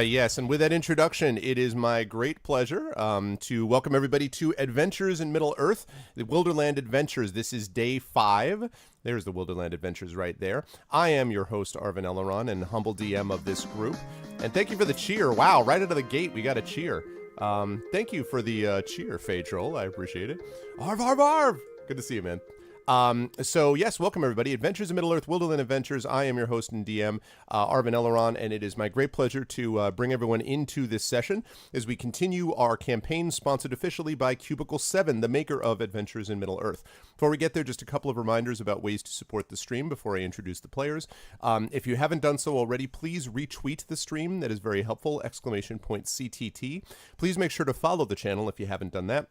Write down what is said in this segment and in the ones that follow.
Yes, and with that introduction, it is my great pleasure to welcome everybody to Adventures in Middle-earth, the Wilderland Adventures. This is day 5. There's the Wilderland Adventures right there. I am your host, Arvin Elleron, and humble DM of this group. And thank you for the cheer. Wow, right out of the gate, we got a cheer. Thank you for the cheer, Phaedril. I appreciate it. Arv, arv, arv! Good to see you, man. So yes, welcome everybody. Adventures in Middle-earth, Wilderland Adventures. I am your host and DM, Arvin Elleron, and it is my great pleasure to bring everyone into this session as we continue our campaign sponsored officially by Cubicle 7, the maker of Adventures in Middle-earth. Before we get there, just a couple of reminders about ways to support the stream before I introduce the players. If you haven't done so already, please retweet the stream. That is very helpful, ! CTT. Please make sure to follow the channel if you haven't done that.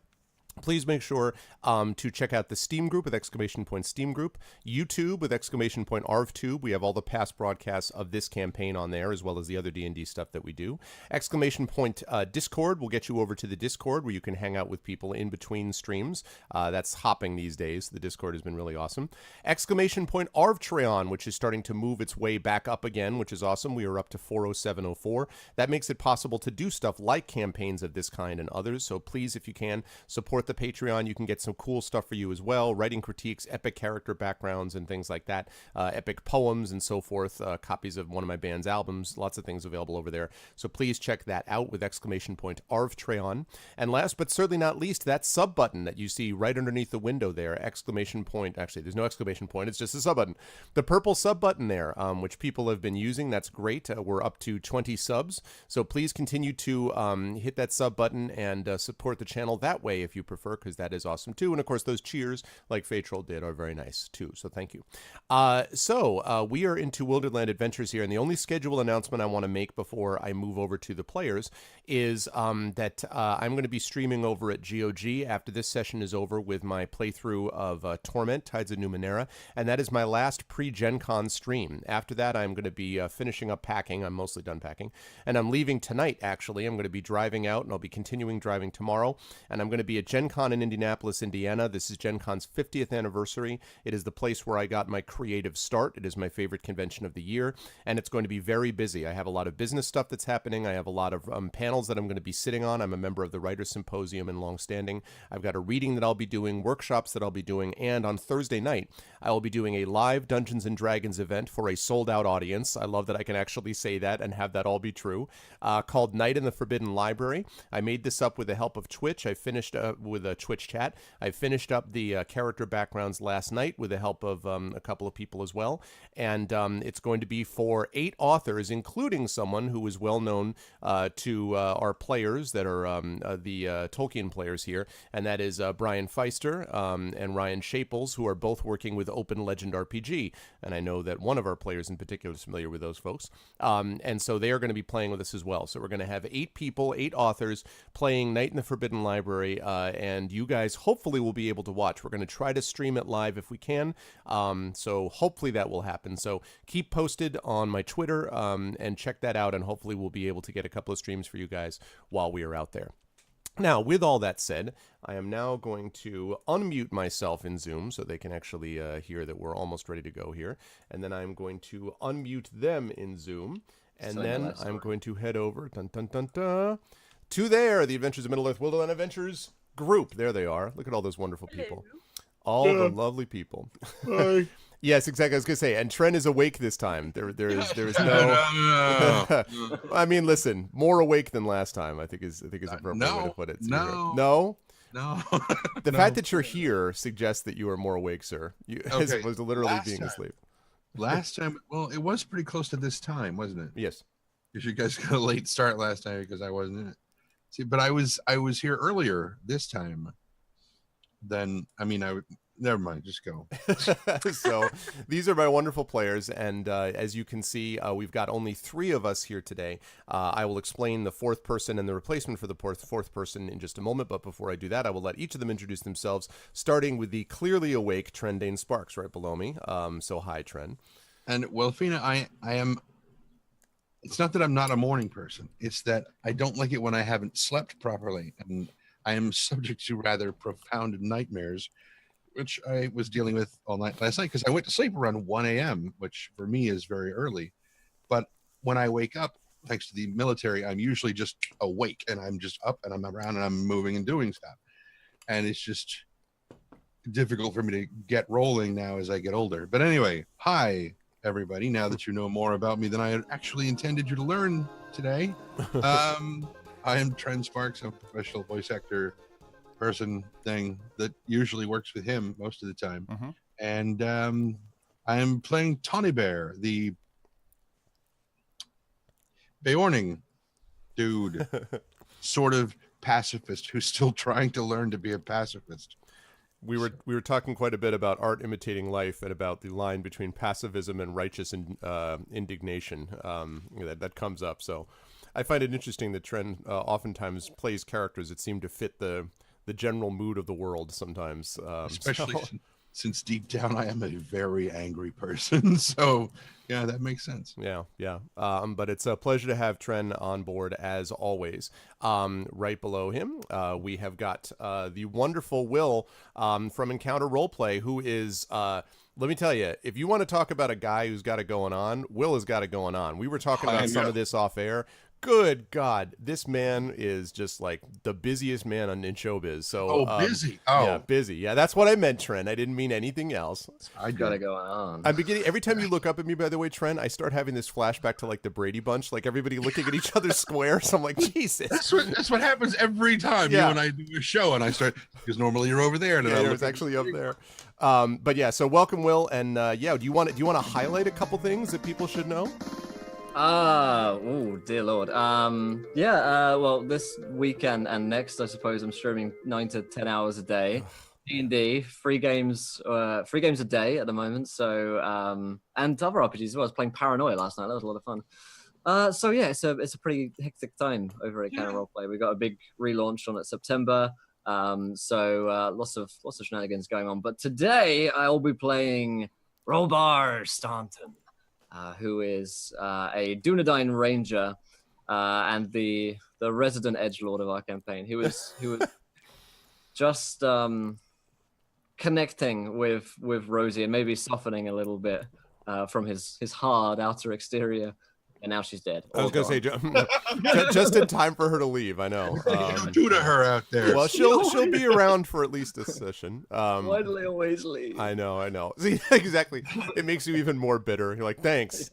Please make sure to check out the Steam group with ! Steam group, YouTube with ! ArvTube. We have all the past broadcasts of this campaign on there, as well as the other D&D stuff that we do. ! Discord will get you over to the Discord, where you can hang out with people in between streams. That's hopping these days. The Discord has been really awesome. ! Arvtreon, which is starting to move its way back up again, which is awesome. We are up to 40704. That makes it possible to do stuff like campaigns of this kind and others. So please, if you can, support the Patreon. You can get some cool stuff for you as well, writing critiques, epic character backgrounds and things like that, epic poems and so forth, copies of one of my band's albums, lots of things available over there. So please check that out with ! Arvtreon. And last but certainly not least, that sub button that you see right underneath the window there, ! Actually, there's no exclamation point, it's just a sub button. The purple sub button there, which people have been using, that's great. We're up to 20 subs, so please continue to hit that sub button and support the channel that way if you prefer, because that is awesome too. And of course, those cheers, like Phaedril did, are very nice too. So thank you. We are into Wilderland Adventures here, and the only schedule announcement I want to make before I move over to the players is that I'm going to be streaming over at GOG after this session is over with my playthrough of Torment, Tides of Numenera, and that is my last pre-Gen Con stream. After that, I'm going to be finishing up packing. I'm mostly done packing, and I'm leaving tonight, actually. I'm going to be driving out, and I'll be continuing driving tomorrow, and I'm going to be at Gen Con in Indianapolis, Indiana. This is Gen Con's 50th anniversary. It is the place where I got my creative start. It is my favorite convention of the year, and it's going to be very busy. I have a lot of business stuff that's happening. I have a lot of panels that I'm going to be sitting on. I'm a member of the Writers' Symposium in longstanding. I've got a reading that I'll be doing, workshops that I'll be doing, and on Thursday night, I will be doing a live Dungeons & Dragons event for a sold-out audience. I love that I can actually say that and have that all be true, called Night in the Forbidden Library. I made this up with the help of Twitch. I finished with a Twitch chat. I finished up the character backgrounds last night with the help of a couple of people as well, and it's going to be for 8 authors, including someone who is well known to our players that are the Tolkien players here, and that is Brian Feister and Ryan Shaples, who are both working with Open Legend RPG, and I know that one of our players in particular is familiar with those folks, and so they are going to be playing with us as well. So we're going to have 8 people, 8 authors playing Night in the Forbidden Library, and you guys hopefully will be able to watch. We're going to try to stream it live if we can, so hopefully that will happen. So keep posted on my Twitter and check that out, and hopefully we'll be able to get a couple of streams for you guys while we are out there. Now, with all that said, I am now going to unmute myself in Zoom so they can actually hear that we're almost ready to go here, and then I'm going to unmute them in Zoom, and then I'm going to head over to there, the Adventures of Middle-earth Wilderland Adventures group. There they are. Look at all those wonderful people. All the lovely people. Yes, exactly. I was going to say, and Tren is awake this time. There is no. I mean, listen, more awake than last time, I think is the appropriate way to put it. No. The fact that you're here suggests that you are more awake, sir. As opposed to literally being asleep. Last time, well, it was pretty close to this time, wasn't it? Yes. Because you guys got a late start last time because I wasn't in it. See, but I was here earlier this time. Then never mind, just go. So these are my wonderful players, and as you can see, we've got only 3 of us here today. I will explain the 4th person and the replacement for the 4th person in just a moment, but before I do that, I will let each of them introduce themselves, starting with the clearly awake Tren Dane Sparks right below me. So hi, Tren. And well, Fina, I am. It's not that I'm not a morning person. It's that I don't like it when I haven't slept properly, and I am subject to rather profound nightmares, which I was dealing with all night last night because I went to sleep around 1 a.m., which for me is very early. But when I wake up, thanks to the military, I'm usually just awake and I'm just up and I'm around and I'm moving and doing stuff. And it's just difficult for me to get rolling now as I get older. But anyway, hi, everybody. Now that you know more about me than I had actually intended you to learn today, I am Trent Sparks. I'm a professional voice actor person thing that usually works with him most of the time. Mm-hmm. And I am playing Tawny Bear, the Beorning dude, sort of pacifist who's still trying to learn to be a pacifist. We were talking quite a bit about art imitating life and about the line between pacifism and righteous indignation that comes up. So I find it interesting that Trent oftentimes plays characters that seem to fit the general mood of the world sometimes. Especially since deep down I am a very angry person. So yeah, that makes sense. Yeah. But it's a pleasure to have Trent on board as always. Right below him, we have got the wonderful Will from Encounter Roleplay, who is, let me tell you, if you want to talk about a guy who's got it going on, Will has got it going on. We were talking about some of this off air. Good God, this man is just like the busiest man in showbiz. So, busy. Yeah, busy. Yeah, that's what I meant, Trent. I didn't mean anything else. I got it going on. I'm beginning every time you look up at me, by the way, Trent, I start having this flashback to like the Brady Bunch, like everybody looking at each other square. So I'm like, Jesus. That's what happens every time you and I do a show, and I start, because normally you're over there, and I was actually up there. But yeah, so welcome, Will, and do you want to highlight a couple things that people should know? Oh dear Lord. Well, this weekend and next, I suppose I'm streaming 9 to 10 hours a day. D&D, free games a day at the moment. So, and other RPGs as well. I was playing Paranoia last night. That was a lot of fun. So yeah, it's a pretty hectic time over at Encounter Roleplay. We got a big relaunch on it September. So lots of shenanigans going on. But today I'll be playing Robar Staunton. Who is a Dunedain ranger and the resident edgelord of our campaign. He was just connecting with Rosie and maybe softening a little bit from his hard outer exterior. And now she's dead. I was going to say, just in time for her to leave. I know. Do to her out there. Well, she'll be around for at least a session. Why do they always leave? I know. See, exactly. It makes you even more bitter. You're like, thanks.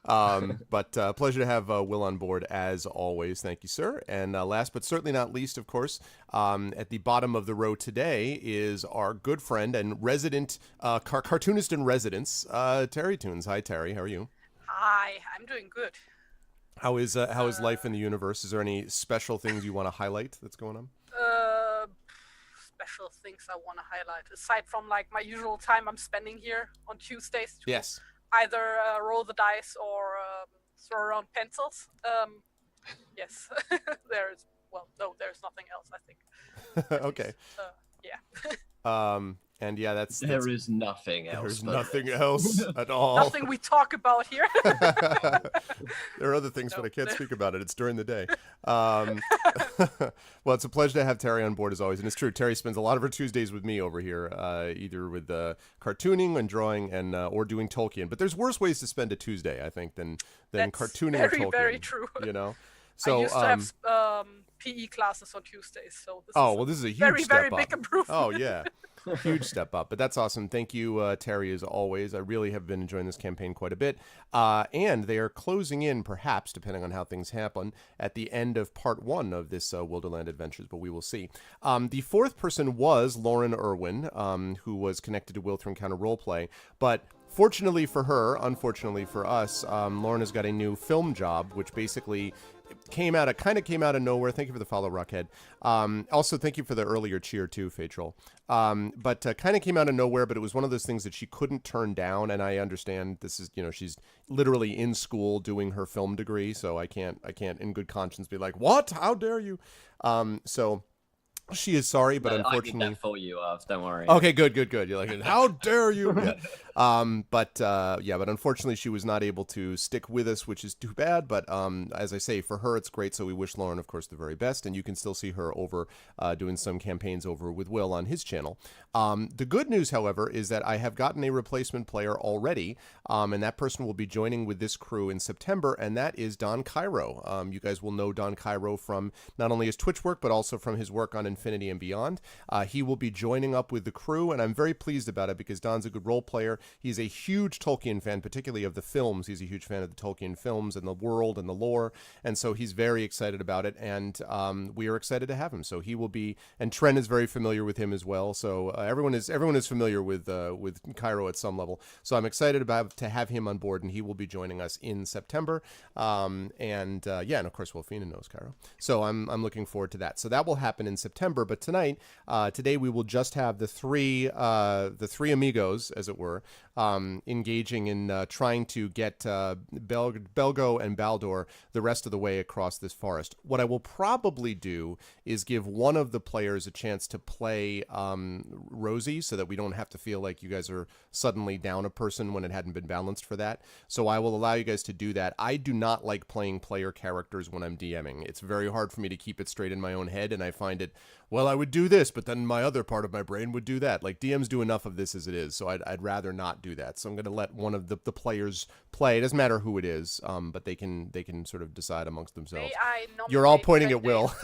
But pleasure to have Will on board as always. Thank you, sir. And last but certainly not least, of course, at the bottom of the row today is our good friend and resident cartoonist in residence, Terry Toons. Hi, Terry. How are you? Hi, I'm doing good. How is life in the universe? Is there any special things you want to highlight that's going on? Special things I want to highlight, aside from like my usual time I'm spending here on Tuesdays to either roll the dice or throw around pencils. Yes, there's nothing else, I think. Okay. Yeah. And yeah, there is nothing else. There's nothing else at all. Nothing we talk about here. There are other things, but I can't speak about it. It's during the day. Well, it's a pleasure to have Terry on board as always. And it's true, Terry spends a lot of her Tuesdays with me over here, either with cartooning and drawing and or doing Tolkien. But there's worse ways to spend a Tuesday, I think, than cartooning or Tolkien. Very true. You know? So, I used to have PE classes on Tuesdays, so this is a huge very, step very up. big improvement. Oh yeah, huge step up. But that's awesome. Thank you, Terry, as always. I really have been enjoying this campaign quite a bit. And they are closing in, perhaps, depending on how things happen, at the end of part 1 of this Wilderland Adventures, but we will see. The fourth person was Lauren Irwin, who was connected to Will through Encounter Roleplay, but fortunately for her, unfortunately for us, Lauren has got a new film job, which basically came out of nowhere. Thank you for the follow, Rockhead. Also, thank you for the earlier cheer too, Fatrol. But kind of came out of nowhere, but it was one of those things that she couldn't turn down. And I understand this is, she's literally in school doing her film degree, so I can't in good conscience be like, what? How dare you? So she is sorry, but unfortunately, I did that for you, don't worry. Okay, good. You're like, how dare you? Yeah. But unfortunately, she was not able to stick with us, which is too bad. But as I say, for her, it's great. So we wish Lauren, of course, the very best. And you can still see her over doing some campaigns over with Will on his channel. The good news, however, is that I have gotten a replacement player already, and that person will be joining with this crew in September, and that is Don Cairo. You guys will know Don Cairo from not only his Twitch work, but also from his work on Infinity and Beyond. He will be joining up with the crew, and I'm very pleased about it because Don's a good role player. He's a huge Tolkien fan, particularly of the films. He's a huge fan of the Tolkien films and the world and the lore, and so he's very excited about it, and we are excited to have him. So he will be, and Tren is very familiar with him as well. So everyone is familiar with Cairo at some level. So I'm excited to have him on board, and he will be joining us in September. And of course, Wolfina knows Cairo. So I'm looking forward to that. So that will happen in September. But today we will just have the three amigos, as it were, engaging in trying to get Belgo and Baldur the rest of the way across this forest. What I will probably do is give one of the players a chance to play Rosie, so that we don't have to feel like you guys are suddenly down a person when it hadn't been balanced for that. So I will allow you guys to do that. I do not like playing player characters when I'm DMing. It's very hard for me to keep it straight in my own head, and I find it, well, I would do this, but then my other part of my brain would do that. Like, DMs do enough of this as it is, so I'd rather not do that. So I'm going to let one of the players play. It doesn't matter who it is, but they can sort of decide amongst themselves. You're all pointing at Will.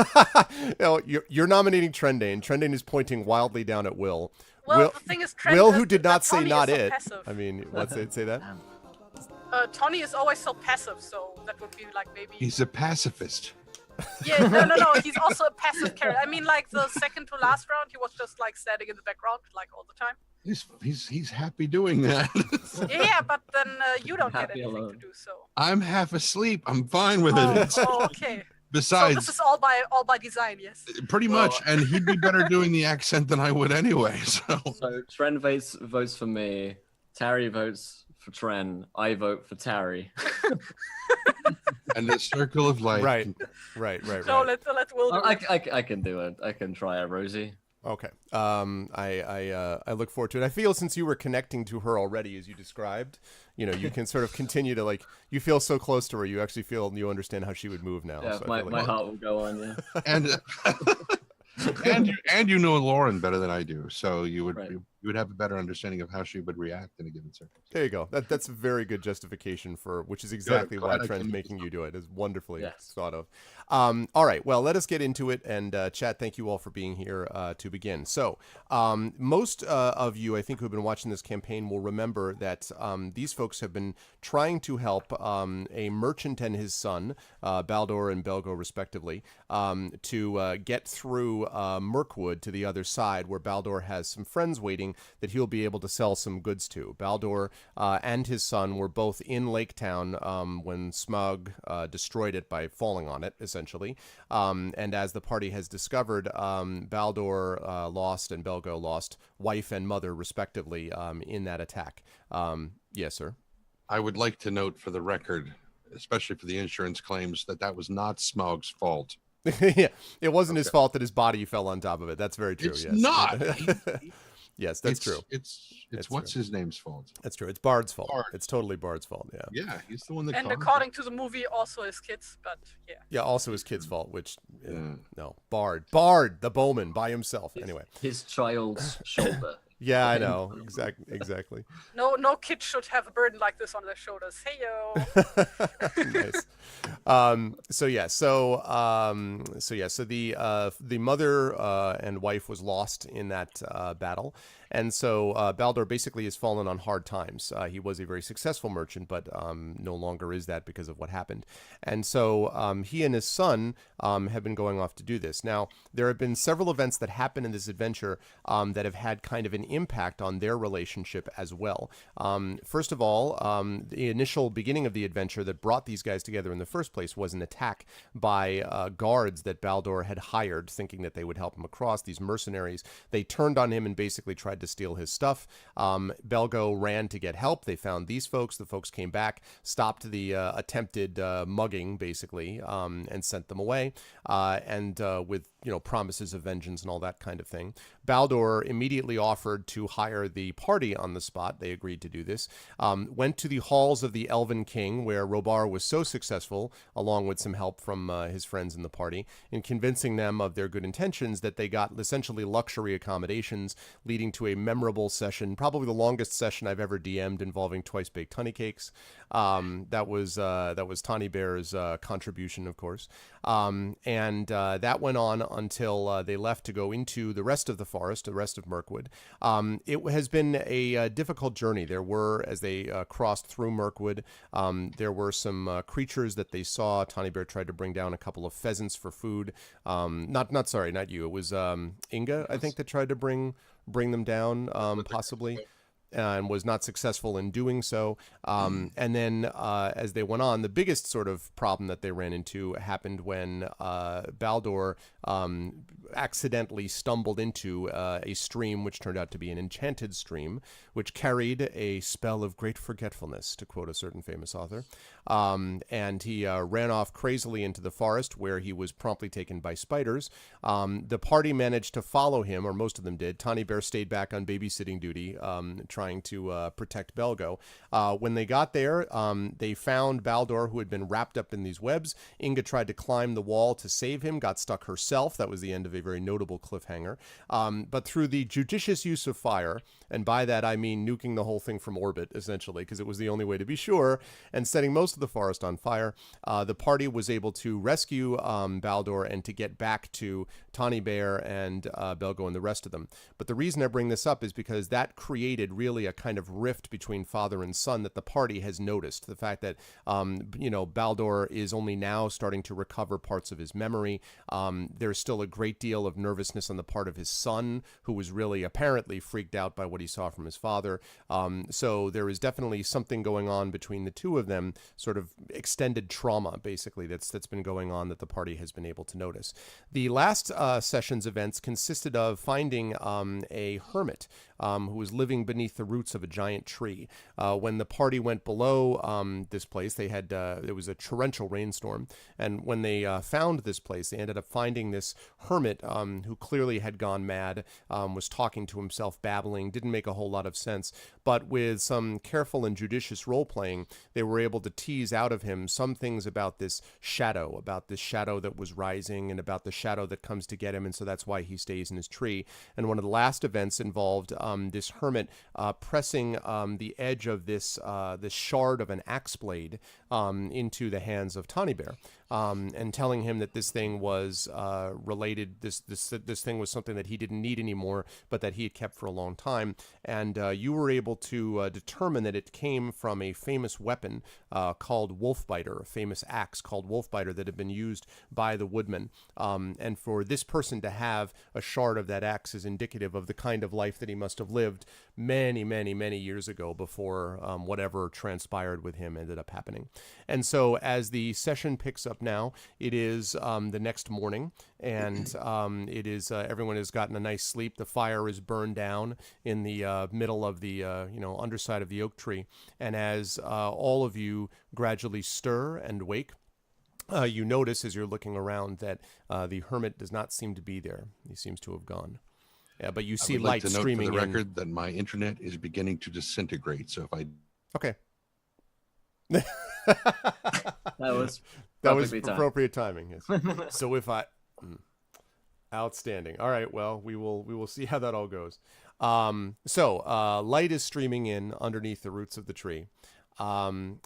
You're nominating Trendane. Trendane is pointing wildly down at Will. Well, the thing is, Will, who did not say Tony not is so it. passive. I mean, let's say that. Tony is always so passive, so that would be like maybe. He's a pacifist. Yeah, no. He's also a passive character. I mean, like the second to last round, he was just like standing in the background, like all the time. He's happy doing that. Yeah, but then you don't get anything alone. to do so. I'm half asleep. I'm fine with it. Oh, okay. Besides, so this is all by design, yes. Pretty much, and he'd be better doing the accent than I would anyway. So Tren votes for me. Tarry votes for Tren. I vote for Tarry. And the circle of life. Right. So let Will do it. I can do it. I can try it, Rosie. Okay. I look forward to it. I feel since you were connecting to her already, as you described, you can sort of continue to, like, you feel so close to her, you actually feel you understand how she would move now. Yeah, so my heart will go on. Yeah. And you know Lauren better than I do, so you would Right. you would have a better understanding of how she would react in a given circumstance. There you go. That's a very good justification which is exactly why glad I Trent's can making you do it. It's wonderfully Yes. thought of. All right. Well, let us get into it. And chat, thank you all for being here to begin. So most of you, I think, who have been watching this campaign will remember that these folks have been trying to help a merchant and his son, Baldur and Belgo, respectively, to get through Mirkwood to the other side, where Baldur has some friends waiting that he'll be able to sell some goods to. Baldur and his son were both in Lake Town when Smug destroyed it by falling on it, essentially. And as the party has discovered, Baldur lost and Belgo lost wife and mother, respectively, in that attack. Yes, sir. I would like to note for the record, especially for the insurance claims, that was not Smog's fault. Yeah, it wasn't his fault that his body fell on top of it. That's very true. It's yes. not. Yes, that's true. It's It's what's true. his name's fault. That's true. It's Bard's fault. Bard. It's totally Bard's fault. Yeah. Yeah, he's the one that. And caused according to the movie, also his kids, but yeah. Yeah. Also his kid's fault, which Yeah. no, Bard, the bowman by himself. Anyway. His child's shoulder. Yeah, I know. Exactly. No kid should have a burden like this on their shoulders. Hey yo. Nice. So the mother and wife was lost in that battle. And so Baldur basically has fallen on hard times. He was a very successful merchant, but no longer is that because of what happened. And so he and his son have been going off to do this. Now, there have been several events that happen in this adventure that have had kind of an impact on their relationship as well. First of all, the initial beginning of the adventure that brought these guys together in the first place was an attack by guards that Baldur had hired, thinking that they would help him across, these mercenaries. They turned on him and basically tried tried to steal his stuff. Belgo ran to get help. They found these folks. The folks came back, stopped the attempted mugging, basically, and sent them away, and with promises of vengeance and all that kind of thing. Baldur immediately offered to hire the party on the spot. They agreed to do this. Went to the halls of the Elven King, where Robar was so successful, along with some help from his friends in the party, in convincing them of their good intentions, that they got essentially luxury accommodations, leading to a memorable session, probably the longest session I've ever DM'd, involving twice-baked honey cakes. That was Tawny Bear's contribution, of course. And that went on until they left to go into the rest of the forest, the rest of Mirkwood. It has been a difficult journey. There were, as they crossed through Mirkwood, there were some creatures that they saw. Tawny Bear tried to bring down a couple of pheasants for food. Not you. It was Inga, I think, that tried to bring them down, possibly. And was not successful in doing so. And then as they went on, the biggest sort of problem that they ran into happened when Baldur accidentally stumbled into a stream which turned out to be an enchanted stream, which carried a spell of great forgetfulness, to quote a certain famous author. And he ran off crazily into the forest, where he was promptly taken by spiders. The party managed to follow him, or most of them did. Tawny Bear stayed back on babysitting duty, trying to protect Belgo. When they got there, they found Baldur, who had been wrapped up in these webs. Inga tried to climb the wall to save him, got stuck herself. That was the end of a very notable cliffhanger. But through the judicious use of fire, and by that I mean nuking the whole thing from orbit, essentially, because it was the only way to be sure, and setting most of the forest on fire, the party was able to rescue Baldur and to get back to Tawny Bear and Belgo and the rest of them. But the reason I bring this up is because that created really a kind of rift between father and son that the party has noticed. The fact that, Baldur is only now starting to recover parts of his memory. There's still a great deal of nervousness on the part of his son, who was really apparently freaked out by what he saw from his father. So there is definitely something going on between the two of them, sort of extended trauma, basically, that's been going on that the party has been able to notice. The last session's events consisted of finding a hermit who was living beneath the roots of a giant tree. When the party went below this place, there was a torrential rainstorm, and when they found this place, they ended up finding this hermit who clearly had gone mad, was talking to himself, babbling, didn't make a whole lot of sense, but with some careful and judicious role-playing, they were able to tease out of him some things about this shadow that was rising, and about the shadow that comes to get him, and so that's why he stays in his tree. And one of the last events involved this hermit pressing the edge of this shard of an axe blade into the hands of Tawny Bear, and telling him that this thing was related. This thing was something that he didn't need anymore, but that he had kept for a long time. And you were able to determine that it came from a famous weapon called Wolfbiter, a famous axe called Wolfbiter that had been used by the woodmen. And for this person to have a shard of that axe is indicative of the kind of life that he must have lived many, many, many years ago, before whatever transpired with him ended up happening. And so as the session picks up now, it is the next morning, and it is everyone has gotten a nice sleep. The fire is burned down in the middle of the underside of the oak tree, and as all of you gradually stir and wake, you notice as you're looking around that the hermit does not seem to be there. He seems to have gone. Yeah, but you see light streaming in. I would like to note for the record that my internet is beginning to disintegrate. So if I okay. That was appropriate timing. Yes. So if I outstanding. All right, well, we will see how that all goes. So light is streaming in underneath the roots of the tree. So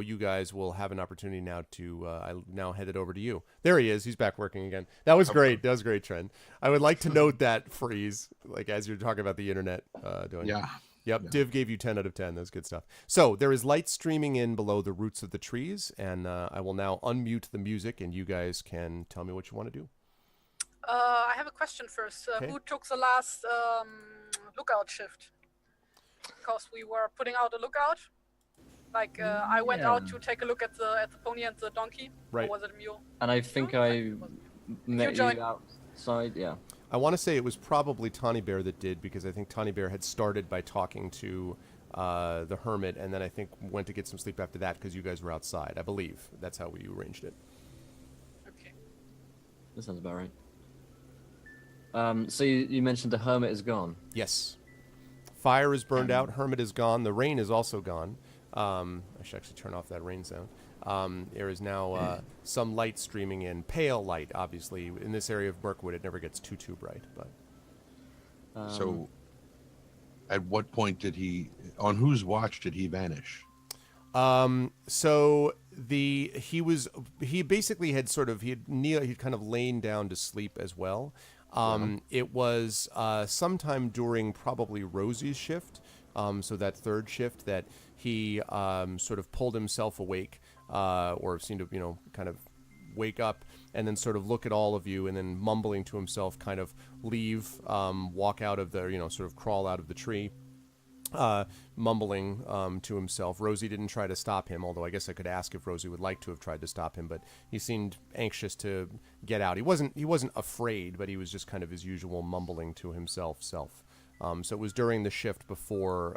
you guys will have an opportunity now to, I now head it over to you. There he is. He's back working again. That was great. That was great, Trent. I would like to note that freeze, like as you're talking about the internet doing. Yeah. Yep. Yeah. Div gave you 10 out of 10. That's good stuff. So there is light streaming in below the roots of the trees, and I will now unmute the music, and you guys can tell me what you want to do. I have a question first. Okay. Who took the last lookout shift? Because we were putting out a lookout. Like I went out to take a look at the pony and the donkey. Right. Or was it a mule? And I think I met you outside. Yeah. I want to say it was probably Tawny Bear that did, because I think Tawny Bear had started by talking to the hermit, and then I think went to get some sleep after that because you guys were outside. I believe that's how we arranged it. Okay. That sounds about right. So you mentioned the hermit is gone. Yes. Fire is burned out. Hermit is gone. The rain is also gone. I should actually turn off that rain sound. There is now some light streaming in. Pale light, obviously. In this area of Mirkwood, it never gets too bright. But So, at what point on whose watch did he vanish? So he basically had he'd kind of lain down to sleep as well. It was sometime during probably Rosie's shift, so that third shift, that he sort of pulled himself awake, or seemed to, kind of wake up and then sort of look at all of you, and then mumbling to himself, kind of leave, walk out of the, sort of crawl out of the tree, mumbling to himself. Rosie didn't try to stop him, although I guess I could ask if Rosie would like to have tried to stop him, but he seemed anxious to get out. He wasn't afraid, but he was just kind of his usual mumbling to himself. So it was during the shift before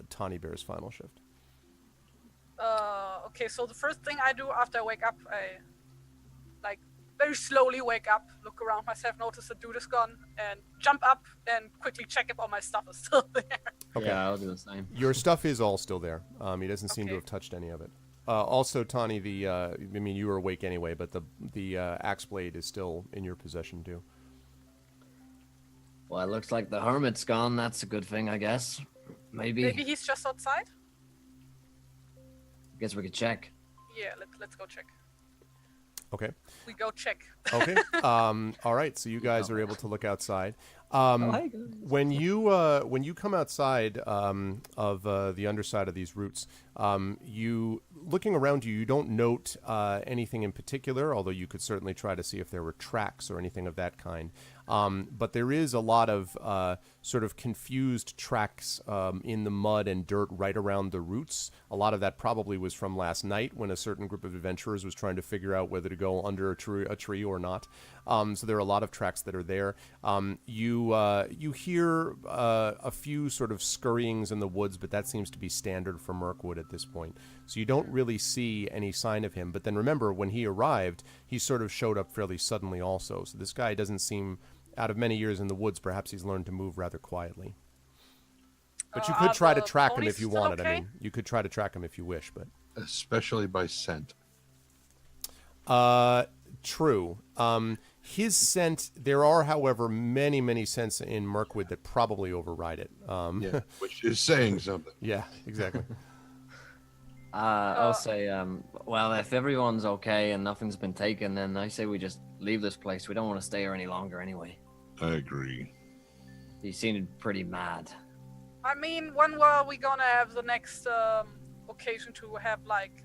Tawny Bear's final shift. Okay, so the first thing I do after I wake up, I very slowly wake up, look around myself, notice the dude is gone, and jump up and quickly check if all my stuff is still there. Okay. Yeah, I'll do the same. Your stuff is all still there. He doesn't seem to have touched any of it. Also, Tawny, you were awake anyway, but the axe blade is still in your possession too. Well, it looks like the hermit's gone. That's a good thing, I guess. Maybe he's just outside? Guess we could check. Yeah, let's go check. Okay. We go check. Okay. All right. So you guys are able to look outside. When you come outside of the underside of these roots, you looking around you don't note anything in particular, although you could certainly try to see if there were tracks or anything of that kind. But there is a lot of sort of confused tracks in the mud and dirt right around the roots. A lot of that probably was from last night, when a certain group of adventurers was trying to figure out whether to go under a tree or not. So there are a lot of tracks that are there. You hear a few sort of scurryings in the woods, but that seems to be standard for Mirkwood at this point. So you don't really see any sign of him. But then remember, when he arrived, he sort of showed up fairly suddenly also. So this guy doesn't seem, out of many years in the woods, perhaps he's learned to move rather quietly. But you could try to track him if you wanted. Okay? I mean, you could try to track him if you wish, but especially by scent. True. His scent, there are, however, many scents in Mirkwood that probably override it. Yeah, which is saying something. Yeah, exactly. I'll say, well, if everyone's okay and nothing's been taken, then I say we just leave this place. We don't want to stay here any longer anyway. I agree. He seemed pretty mad. I mean, when were we gonna have the next occasion to have, like,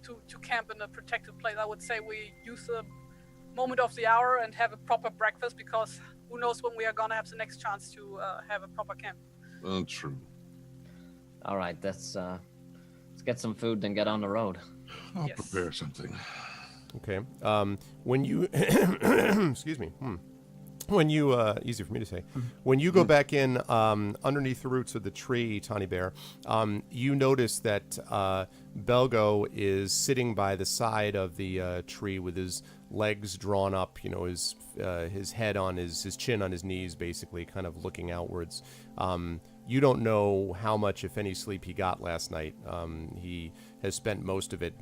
to camp in a protected place? I would say we use the moment of the hour and have a proper breakfast, because who knows when we are gonna have the next chance to have a proper camp. True. All right, let's get some food and get on the road. I'll prepare something. Okay. When you excuse me. When you easy for me to say. When you go back in underneath the roots of the tree, Tawny Bear, you notice that Belgo is sitting by the side of the tree with his legs drawn up, his head on his chin on his knees, basically, kind of looking outwards. You don't know how much, if any, sleep he got last night. He has spent most of it,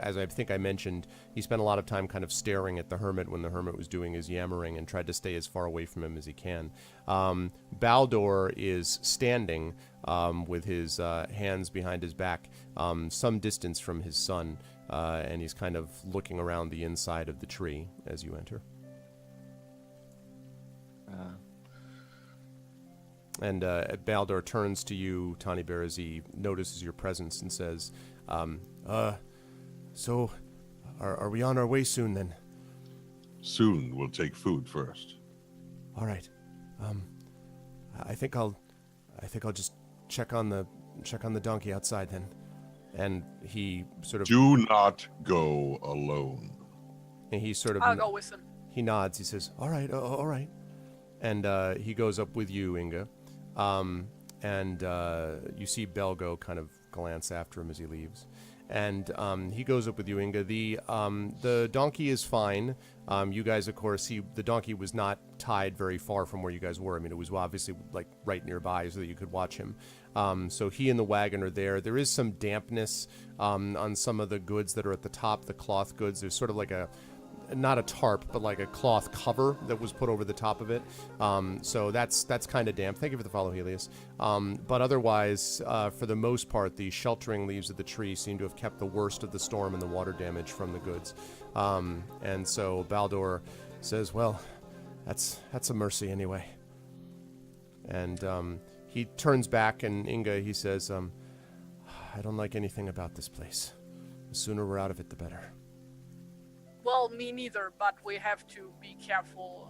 as I think I mentioned, he spent a lot of time kind of staring at the hermit when the hermit was doing his yammering, and tried to stay as far away from him as he can. Baldur is standing with his hands behind his back, some distance from his son, and he's kind of looking around the inside of the tree as you enter. And Baldur turns to you, Tawny Bear, as he notices your presence and says, so are we on our way soon then? Soon. We'll take food first. All right. I think I'll just check on the donkey outside then. And he sort of do not go alone. And he sort of I'll go with him. he nods. He says, all right, all right. And he goes up with you, Inga. And you see Belgo kind of glance after him as he leaves. And he goes up with you, Inga. The donkey is fine. You guys, of course, the donkey was not tied very far from where you guys were. I mean, it was obviously like right nearby so that you could watch him. So he and the wagon are there. There is some dampness on some of the goods that are at the top, the cloth goods. There's sort of like not a tarp, but like a cloth cover that was put over the top of it. So that's kind of damp. Thank you for the follow, Helios. But otherwise, for the most part, the sheltering leaves of the tree seem to have kept the worst of the storm and the water damage from the goods. And so Baldur says, well, that's a mercy anyway. And he turns back, and Inga, he says, I don't like anything about this place. The sooner we're out of it, the better. Well, me neither, but we have to be careful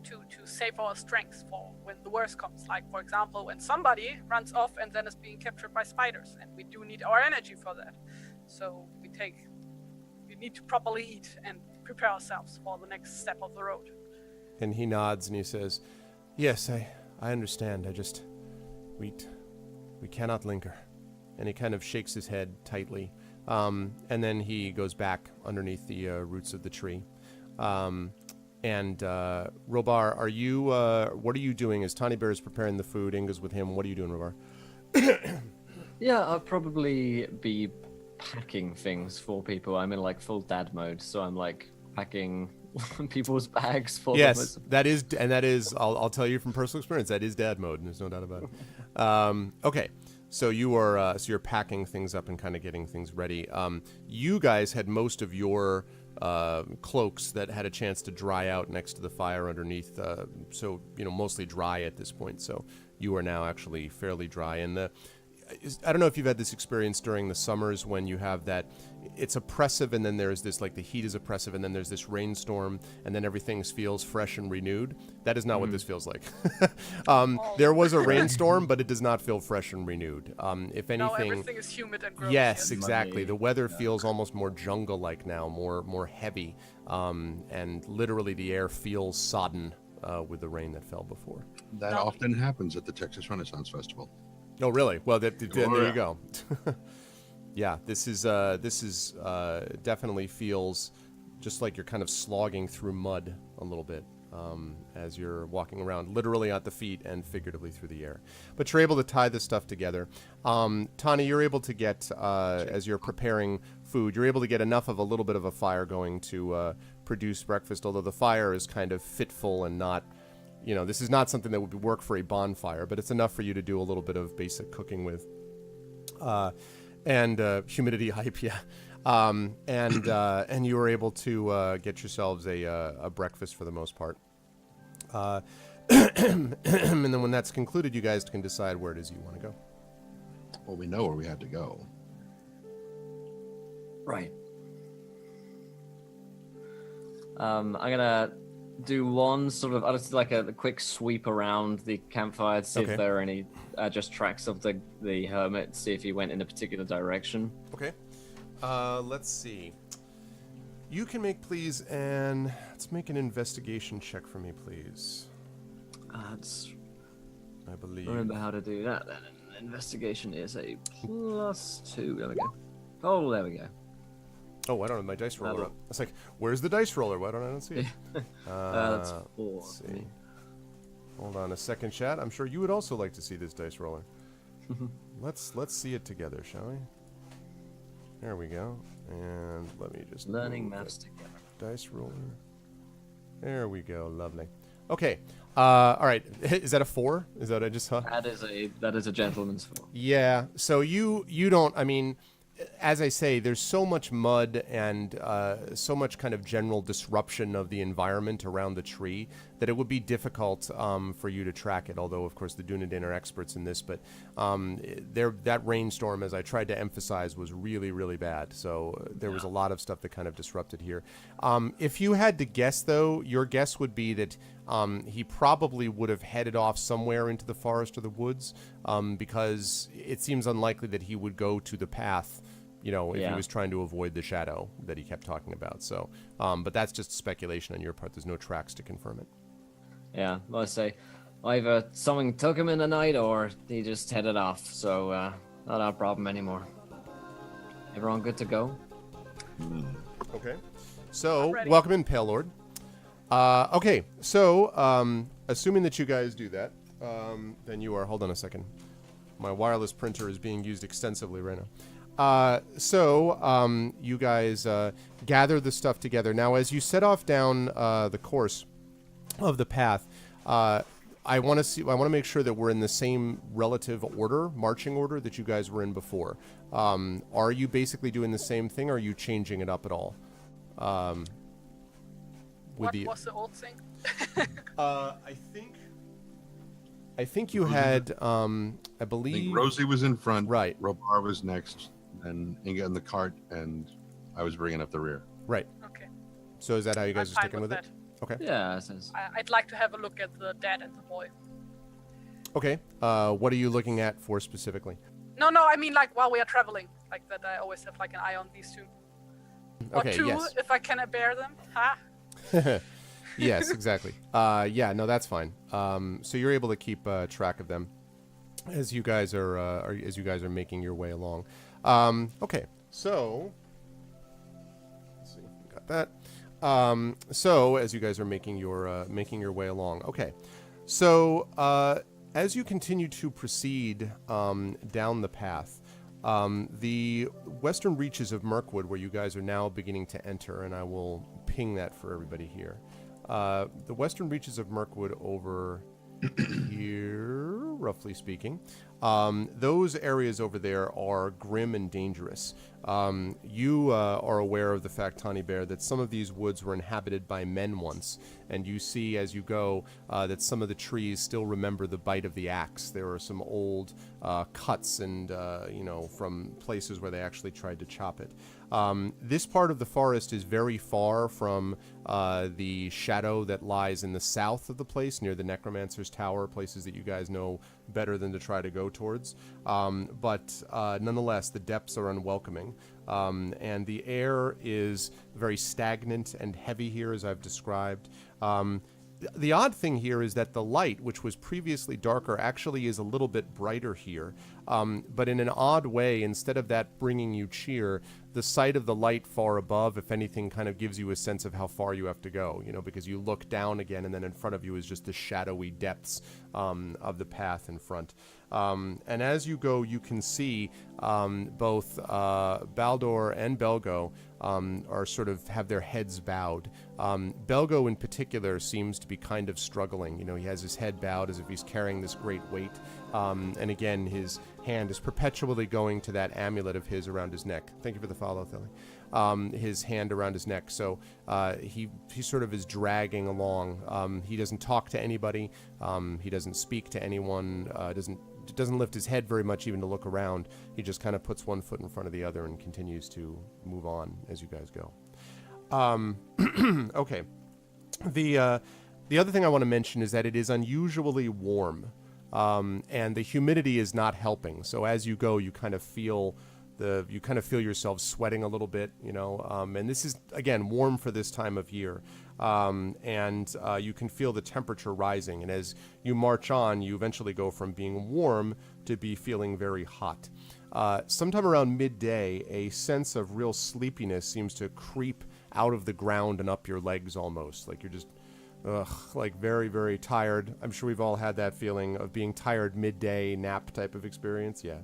to save our strength for when the worst comes. Like, for example, when somebody runs off and then is being captured by spiders, and we do need our energy for that. So we need to properly eat and prepare ourselves for the next step of the road. And he nods and he says, yes, I understand. We cannot linger. And he kind of shakes his head tightly. And then he goes back underneath the roots of the tree. And Robar, what are you doing? As Tiny Bear is preparing the food, Inga's with him. What are you doing, Robar? Yeah, I'll probably be packing things for people. I'm in like full dad mode, so I'm like packing people's bags for them. Yes, that is. I'll tell you from personal experience, that is dad mode, and there's no doubt about it. Okay. So you're packing things up and kind of getting things ready. You guys had most of your cloaks that had a chance to dry out next to the fire underneath. So mostly dry at this point. So you are now actually fairly dry. And I don't know if you've had this experience during the summers when you have that. It's oppressive, and then there's this, like, the heat is oppressive, and then there's this rainstorm, and then everything feels fresh and renewed. That is not what this feels like. There was a rainstorm, but it does not feel fresh and renewed. If anything, no, everything is humid and gross. Yes, exactly. The weather feels almost more jungle-like now, more heavy, and literally the air feels sodden with the rain that fell before. That often happens at the Texas Renaissance Festival. Oh, really? Well, there you go. Yeah, this is definitely feels just like you're kind of slogging through mud a little bit as you're walking around, literally at the feet and figuratively through the air. But you're able to tie this stuff together. Tani, you're able to get, as you're preparing food, you're able to get enough of a little bit of a fire going to produce breakfast, although the fire is kind of fitful and not, this is not something that would work for a bonfire, but it's enough for you to do a little bit of basic cooking with. And humidity hype, yeah. And you were able to get yourselves a breakfast for the most part. And then when that's concluded, you guys can decide where it is you want to go. Well, we know where we have to go. Right. I'm gonna do one sort of, I'll just do like a quick sweep around the campfire to see if there are any just tracks of the hermit, see if he went in a particular direction. Okay. Let's see. You can make, please, let's make an investigation check for me, please. I believe. Remember how to do that then. Investigation is a +2. There we go. Oh, there we go. Oh, I don't have my dice roller up. It's like, where's the dice roller? Why don't I see it? That's 4. Let's see. Hold on a second, chat. I'm sure you would also like to see this dice roller. Let's see it together, shall we? There we go. And let me just learning maths together. Dice roller. There we go. Lovely. Okay. All right. Is that a 4? Is that what I just saw? That is a gentleman's 4. Yeah. So you don't. I mean, as I say, there's so much mud and so much kind of general disruption of the environment around the tree that it would be difficult for you to track it, although, of course, the Dunedain are experts in this. But that rainstorm, as I tried to emphasize, was really, really bad. So there was a lot of stuff that kind of disrupted here. If you had to guess, though, your guess would be that he probably would have headed off somewhere into the forest or the woods because it seems unlikely that he would go to the path you know, if he was trying to avoid the shadow that he kept talking about. So, but that's just speculation on your part. There's no tracks to confirm it. Yeah, well, I say either someone took him in the night or he just headed off. So not our problem anymore. Everyone good to go? Okay. So, welcome in, Pale Lord. Okay, so assuming that you guys do that, then you are. Hold on a second. My wireless printer is being used extensively right now. So you guys gather the stuff together. Now, as you set off down the course of the path, I want to make sure that we're in the same relative order, marching order that you guys were in before. Are you basically doing the same thing, or are you changing it up at all? What was the old thing? I think you had, I believe... Rosie was in front. Right. Robar was next. And Inga in the cart, and I was bringing up the rear. Right. Okay. So is that how you guys are sticking with that. it? Okay. Yeah. I'd like to have a look at the dad and the boy. Okay. What are you looking at for specifically? No, I mean like while we are traveling. Like that I always have like an eye on these two. Okay, or two, yes. if I can bear them. Ha! Yes, exactly. Yeah, no, that's fine. So you're able to keep track of them as you guys are making your way along. Okay, so let's see, got that. So as you guys are making your way along, okay. So as you continue to proceed down the path, the western reaches of Mirkwood, where you guys are now beginning to enter, and I will ping that for everybody here. The western reaches of Mirkwood over here, roughly speaking, those areas over there are grim and dangerous. You are aware of the fact, Tawny Bear, that some of these woods were inhabited by men once, and you see as you go that some of the trees still remember the bite of the axe. There are some old cuts and, from places where they actually tried to chop it. This part of the forest is very far from the shadow that lies in the south of the place, near the Necromancer's Tower, places that you guys know better than to try to go towards. But nonetheless, the depths are unwelcoming. And the air is very stagnant and heavy here, as I've described. The odd thing here is that the light, which was previously darker, actually is a little bit brighter here. But in an odd way, instead of that bringing you cheer, the sight of the light far above, if anything, kind of gives you a sense of how far you have to go, because you look down again and then in front of you is just the shadowy depths of the path in front. And as you go, you can see both Baldor and Belgo are sort of have their heads bowed. Belgo in particular seems to be kind of struggling. He has his head bowed as if he's carrying this great weight. And again, his hand is perpetually going to that amulet of his around his neck. Thank you for the follow, Thilly. His hand around his neck. So he sort of is dragging along. He doesn't talk to anybody. He doesn't speak to anyone. Doesn't lift his head very much even to look around. He just kind of puts one foot in front of the other and continues to move on as you guys go. Okay. The other thing I want to mention is that it is unusually warm, and the humidity is not helping. So as you go, you kind of feel yourself sweating a little bit, and this is, again, warm for this time of year. And you can feel the temperature rising. And as you march on, you eventually go from being warm to be feeling very hot. Sometime around midday, a sense of real sleepiness seems to creep out of the ground and up your legs almost. Like you're just, very, very tired. I'm sure we've all had that feeling of being tired midday nap type of experience. Yeah.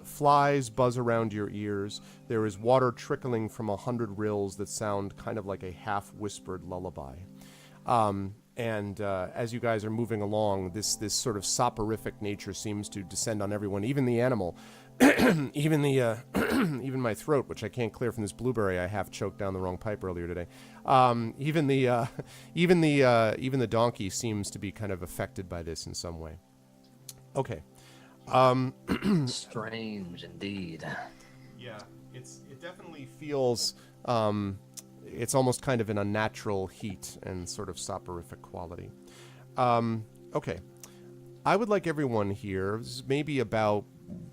Flies buzz around your ears. There is water trickling from 100 rills that sound kind of like a half-whispered lullaby. And as you guys are moving along, this sort of soporific nature seems to descend on everyone, even the animal, even my throat, which I can't clear from this blueberry I half choked down the wrong pipe earlier today. Even the donkey seems to be kind of affected by this in some way. Okay. Strange indeed. Yeah, it definitely feels it's almost kind of an unnatural heat and sort of soporific quality. Okay. I would like everyone here, maybe about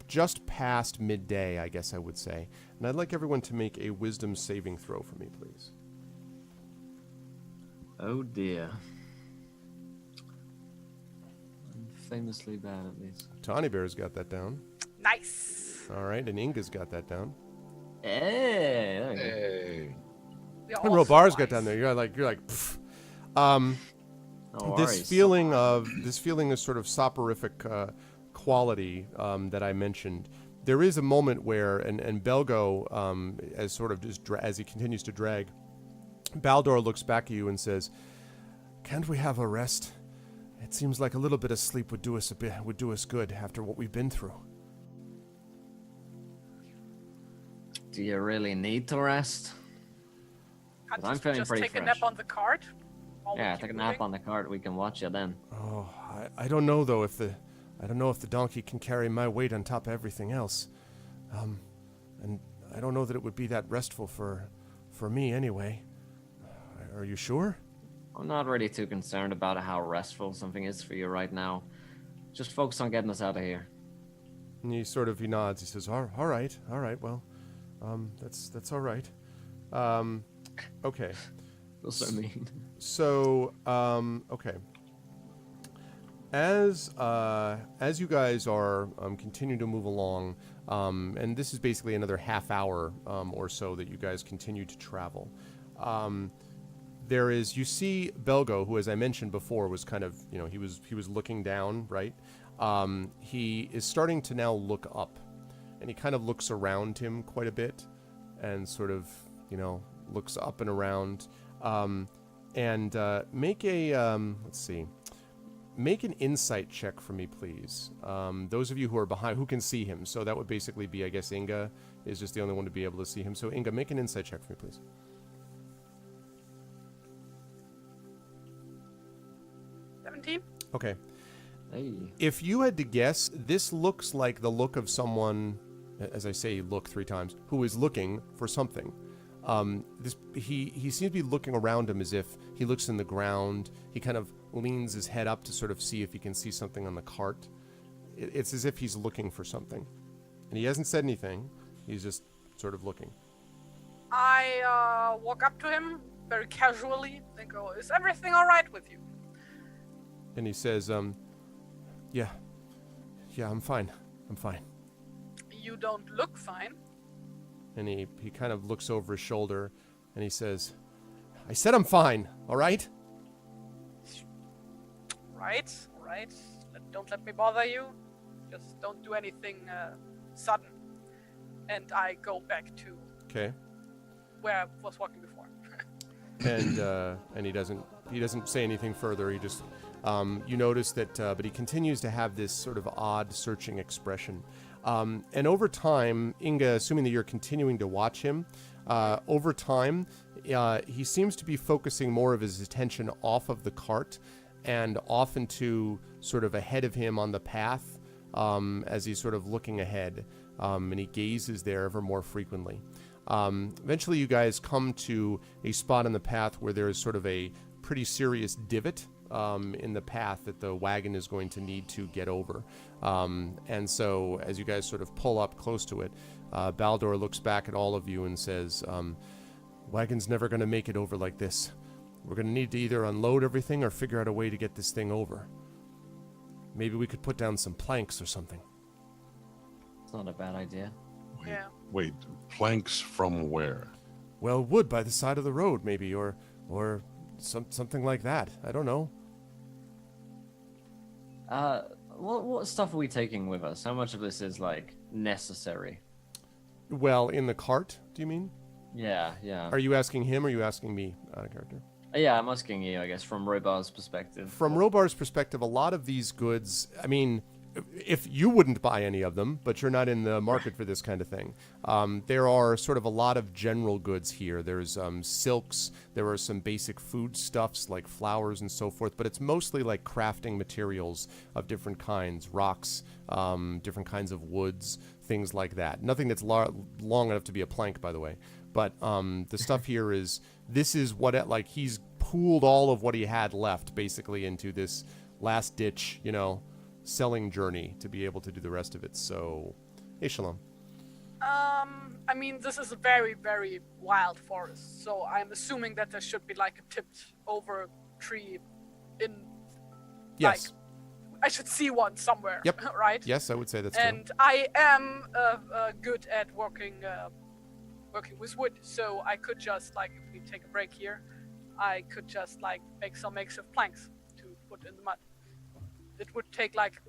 just past midday, I guess I would say. And I'd like everyone to make a wisdom saving throw for me, please. Oh dear. I'm famously bad at these. Tawny Bear's got that down. Nice. All right, and Inga's got that down. Hey, there we go. Hey. And Robar's got down there. You're like, pfft. No This worries. feeling of sort of soporific quality that I mentioned. There is a moment where, and Belgo, as sort of just as he continues to drag, Baldor looks back at you and says, "Can't we have a rest? It seems like a little bit of sleep would do us good after what we've been through." Do you really need to rest? Can't I'm feeling just pretty take a fresh. nap on the cart. while we Yeah, keep take a nap moving? on the cart. We can watch you then. Oh, I don't know though if the donkey can carry my weight on top of everything else, and I don't know that it would be that restful for me anyway. Are you sure? I'm not really too concerned about how restful something is for you right now. Just focus on getting us out of here. And he nods. He says, all right. Well, that's all right. Okay. Feels so mean. So, okay. As you guys are continuing to move along, and this is basically another half hour or so that you guys continue to travel. You see Belgo, who, as I mentioned before, was kind of, he was looking down, right? He is starting to now look up, and he kind of looks around him quite a bit, and sort of, looks up and around, and make a, let's see, make an insight check for me, please. Those of you who are behind, who can see him, so that would basically be, I guess, Inga is just the only one to be able to see him. So Inga, make an insight check for me, please. 17? Okay. Hey. If you had to guess, this looks like the look of someone, as I say look 3 times, who is looking for something. He seems to be looking around him as if he looks in the ground. He kind of leans his head up to sort of see if he can see something on the cart. It's as if he's looking for something. And he hasn't said anything. He's just sort of looking. I walk up to him very casually and go, "Is everything all right with you?" And he says, yeah, I'm fine. You don't look fine. And he kind of looks over his shoulder and he says, I said I'm fine, all right? Right. Don't let me bother you. Just don't do anything sudden. And I go back to where I was walking before. And he doesn't say anything further. He just you notice that, but he continues to have this sort of odd, searching expression. And over time, Inga, assuming that you're continuing to watch him, over time, he seems to be focusing more of his attention off of the cart and off into sort of ahead of him on the path, as he's sort of looking ahead, and he gazes there ever more frequently. Eventually, you guys come to a spot on the path where there is sort of a pretty serious divot in the path that the wagon is going to need to get over. And so as you guys sort of pull up close to it, Baldor looks back at all of you and says, wagon's never going to make it over like this. We're going to need to either unload everything or figure out a way to get this thing over. Maybe we could put down some planks or something. It's not a bad idea. Yeah. Wait, planks from where? Well, wood by the side of the road, maybe, or something like that. I don't know. What stuff are we taking with us? How much of this is, like, necessary? Well, in the cart, do you mean? Yeah. Are you asking him or are you asking me out of character? Yeah, I'm asking you, I guess, from Robar's perspective. From Robar's perspective, a lot of these goods, I mean, if you wouldn't buy any of them, but you're not in the market for this kind of thing, there are sort of a lot of general goods here. There's silks, there are some basic foodstuffs like flowers and so forth, but it's mostly like crafting materials of different kinds, rocks, different kinds of woods, things like that. Nothing that's long enough to be a plank, by the way. But the stuff here this is what, like, he's pooled all of what he had left basically into this last ditch, selling journey to be able to do the rest of it. So, hey, Shalom. I mean, this is a very, very wild forest, so I'm assuming that there should be like a tipped over tree in. Yes. Like, I should see one somewhere. Yep. Right. Yes, I would say that's true. And I am good at working with wood, so I could just like, if we take a break here, I could just like make some makeshift planks to put in the mud. It would take like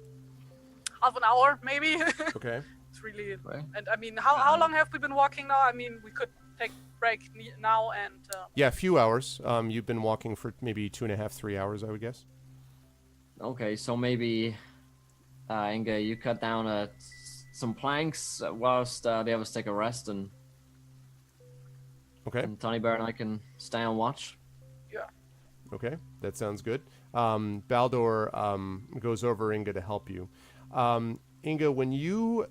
half an hour, maybe. Okay. It's really, Right. and I mean, how long have we been walking now? I mean, we could take a break now and. Yeah, a few hours. You've been walking for maybe 2.5, 3 hours, I would guess. Okay, so maybe, Inga, you cut down some planks whilst the others take a rest, and Tony Bear and I can stay on watch. Yeah. Okay, that sounds good. Baldur goes over Inga to help you. Inga, when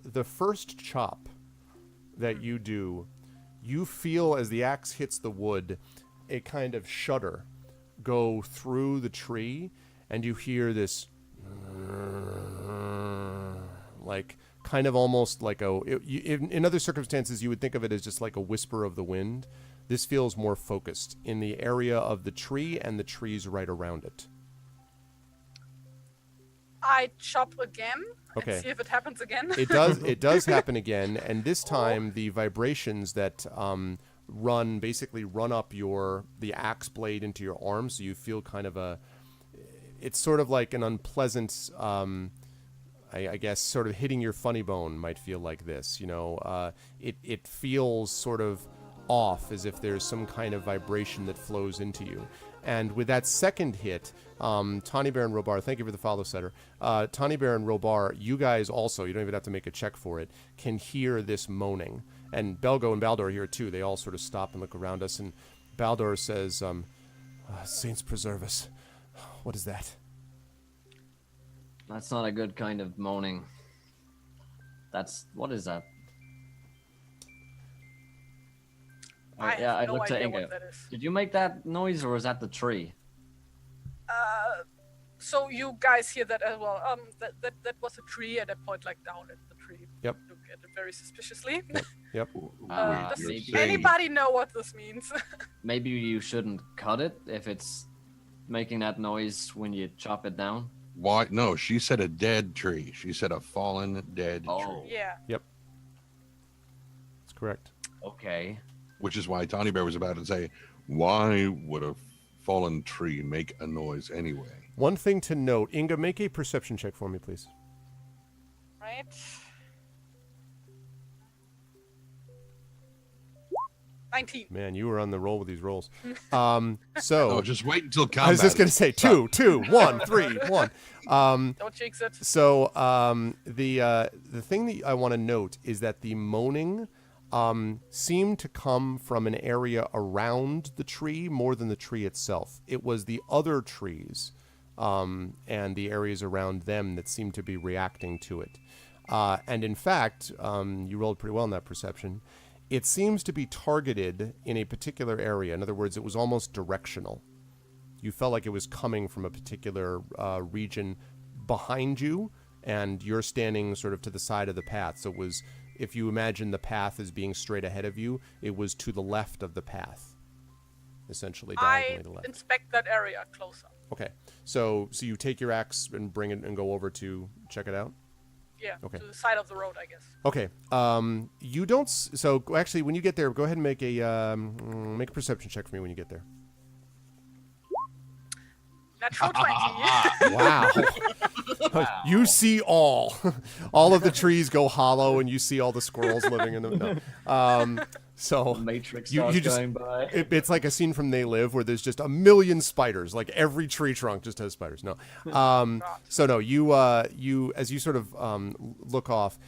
the first chop that you do, you feel as the axe hits the wood, a kind of shudder go through the tree, and you hear like kind of almost like in other circumstances you would think of it as just like a whisper of the wind. This feels more focused in the area of the tree and the trees right around it. I chop again Okay. and see if it happens again. It does happen again, and this time the vibrations that run up the axe blade into your arm, so you feel kind of it's sort of like an unpleasant, I guess, sort of hitting your funny bone might feel like this. It feels sort of off, as if there's some kind of vibration that flows into you. And with that second hit, Tawny Bear and Robar, thank you for the follow, Setter. Tawny Bear and Robar, you guys also, you don't even have to make a check for it, can hear this moaning. And Belgo and Baldur are here too. They all sort of stop and look around us. And Baldur says, Saints preserve us. What is that? That's not a good kind of moaning. What is that? I have no looked at idea Inga. what that is. Did you make that noise, or was that the tree? So you guys hear that as well? That was a tree, and I point like down at the tree. Yep. Look at it very suspiciously. Yep. Does maybe- anybody know what this means? Maybe you shouldn't cut it if it's making that noise when you chop it down. Why? No, she said a dead tree. She said a fallen dead tree. Yeah. Yep. That's correct. Okay. Which is why Tawny Bear was about to say, why would a fallen tree make a noise anyway? One thing to note, Inga, make a perception check for me, please. Right. $19. Man, you were on the roll with these rolls. So No, just wait until combat. I was just going to say 2, 1, 3, 1. Don't jinx it. So the thing that I want to note is that the moaning seemed to come from an area around the tree more than the tree itself. It was the other trees and the areas around them that seemed to be reacting to it. And in fact, you rolled pretty well in that perception. It seems to be targeted in a particular area. In other words, it was almost directional. You felt like it was coming from a particular region behind you, and you're standing sort of to the side of the path. So it was, if you imagine the path as being straight ahead of you, it was to the left of the path, essentially diagonally to the left. Inspect that area closer. Okay, so you take your axe and bring it and go over to check it out? Yeah, Okay. to the side of the road, I guess. Okay. You don't. So actually, when you get there, go ahead and make a perception check for me when you get there. Natural 20. Wow. You see all of the trees go hollow, and you see all the squirrels living in them. No. So Matrix you starts just going by. it's like a scene from They Live where there's just a million spiders. Like every tree trunk just has spiders. No. So no, you as you sort of look off.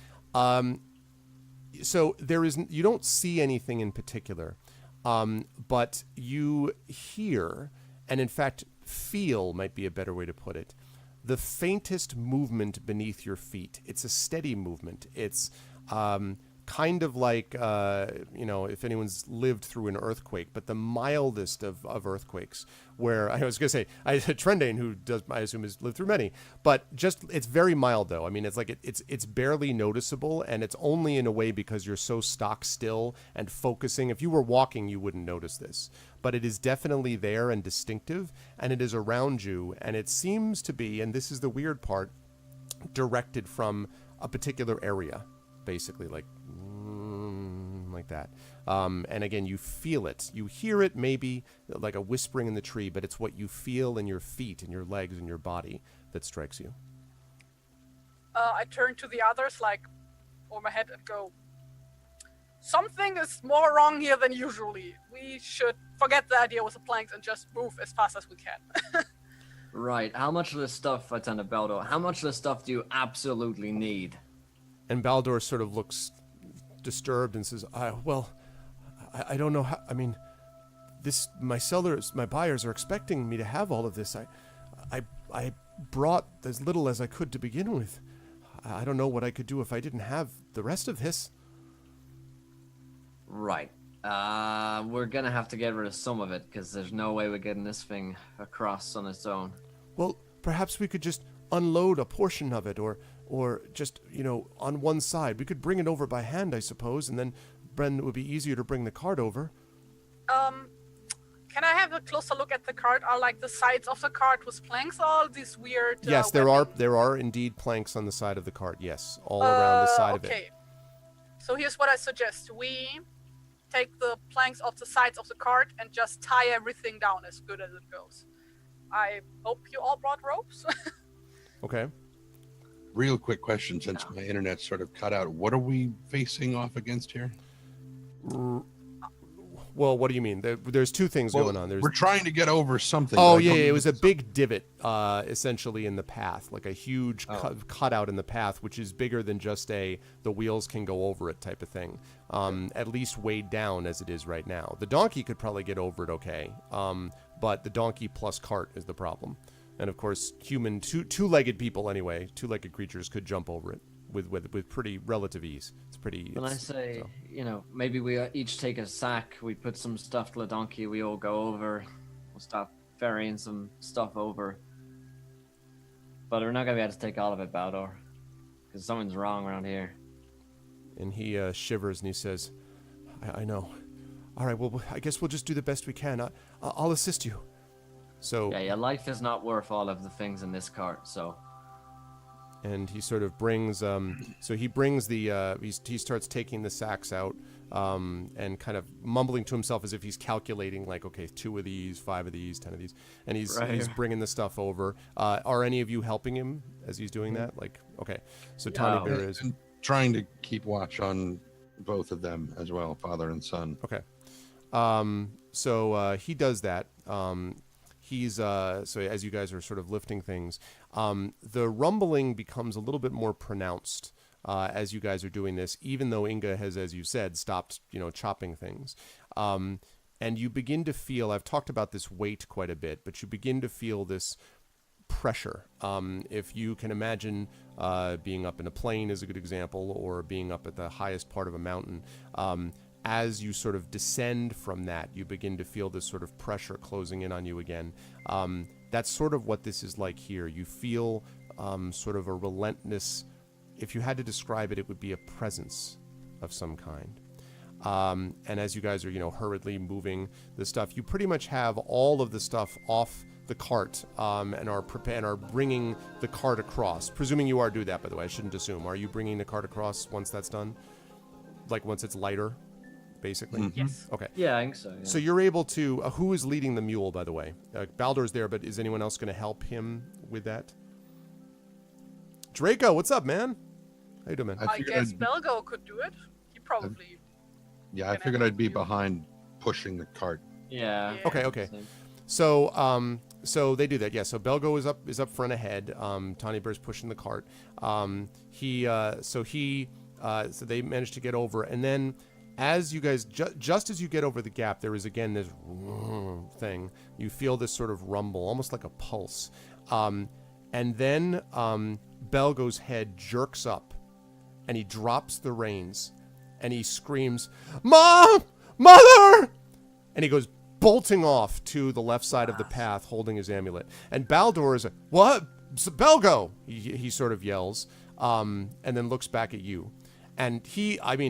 So you don't see anything in particular, but you hear, and in fact feel might be a better way to put it, the faintest movement beneath your feet. It's a steady movement. It's kind of like, if anyone's lived through an earthquake, but the mildest of earthquakes, where I was going to say, Trendane, who does, I assume, has lived through many, but just, it's very mild though. I mean, it's like, it's barely noticeable, and it's only in a way because you're so stock still and focusing. If you were walking, you wouldn't notice this, but it is definitely there and distinctive, and it is around you, and it seems to be, and this is the weird part, directed from a particular area, basically, like that. And again, you feel it. You hear it maybe like a whispering in the tree, but it's what you feel in your feet and your legs and your body that strikes you. I turn to the others, like, over my head and go, something is more wrong here than usually. We should forget the idea with the planks and just move as fast as we can. Right. How much of this stuff, Lieutenant Baldor, how much of this stuff do you absolutely need? And Baldor sort of looks disturbed and says, I don't know how, I mean, my buyers are expecting me to have all of this. I brought as little as I could to begin with. I don't know what I could do if I didn't have the rest of this. Right. We're gonna have to get rid of some of it, because there's no way we're getting this thing across on its own. Well, perhaps we could just unload a portion of it, or just, on one side. We could bring it over by hand, I suppose, and then it would be easier to bring the cart over. Can I have a closer look at the cart? Are like the sides of the cart with planks, all these weird... Yes, there are indeed planks on the side of the cart, yes, all around the side of it. Okay, so here's what I suggest. We take the planks off the sides of the cart and just tie everything down as good as it goes. I hope you all brought ropes. Okay. Real quick question, since my internet sort of cut out. What are we facing off against here? Well, what do you mean? There's two things going on. We're trying to get over something. Oh, yeah, it was a big divot, essentially, in the path, like a huge cutout in the path, which is bigger than just the wheels can go over it type of thing, at least weighed down as it is right now. The donkey could probably get over it okay, but the donkey plus cart is the problem. And, of course, human, two-legged people anyway, two-legged creatures could jump over it with pretty relative ease. It's pretty... When I say, maybe we each take a sack, we put some stuff to the donkey, we all go over, we'll start ferrying some stuff over. But we're not going to be able to take all of it, Baldor, because something's wrong around here. And he shivers and he says, I know. All right, well, I guess we'll just do the best we can. I'll assist you. So yeah, your life is not worth all of the things in this cart, so... And he sort of brings, so he brings he starts taking the sacks out, and kind of mumbling to himself as if he's calculating, like, okay, 2 of these, 5 of these, 10 of these, and he's bringing the stuff over. Are any of you helping him as he's doing that? Like, okay, so Tawny Bear is trying to keep watch on both of them as well, father and son. Okay, so he does that. He's so as you guys are sort of lifting things, the rumbling becomes a little bit more pronounced as you guys are doing this, even though Inga has, as you said, stopped, chopping things. And you begin to feel, I've talked about this weight quite a bit, but you begin to feel this pressure. If you can imagine being up in a plane is a good example, or being up at the highest part of a mountain, as you sort of descend from that, you begin to feel this sort of pressure closing in on you again. That's sort of what this is like here. You feel sort of a relentless, if you had to describe it, it would be a presence of some kind. And as you guys are, hurriedly moving the stuff, you pretty much have all of the stuff off the cart, and are bringing the cart across. Presuming you are do that, by the way, I shouldn't assume. Are you bringing the cart across once that's done? Like once it's lighter? Basically? Mm-hmm. Yes. Okay. Yeah, I think so. Yeah. So you're able to... who is leading the mule, by the way? Baldur's there, but is anyone else going to help him with that? Draco, what's up, man? How you doing, man? I guess Belgo could do it. He probably... Yeah, I figured I'd be behind pushing the cart. Yeah. Okay. So so they do that. Yeah. So Belgo is up front ahead. Tawny Bear's pushing the cart. So they manage to get over, and then as you guys just as you get over the gap, there is again this thing. You feel this sort of rumble, almost like a pulse, and then Belgo's head jerks up, and he drops the reins, and he screams, "Mom! Mother!" And he goes bolting off to the left side of the path holding his amulet. And Baldur is like, "What? Belgo!" He sort of yells, and then looks back at you. And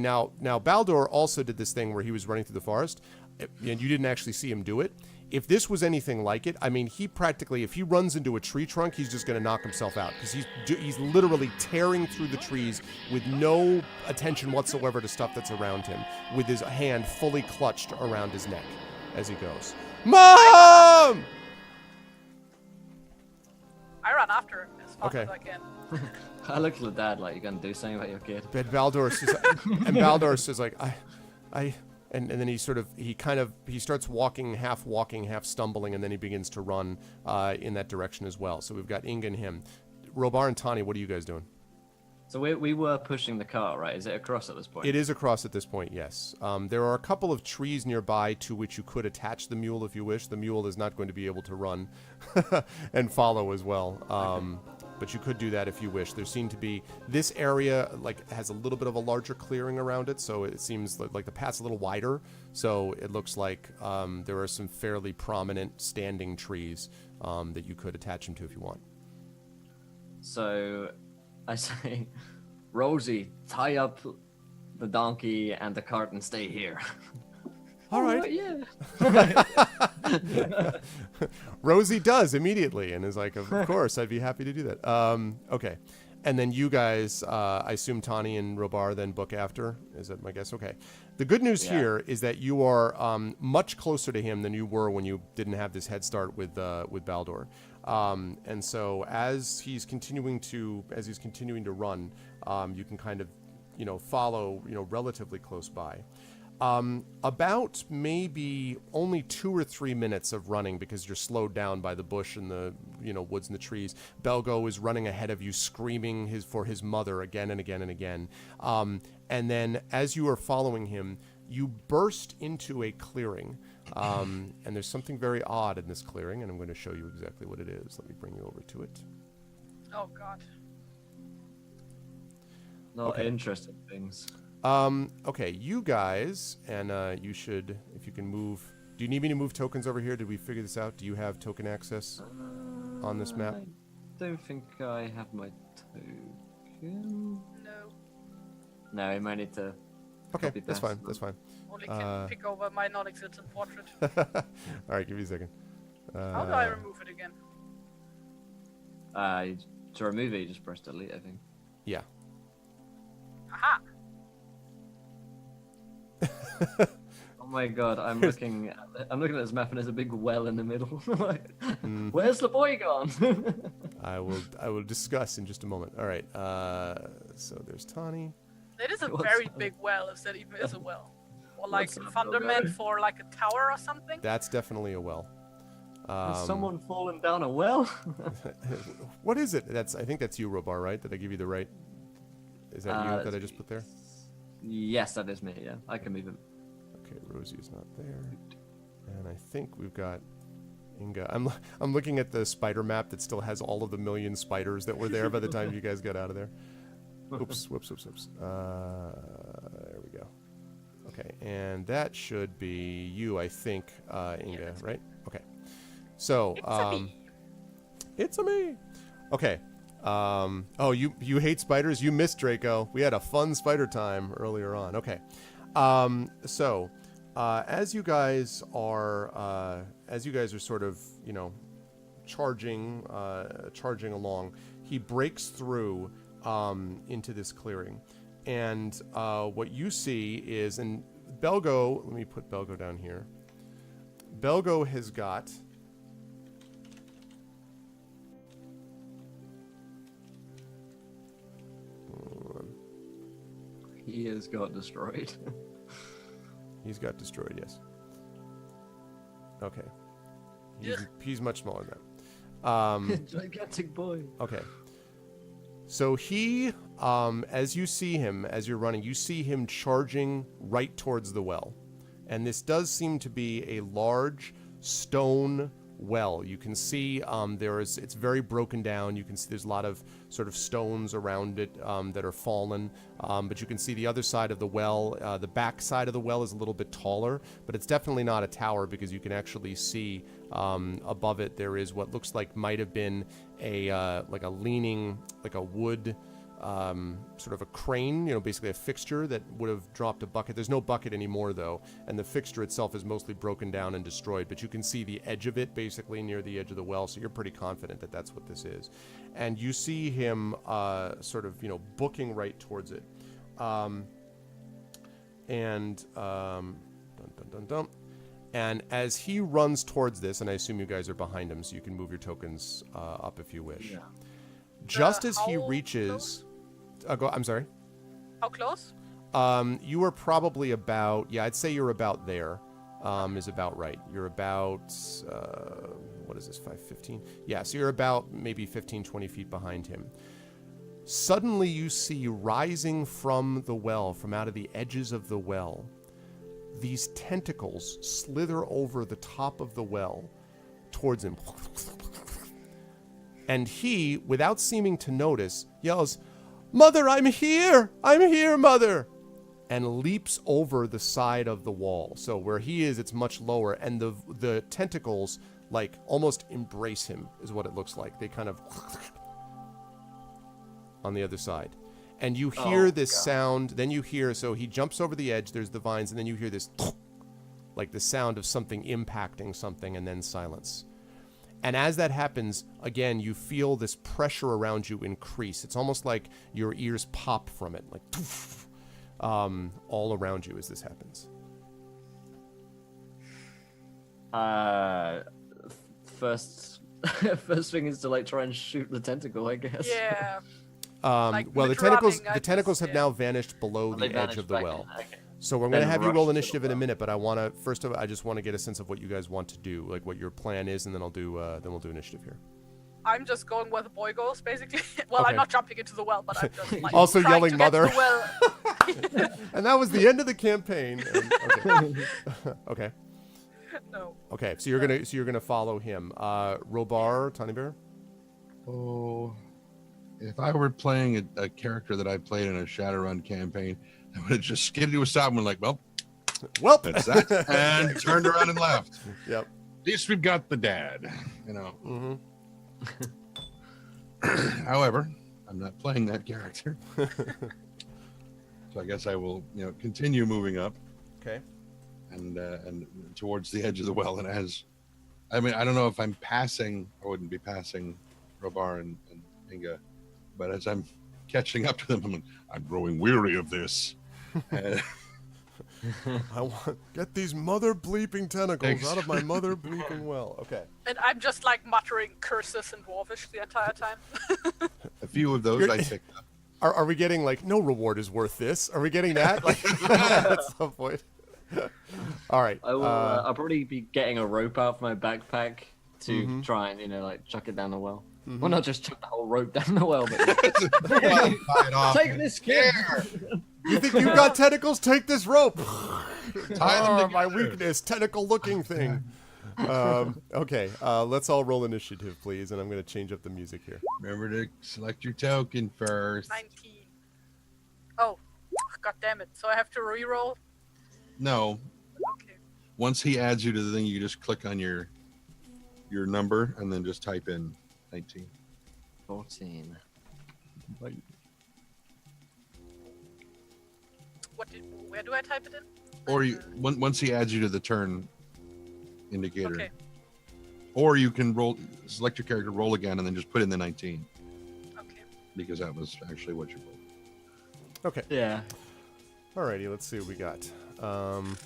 now Baldur also did this thing where he was running through the forest, and you didn't actually see him do it. If this was anything like it, I mean, he practically, if he runs into a tree trunk, he's just going to knock himself out, because he's literally tearing through the trees with no attention whatsoever to stuff that's around him, with his hand fully clutched around his neck as he goes, "Mom!" I run after him as fast as I can. I look at the dad like, "You're going to do something about your kid?" And Baldur says, like, And then he starts walking, half stumbling, and then he begins to run in that direction as well. So we've got Inga and him. Robar and Tani, what are you guys doing? So we were pushing the car, right? Is it across at this point? It is across at this point, yes. There are a couple of trees nearby to which you could attach the mule if you wish. The mule is not going to be able to run and follow as well. But you could do that if you wish. There seem to be, this area has a little bit of a larger clearing around it, so it seems like the path's a little wider. So it looks like there are some fairly prominent standing trees that you could attach him to if you want. So I say, "Rosie, tie up the donkey and the cart and stay here." All right. Yeah. Rosie does immediately and is like, "Of course, I'd be happy to do that." Okay. And then you guys, I assume Tani and Robar then book after? Is that my guess? Okay. The good news here is that you are much closer to him than you were when you didn't have this head start with Baldur. And so as he's continuing to run, you can kind of, follow, relatively close by. About maybe only 2 or 3 minutes of running, because you're slowed down by the bush and the woods and the trees. Belgo is running ahead of you, screaming for his mother again and again and again. And then as you are following him, you burst into a clearing. And there's something very odd in this clearing, and I'm going to show you exactly what it is. Let me bring you over to it. Oh God. Not interesting things. Okay, you guys, and you should, if you can move. Do you need me to move tokens over here? Did we figure this out? Do you have token access on this map? I don't think I have my token. No. No, I might need to. Okay, that's fine. That's fine. Only can pick over my non-existent portrait. All right, give me a second. How do I remove it again? To remove it, you just press delete, I think. Yeah. Aha! Oh my god, I'm looking at this map and there's a big well in the middle. Where's the boy gone? I will discuss in just a moment. All right. So there's Tani. It is a very big well, if that even is a well. Or like a fundament for like a tower or something. That's definitely a well. Has someone fallen down a well? What is it? I think that's you, Robar, right? Did I give you the right? Is that you that I just put there? Yes, that is me. Yeah, I can move him. Okay, Rosie is not there, and I think we've got Inga. I'm looking at the spider map that still has all of the million spiders that were there by the time you guys got out of there. Oops, whoops. There we go. Okay, and that should be you, I think, Inga, right? Okay. So, it's a me. Okay. Oh, you hate spiders? You missed, Draco. We had a fun spider time earlier on. Okay. So, as you guys are sort of, charging along, he breaks through into this clearing, and what you see is, and Belgo. Let me put Belgo down here. Belgo has got. He has got destroyed. He's got destroyed, yes. Okay. He's much smaller than that. Gigantic boy. Okay. So he, as you see him, as you're running, you see him charging right towards the well. And this does seem to be a large stone well. You can see it's very broken down. You can see there's a lot of sort of stones around it that are fallen, but you can see the other side of the well. The back side of the well is a little bit taller, but it's definitely not a tower because you can actually see above it there is what looks like might have been a leaning, like a wood sort of a crane, basically a fixture that would have dropped a bucket. There's no bucket anymore, though, and the fixture itself is mostly broken down and destroyed, but you can see the edge of it basically near the edge of the well, so you're pretty confident that that's what this is. And you see him sort of, booking right towards it. And as he runs towards this, and I assume you guys are behind him, so you can move your tokens up if you wish. Yeah. Just as he reaches... I'm sorry? How close? You are probably about... Yeah, I'd say you're about there. Is about right. You're about... what is this, 5:15? Yeah, so you're about maybe 15, 20 feet behind him. Suddenly you see rising from the well, from out of the edges of the well, these tentacles slither over the top of the well towards him. And he, without seeming to notice, yells, "Mother, I'm here! I'm here, Mother!" And leaps over the side of the wall. So where he is, it's much lower, and the tentacles, like, almost embrace him, is what it looks like. They kind of... on the other side. And you hear this sound, then you hear, so he jumps over the edge, there's the vines, and then you hear this, like the sound of something impacting something, and then silence. And as that happens, again, you feel this pressure around you increase. It's almost like your ears pop from it, like all around you as this happens. First thing is to like try and shoot the tentacle, I guess. Yeah. Well, the tentacles have now vanished below the edge of the well. Okay. So we're going to have you roll initiative in a minute, but I just want to get a sense of what you guys want to do, like what your plan is, and then we'll do initiative here. I'm just going where the boy goes, basically. Well, okay. I'm not jumping into the well, but I'm just like also yelling "Mother." Well. And that was the end of the campaign. Okay. Okay. No. Okay, so you're gonna follow him. Robar, Tiny Bear. Oh, if I were playing a character that I played in a Shadowrun campaign, I would have just skidded to a stop and been like, well, that's that, and turned around and left. Yep. At least we've got the dad, Mm-hmm. However, I'm not playing that character. So I guess I will, continue moving up. Okay. And towards the edge of the well. And I don't know if I'm passing, I wouldn't be passing Robar and Inga, but as I'm catching up to them, I'm growing weary of this. I want get these mother bleeping tentacles out of my mother bleeping well. Okay. And I'm just like muttering curses in Dwarvish the entire time. A few of those I picked up. Are we getting like no reward is worth this? Are we getting that like at some point? All right. I'll probably be getting a rope out of my backpack to try and chuck it down the well. Mm-hmm. Well, not just chuck the whole rope down the well, but take this kid. You think you've got tentacles? Take this rope. Tie them together. My weakness, tentacle-looking thing. Okay, let's all roll initiative, please, and I'm going to change up the music here. Remember to select your token first. 19. Oh, god damn it! So I have to re-roll. No. Okay. Once he adds you to the thing, you just click on your number and then just type in 19. 14. Wait. Where do I type it in? Or once he adds you to the turn indicator. Okay. Or you can select your character, roll again, and then just put in the 19. Okay. Because that was actually what you rolled. Okay. Yeah. Alrighty, let's see what we got. 5.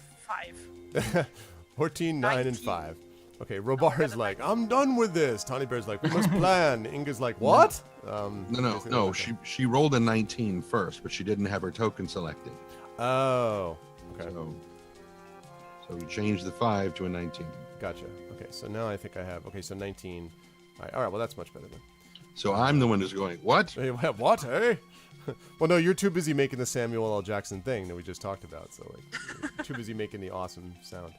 14, 9, and 5. Okay, Robar is like, I'm done with this. Tiny Bear's like, we must plan. Inga's like, what? No. She rolled a 19 first, but she didn't have her token selected. Oh, okay. So you changed the 5 to a 19. Gotcha. Okay, so now I think I have. Okay, so 19. All right. Well, that's much better then. So I'm the one who's going, what? Hey, what? Hey? Well, no, you're too busy making the Samuel L. Jackson thing that we just talked about. So, like, you're too busy making the awesome sound.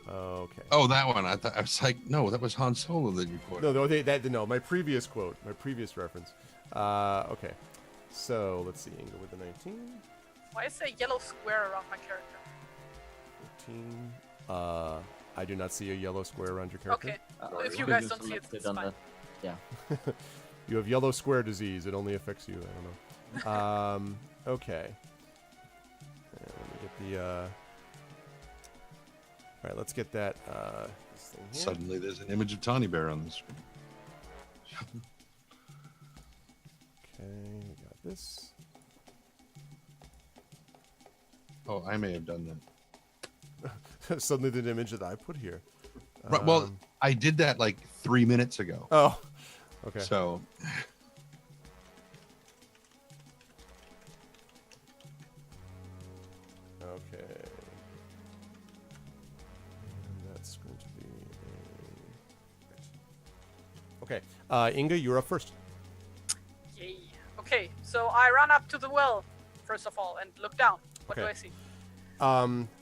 Okay. Oh, that one. I was like, no, that was Han Solo that you quoted. No, my previous quote, my previous reference. Okay. So let's see, Inga with the 19. Why is there a yellow square around my character? 13. I do not see a yellow square around your character. Okay. If you guys don't see it, it's fine. Yeah. You have yellow square disease. It only affects you. I don't know. Okay. Let me get the. All right, let's get that. This thing here. Suddenly, there's an image of Tawny Bear on the screen. Okay, we got this. Oh, I may have done that. Suddenly, the image that I put here. Right, well, I did that like 3 minutes ago. Oh, okay. So. Okay. And that's going to be a... Okay. Inga, you're up first. Yay. Okay, so I run up to the well, first of all, and look down. What do I see?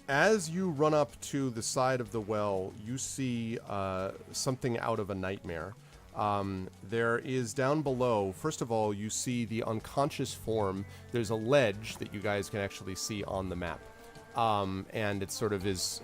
As you run up to the side of the well, you see something out of a nightmare. There is down below, first of all, you see the unconscious form. There's a ledge that you guys can actually see on the map. And it sort of is,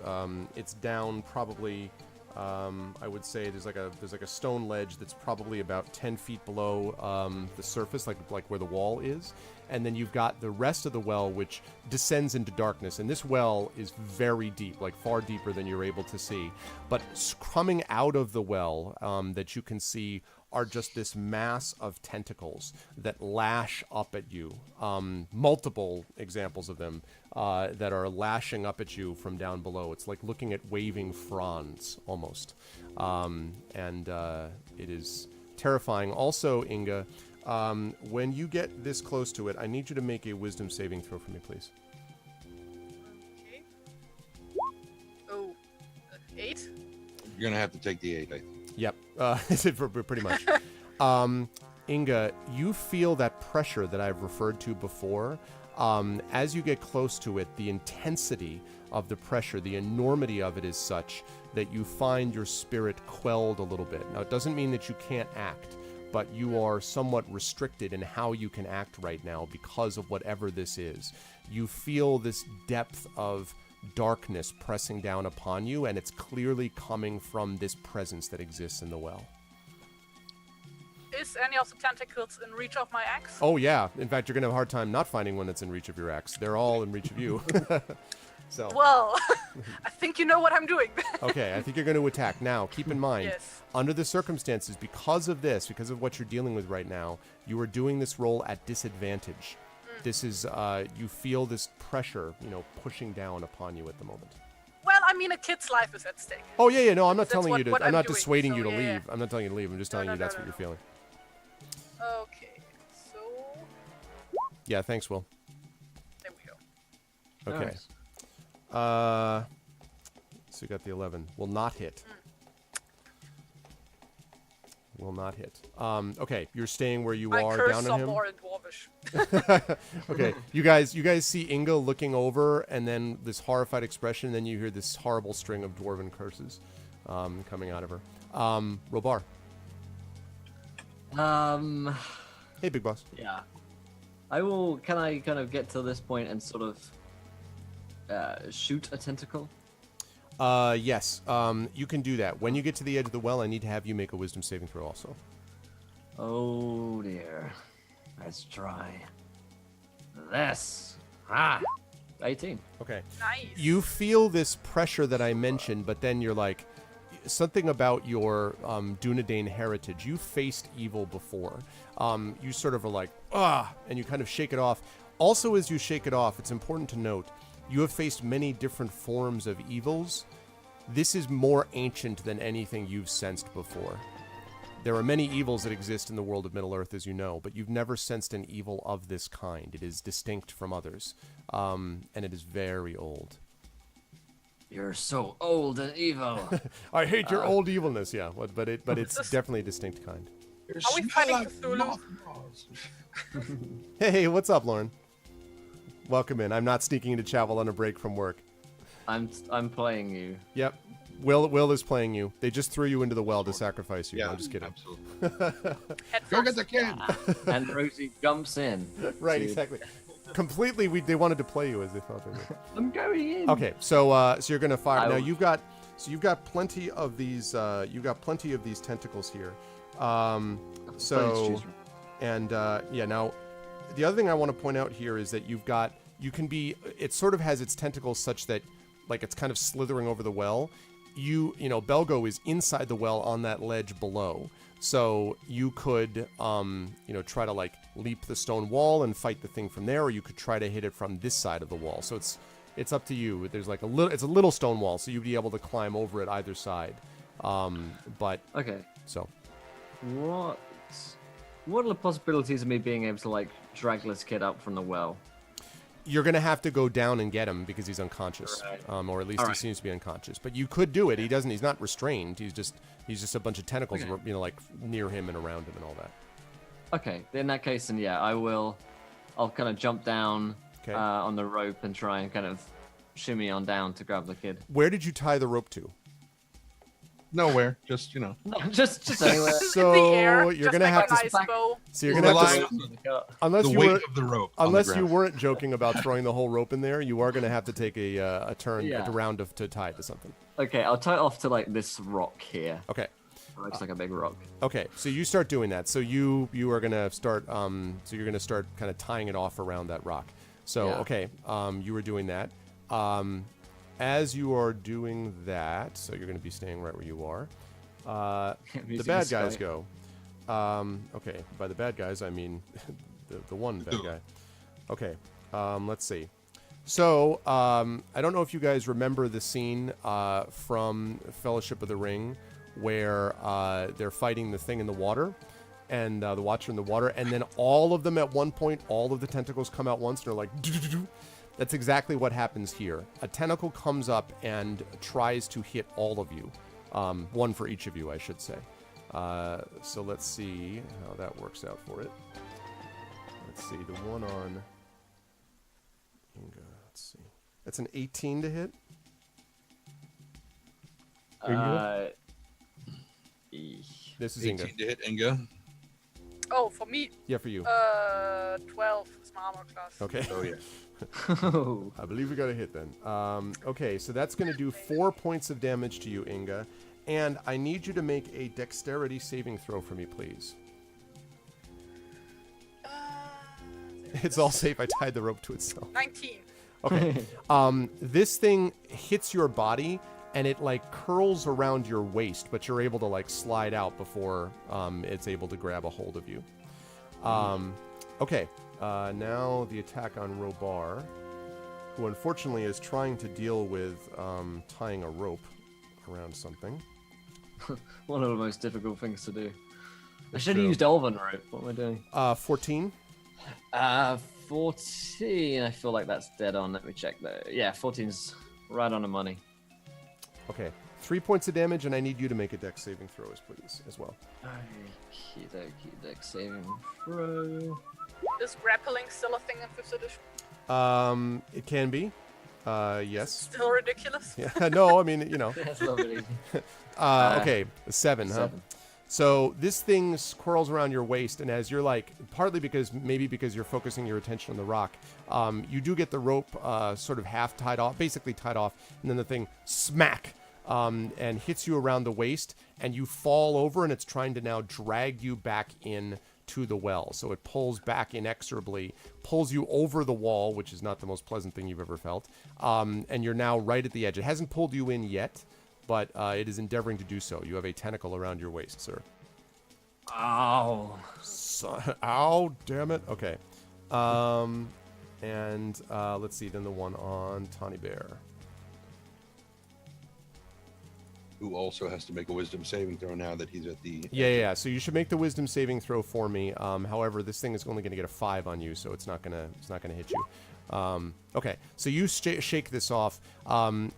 it's down probably, I would say there's like a stone ledge that's probably about 10 feet below the surface, like where the wall is. And then you've got the rest of the well, which descends into darkness. And this well is very deep, like far deeper than you're able to see. But coming out of the well that you can see are just this mass of tentacles that lash up at you. Multiple examples of them that are lashing up at you from down below. It's like looking at waving fronds, almost. And it is terrifying. Also, Inga, when you get this close to it, I need you to make a wisdom saving throw for me, please. Okay. Oh, 8? You're going to have to take the 8, I think. Yep, pretty much. Inga, you feel that pressure that I've referred to before. As you get close to it, the intensity of the pressure, the enormity of it is such that you find your spirit quelled a little bit. Now, it doesn't mean that you can't act, but you are somewhat restricted in how you can act right now because of whatever this is. You feel this depth of darkness pressing down upon you, and it's clearly coming from this presence that exists in the well. Is any of the tentacles in reach of my axe? Oh yeah, in fact you're gonna have a hard time not finding one that's in reach of your axe. They're all in reach of you. So well, I think you know what I'm doing. Okay, I think you're going to attack. Now keep in mind, yes, under the circumstances, because of what you're dealing with right now, you are doing this roll at disadvantage. This is, you feel this pressure, pushing down upon you at the moment. Well, I mean, a kid's life is at stake. Oh, yeah, no, I'm not telling you to, I'm not doing, dissuading so you to yeah. leave. I'm not telling you to leave. I'm just telling you that's what you're feeling. Okay, so... Yeah, thanks, Will. There we go. Okay. Nice. So you got the 11. Will not hit. Will not hit. Okay, you're staying where you are down on him. More in Dwarvish. Okay, you guys see Inga looking over, and then this horrified expression, and then you hear this horrible string of dwarven curses coming out of her. Robar. Hey, big boss. Yeah. Can I kind of get to this point and sort of shoot a tentacle? Yes. You can do that. When you get to the edge of the well, I need to have you make a wisdom saving throw also. Oh dear. Let's try this. 18. Okay. Nice. You feel this pressure that I mentioned, but then you're like, something about your Dunedain heritage. You faced evil before. You sort of are like, and you kind of shake it off. Also, as you shake it off, it's important to note, you have faced many different forms of evils. This is more ancient than anything you've sensed before. There are many evils that exist in the world of Middle-earth, as you know, but you've never sensed an evil of this kind. It is distinct from others, and it is very old. You're so old and evil. I hate your old evilness, yeah, but it's definitely a distinct kind. Are we fighting Cthulhu? Hey, what's up, Lauren? Welcome in. I'm not sneaking into chat while on a break from work. I'm playing you. Yep. Will is playing you. They just threw you into the well to sacrifice you. Yeah, No, I'm just kidding. Absolutely. Head Go get first. the kid. And Rosie jumps in. Right, to- exactly. Completely, they wanted to play you as they thought they would. I'm going in. Okay, so you're gonna fire now. I- You've got plenty of these. You've got plenty of these tentacles here. Please So choose- and yeah. Now, the other thing I want to point out here is that you can be. It sort of has its tentacles such that like it's kind of slithering over the well. You know, Belgo is inside the well on that ledge below. So you could, try to like leap the stone wall and fight the thing from there, or you could try to hit it from this side of the wall. So it's up to you. There's like it's a little stone wall, so you'd be able to climb over it either side. But Okay. so What are the possibilities of me being able to like drag this kid up from the well? you're gonna have to go down and get him because he's unconscious, Right. or at least All he right. seems to be unconscious. But you could do it. He's not restrained. He's just a bunch of tentacles, Okay. like near him and around him and all that. Okay, in that case, then yeah, I'll kind of jump down Okay. on the rope and try and kind of shimmy on down to grab the kid. Where did you tie the rope to? Nowhere. Just No, just anywhere. So in the air, you're just gonna like have a to. nice bow. So you're gonna have rely to. on Unless the you weight were, of the rope. on the unless you ground. weren't joking about throwing the whole rope in there, you are gonna have to take a turn Yeah. around to tie it to something. Okay, I'll tie it off to like this rock here. Okay. It looks like a big rock. Okay, so you start doing that. So you are gonna start so you're gonna start kind of tying it off around that rock. So Yeah. okay, you were doing that. As you are doing that, so you're gonna be staying right where you are. The Music bad is guys sky. go. Okay, by the bad guys I mean the one bad guy. Okay, let's see. So I don't know if you guys remember the scene from Fellowship of the Ring where they're fighting the thing in the water and the Watcher in the water, and then all of them at one point, all of the tentacles come out once and they're like "Do-do-do-do." That's exactly what happens here. A tentacle comes up and tries to hit all of you. One for each of you, I should say. So let's see how that works out for it. Let's see, the one on Inga, let's see. That's an 18 to hit. This is 18 Inga. to hit Inga. Oh, for me, Yeah, for you. 12 is my armor class. Okay. Oh yeah. Oh, I believe we got a hit then. Okay, so that's going to do 4 points of damage to you, Inga. And I need you to make a dexterity saving throw for me, please. It's all safe. I tied the rope to itself. 19. Okay. This thing hits your body and it like curls around your waist, but you're able to like slide out before it's able to grab a hold of you. Okay. Now the attack on Robar, who unfortunately is trying to deal with tying a rope around something. one of the most difficult things to do. I That's should have true. used Elven rope. What am I doing? 14. 14. I feel like that's dead on. Let me check though. Yeah, 14's right on the money. Okay. 3 points of damage, and I need you to make a dex saving throw as well. Okie dokie, dex saving throw. Is grappling still a thing in 5th edition? It can be. Yes. Still ridiculous? Yeah. No, I mean, you know. That's lovely. Okay, 7, huh? 7. So this thing swirls around your waist, and as you're like, partly because you're focusing your attention on the rock, you do get the rope sort of half tied off, basically tied off, and then the thing smack and hits you around the waist, and you fall over, and it's trying to now drag you back in to the well. So it pulls back inexorably, pulls you over the wall, which is not the most pleasant thing you've ever felt, and you're now right at the edge. It hasn't pulled you in yet, but it is endeavoring to do so. You have a tentacle around your waist, sir. Ow. Ow, damn it. Okay. And let's see, then the one on Tawny Bear. Who also has to make a wisdom saving throw now that he's at the. Yeah. So you should make the wisdom saving throw for me. However, this thing is only going to get a 5 on you, so it's not gonna hit you. Okay, so you shake this off.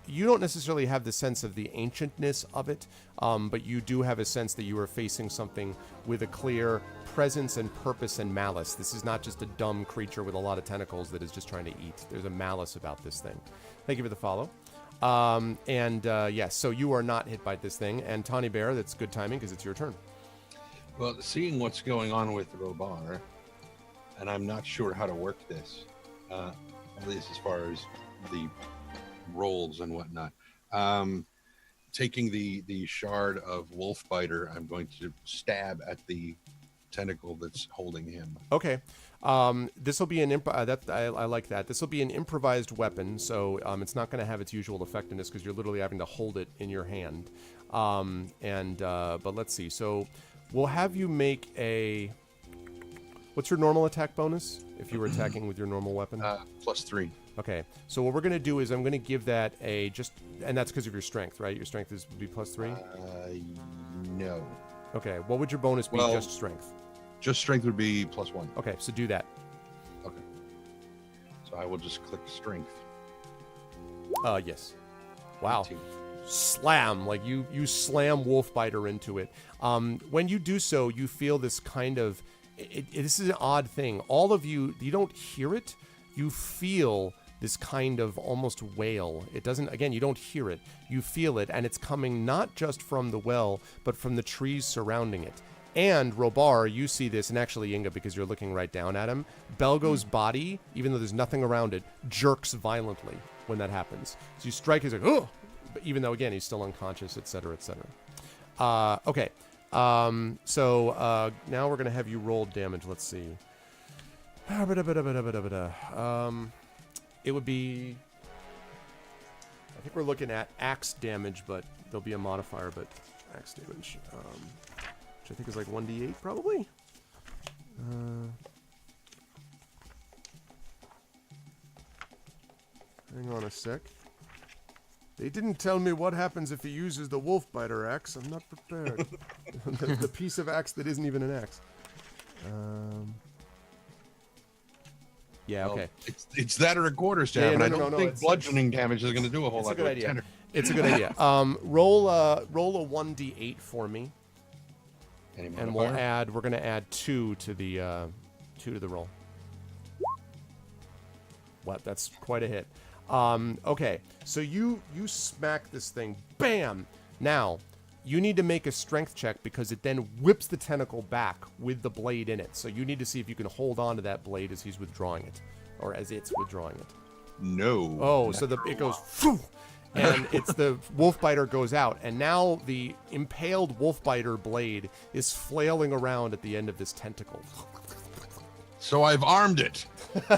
You don't necessarily have the sense of the ancientness of it, but you do have a sense that you are facing something with a clear presence and purpose and malice. This is not just a dumb creature with a lot of tentacles that is just trying to eat. There's a malice about this thing. Thank you for the follow. Yes, so you are not hit by this thing. And Tawny Bear, that's good timing because it's your turn. Well, seeing what's going on with Robar, and I'm not sure how to work this, at least as far as the rolls and whatnot. Taking the shard of Wolfbiter, I'm going to stab at the tentacle that's holding him. Okay. This will be an I like that. This will be an improvised weapon, so it's not going to have its usual effectiveness because you're literally having to hold it in your hand. But let's see. So we'll have you make a. What's your normal attack bonus if you were attacking with your normal weapon? +3. Okay. So what we're going to do is I'm going to give that a and that's because of your strength, right? Your strength would be +3. No. Okay. What would your bonus be? Just strength. Just strength would be +1. Okay, so do that. Okay. So I will just click strength. Yes. Wow. 18. Slam, like you slam Wolfbiter into it. When you do so, you feel this kind of this is an odd thing. All of you don't hear it. You feel this kind of almost wail. It doesn't, again, you don't hear it. You feel it, and it's coming not just from the well, but from the trees surrounding it. And Robar, you see this, and actually Inga, because you're looking right down at him, Belgo's body, even though there's nothing around it, jerks violently when that happens. So you strike, he's like, oh! But even though, again, he's still unconscious, etc., etc. Okay. So now we're going to have you roll damage. Let's see. It would be... I think we're looking at axe damage, but there'll be a modifier, but axe damage. Which I think is like 1d8, probably? Hang on a sec. They didn't tell me what happens if he uses the Wolfbiter axe. I'm not prepared. the piece of axe that isn't even an axe. Yeah, okay. It's that or a quarter staff, and I don't think bludgeoning damage is going to do a whole lot. It's a good idea. It's a good idea. Roll a 1d8 for me. And we're going to add 2 to the roll. What? That's quite a hit. Okay, so you smack this thing, bam! Now, you need to make a strength check because it then whips the tentacle back with the blade in it. So you need to see if you can hold on to that blade as he's withdrawing it, or as it's withdrawing it. No. Oh, so it goes, phew, and it's the Wolfbiter goes out, and now the impaled Wolfbiter blade is flailing around at the end of this tentacle. So I've armed it.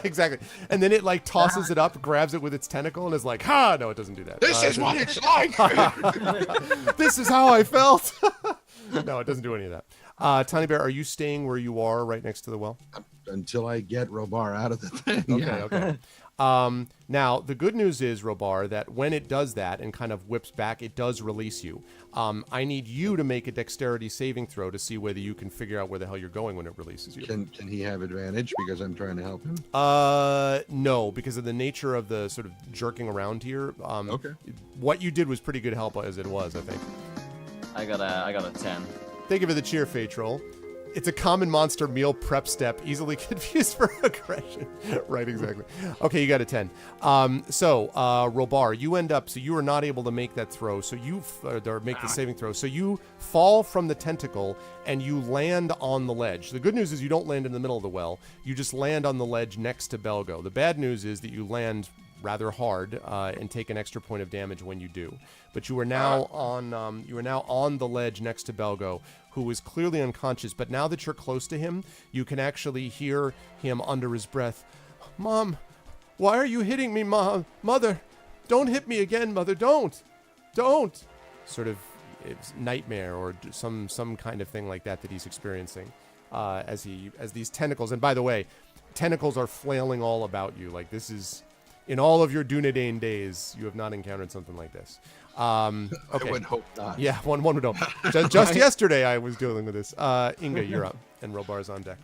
Exactly. And then it like tosses it up, grabs it with its tentacle, and is like, ha! No, it doesn't do that. This is what it's like! This is how I felt! No, it doesn't do any of that. Tiny Bear, are you staying where you are right next to the well? Until I get Robar out of the thing. Okay. Now, the good news is, Robar, that when it does that and kind of whips back, it does release you. I need you to make a dexterity saving throw to see whether you can figure out where the hell you're going when it releases you. Can he have advantage because I'm trying to help him? No, because of the nature of the sort of jerking around here. Okay. What you did was pretty good help as it was, I think. I got a 10. Thank you for the cheer, Fatral. It's a common monster meal prep step, easily confused for aggression. Right, exactly. Okay, you got a 10. Robar, you end up, so you are not able to make that throw, so you, or make the saving throw. So you fall from the tentacle and you land on the ledge. The good news is you don't land in the middle of the well. You just land on the ledge next to Belgo. The bad news is that you land rather hard and take an extra point of damage when you do. But you are now on the ledge next to Belgo, who is clearly unconscious. But now that you're close to him, you can actually hear him under his breath. Mom, why are you hitting me, Mom? Mother, don't hit me again, Mother. Don't. Sort of it's nightmare or some kind of thing like that he's experiencing as these tentacles. And by the way, tentacles are flailing all about you. Like this is. In all of your Dunedain days, you have not encountered something like this. Okay. I would hope not. Yeah, one would hope. Just yesterday, I was dealing with this. Inga, you're up, and Robar's on deck.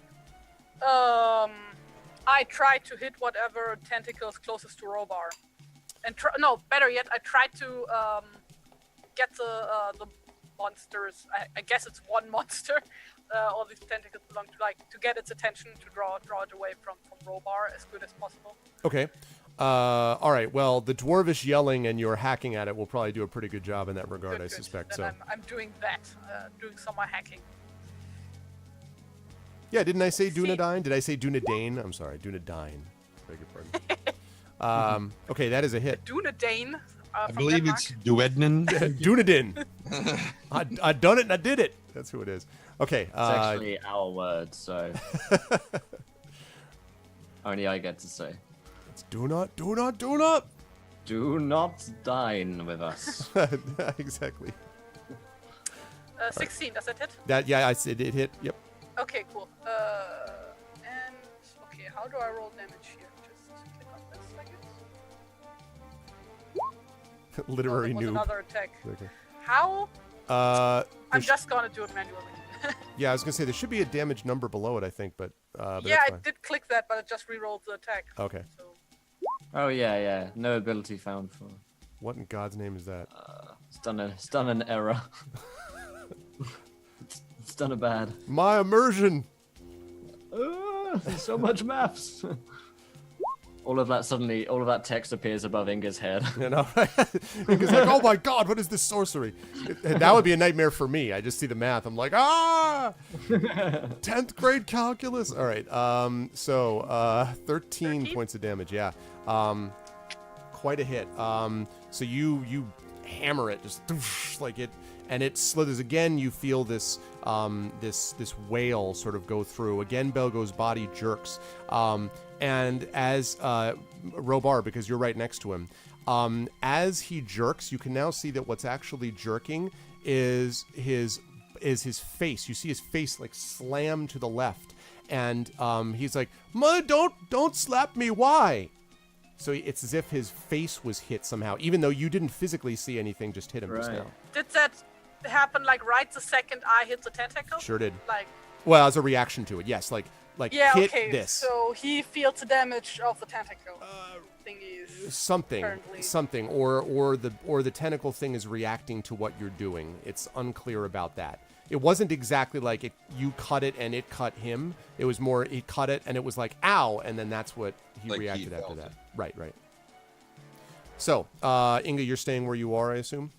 I tried to hit whatever tentacles closest to Robar, and better yet, I tried to get the monsters. I guess it's one monster. All these tentacles belong to, to get its attention to draw it away from Robar as good as possible. Okay. All right. Well, the dwarvish yelling and your hacking at it will probably do a pretty good job in that regard, I suspect. Then So I'm doing that, doing some more hacking. yeah, didn't I say Dunedain? Did I say Dunedain? I'm sorry, Dunedain. Beg your pardon. Okay, that is a hit. Dunedain. I believe it's Duednin. Dunedin. I done it and I did it. That's who it is. Okay. It's actually our word, so only I get to say. It's do not. Do not dine with us. Exactly. 16, does that hit? That I said it hit. Yep. Okay, cool. And okay, how do I roll damage here? Just click on this, I guess. Literary that was noob. Another attack. Okay. How? I'm There's- just gonna do it manually. Yeah, I was gonna say there should be a damage number below it, I think, but yeah, that's I fine. did click that, but it just re-rolled the attack. Okay. So Oh yeah. No ability found for. What in God's name is that? It's done an error. It's done a bad. My immersion. So much maths. all of that text appears above Inga's head. You know, because like, oh my God, what is this sorcery? That would be a nightmare for me. I just see the math. I'm like, 10th grade calculus. All right. So 13 points of damage. Yeah. Quite a hit. So you hammer it just like it, and it slithers again. You feel this this wail sort of go through again. Belgo's body jerks. And as Robar, because you're right next to him, as he jerks, you can now see that what's actually jerking is his face. You see his face like slam to the left, and he's like, "Mother, don't slap me! Why?" So it's as if his face was hit somehow, even though you didn't physically see anything just hit him just now. did that happen like right the second I hit the tentacle? Sure did. Like. Well, as a reaction to it, yes. Like Yeah, hit okay. this. So he feels the damage of the tentacle thingies. Something, currently. or the tentacle thing is reacting to what you're doing. It's unclear about that. It wasn't exactly like it. You cut it and it cut him. It was more he cut it and it was like ow, and then that's what he Like reacted he after felt that. it. Right. So, Inga, you're staying where you are, I assume.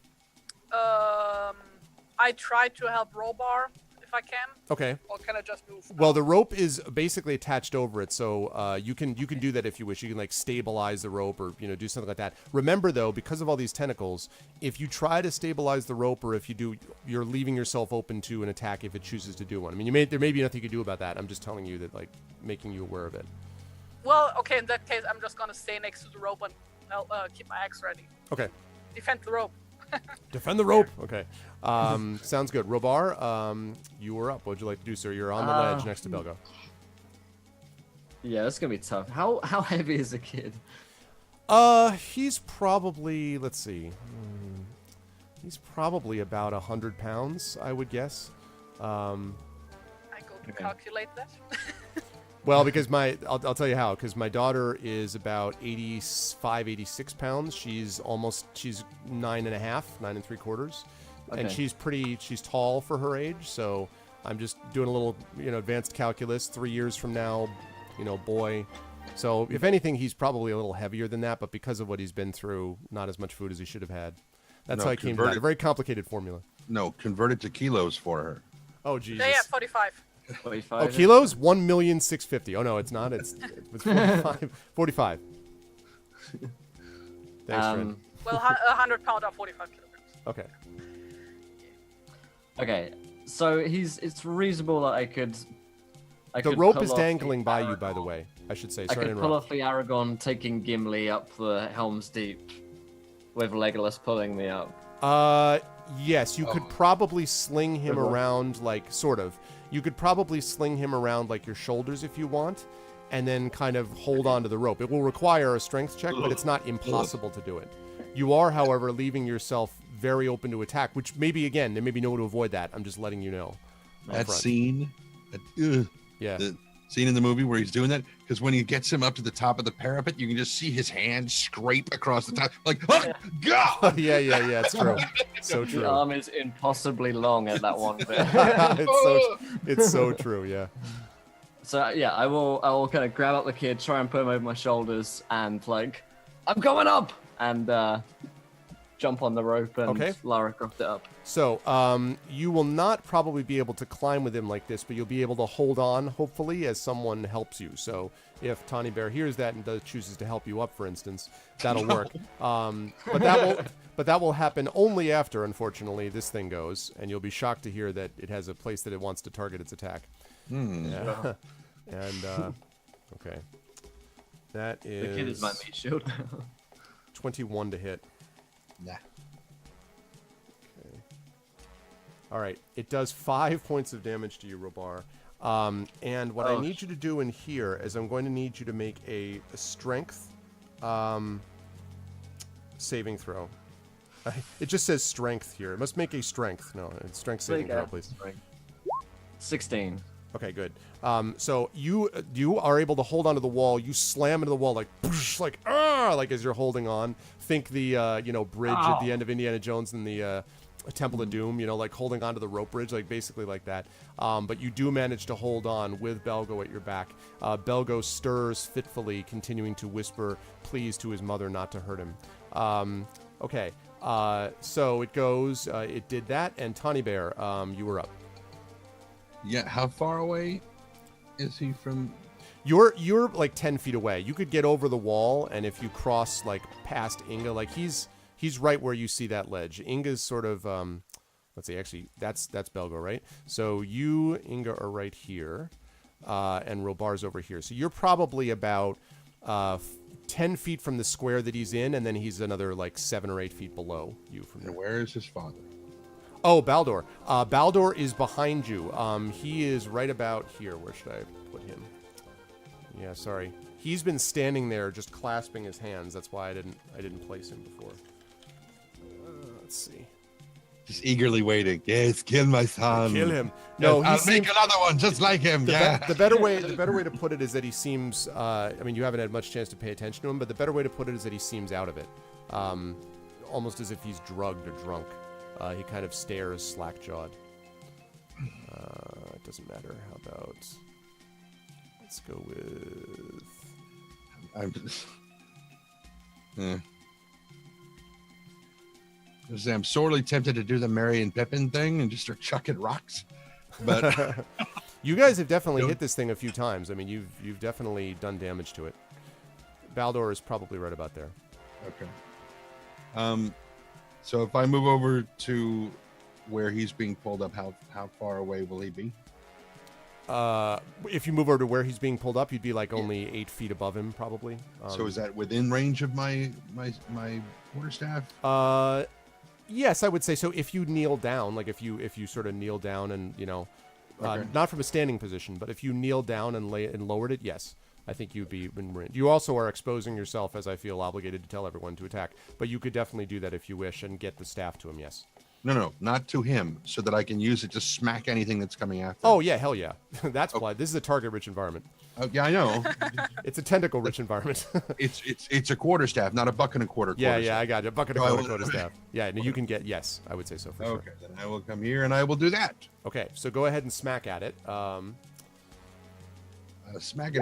I try to help Robar if I can. Okay. Or can I just move? Well, the rope is basically attached over it, so you can do that if you wish. You can like stabilize the rope or do something like that. Remember though, because of all these tentacles, if you try to stabilize the rope or if you do, you're leaving yourself open to an attack if it chooses to do one. I mean, there may be nothing you can do about that. I'm just telling you that, like, making you aware of it. Well, okay. In that case, I'm just gonna stay next to the rope and I'll keep my axe ready. Okay. Defend the rope. Defend the rope. Okay. Sounds good. Robar, you were up. What'd you like to do, sir? You're on the ledge next to Belgo. Yeah, that's gonna be tough. How heavy is the kid? He's probably, let's see. He's probably about 100 pounds, I would guess. I go to calculate that. Well, because I'll tell you how, because my daughter is about 85, 86 pounds. She's 9 and 3/4. Okay. And she's tall for her age. So I'm just doing a little, advanced calculus. 3 years from now, boy. So if anything, he's probably a little heavier than that, but because of what he's been through, not as much food as he should have had. That's how I came to that. A very complicated formula. No, convert it to kilos for her. Oh, Jesus. Yeah, 45. 45. Oh, kilos? 1,650,000. Oh, no, it's not. It's 45. 45. Thanks, friend. Well, 100 pounds or 45 kilograms. Okay. Okay, so it's reasonable that I could The rope pull is off dangling the by you, Aragon. by the way. I should say. I Sorry to could pull interrupt. off the Aragon, taking Gimli up the Helm's Deep, with Legolas pulling me up. Yes, you could probably sling him around, like, sort of. You could probably sling him around, like, your shoulders if you want, and then kind of hold on to the rope. It will require a strength check, but it's not impossible to do it. You are, however, leaving yourself very open to attack, which maybe, again, there may be no way to avoid that. I'm just letting you know. That scene, the scene in the movie where he's doing that, because when he gets him up to the top of the parapet, you can just see his hand scrape across the top, like, oh, God! yeah, it's true. So true. The arm is impossibly long at that one bit. It's so true, yeah. So yeah, I will kind of grab up the kid, try and put him over my shoulders, and like, I'm going up, and jump on the rope and Lara Croft it up. So you will not probably be able to climb with him like this, but you'll be able to hold on, hopefully, as someone helps you. So if Tawny Bear hears that and chooses to help you up, for instance, that'll work. But that will happen only after, unfortunately, this thing goes, and you'll be shocked to hear that it has a place that it wants to target its attack. Yeah. And okay, that is the kid is my meat shield. 21 to hit. Nah. Okay. All right. It does 5 points of damage to you, Robar. And what I need you to do in here is I'm going to need you to make a strength saving throw. It just says strength here. It must make a strength. No, it's strength saving throw, please. 16. Okay, good. So you are able to hold onto the wall. You slam into the wall like as you're holding on. Think the bridge at the end of Indiana Jones and the Temple of Doom. Like holding onto the rope bridge, like basically like that. But you do manage to hold on with Belgo at your back. Belgo stirs fitfully, continuing to whisper pleas to his mother not to hurt him. Okay. So it goes. It did that, and Tawny Bear, you were up. Yeah, how far away is he from? You're like 10 feet away. You could get over the wall, and if you cross like past Inga, like he's right where you see that ledge. Inga's sort of let's see, actually that's Belgo, right? So you, Inga, are right here, and Robar's over here. So you're probably about 10 feet from the square that he's in, and then he's another like 7 or 8 feet below you from there. And where is his father? Oh, Baldor. Baldor is behind you. He is right about here. Where should I put him? Yeah, sorry. He's been standing there just clasping his hands. That's why I didn't place him before. Let's see. Just eagerly waiting. Yes, kill my son. Kill him. No, yes, I'll make another one just like him. The better way to put it is that he seems. You haven't had much chance to pay attention to him, but the better way to put it is that he seems out of it, almost as if he's drugged or drunk. He kind of stares slack-jawed. It doesn't matter. How about... Let's go with... I'm sorely tempted to do the Merry and Pippin thing and just start chucking rocks. But you guys have definitely hit this thing a few times. I mean, you've definitely done damage to it. Baldor is probably right about there. Okay. So if I move over to where he's being pulled up, how far away will he be? If you move over to where he's being pulled up, you'd be like only 8 feet above him, probably. So is that within range of my quarterstaff? Yes, I would say so. If you kneel down, like if you sort of kneel down and not from a standing position, but if you kneel down and lowered it, yes. I think you'd be in range. You also are exposing yourself, as I feel obligated to tell everyone to attack. But you could definitely do that if you wish and get the staff to him, yes. No, not to him, so that I can use it to smack anything that's coming after. Oh, yeah, hell yeah. That's why. This is a target-rich environment. Yeah, I know. It's a tentacle-rich environment. It's a quarterstaff, not a buck and a quarter. Yeah, I got it. A buck and a quarter staff. Yeah, no, you can get, yes, I would say so for sure. Okay, then I will come here and I will do that. Okay, so go ahead and smack at it. Smack it.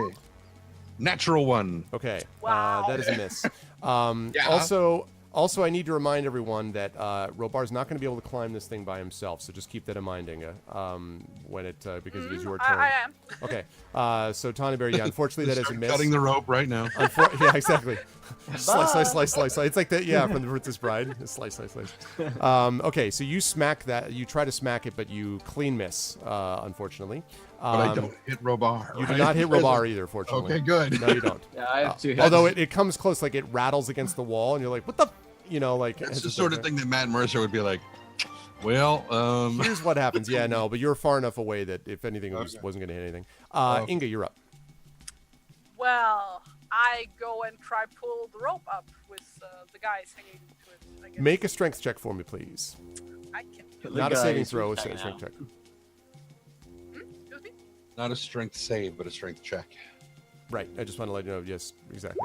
Natural one. Okay. Wow. That is a miss. Yeah. Also, I need to remind everyone that Robar's not going to be able to climb this thing by himself, so just keep that in mind, Inga, because it is your turn. I am. Okay. So Tawny Bear, yeah, unfortunately that is a miss. Cutting the rope right now. Yeah, exactly. Slice. It's like that, yeah, from The Princess Bride. Slice. Okay, so you smack that. You try to smack it, but you clean miss, unfortunately. But I don't hit Robar. You do not hit Robar either, fortunately. Okay, good. No, you don't. Yeah, I have 2 hits. Although it comes close, like it rattles against the wall, and you're like, what the... It's the sort of thing that Matt Mercer would be like, well, here's what happens. Yeah, no, but you're far enough away that if anything, it wasn't going to hit anything. Inga, you're up. Well, I go and try pull the rope up with the guys hanging to it, I guess. Make a strength check for me, please. I can do it. Not a saving throw, a strength check. Excuse me? not a strength save, but a strength check. Right. I just want to let you know. Yes, exactly.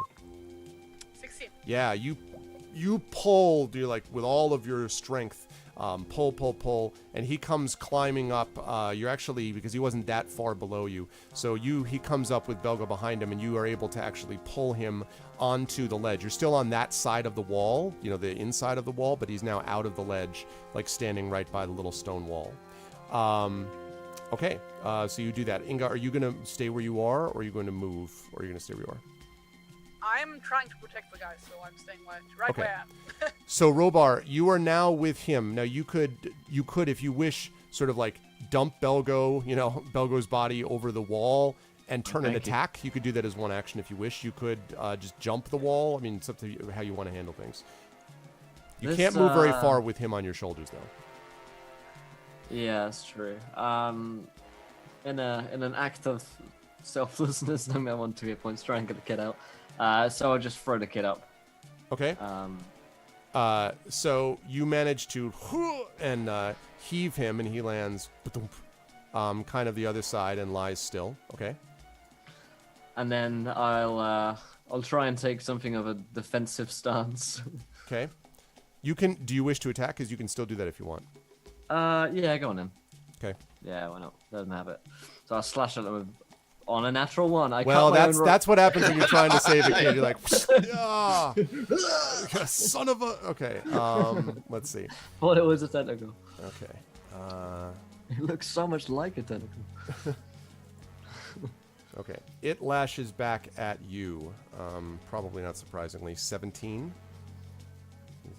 16. Yeah, you pull, with all of your strength. pull, and he comes climbing up. You're actually, because he wasn't that far below you, so he comes up with Belgo behind him, and you are able to actually pull him onto the ledge. You're still on that side of the wall, the inside of the wall, but he's now out of the ledge, like standing right by the little stone wall. Okay, so you do that. Inga, are you going to stay where you are, or are you going to move, or are you going to stay where you are? I'm trying to protect the guy, so I'm staying right where I am. So Robar, you are now with him. Now you could, if you wish, sort of like dump Belgo, Belgo's body over the wall and turn an attack. You could do that as one action if you wish. You could just jump the wall. I mean, it's up to you how you want to handle things. You can't move very far with him on your shoulders, though. Yeah, that's true. In an act of selflessness, I'm at 1 2 hit points, try and get the kid out. So I'll just throw the kid up. Okay. So you manage to and heave him, and he lands kind of the other side and lies still. Okay. And then I'll try and take something of a defensive stance. Okay. You can. Do you wish to attack? Because you can still do that if you want. Yeah, go on then. Okay. Yeah, why not? Doesn't have it. So I'll slash at them with, on a natural one. That's what happens when you're trying to save a kid. You're like, ah, son of a. Okay. Let's see. Thought it was a tentacle. Okay. It looks so much like a tentacle. Okay. It lashes back at you. Probably not surprisingly. 17.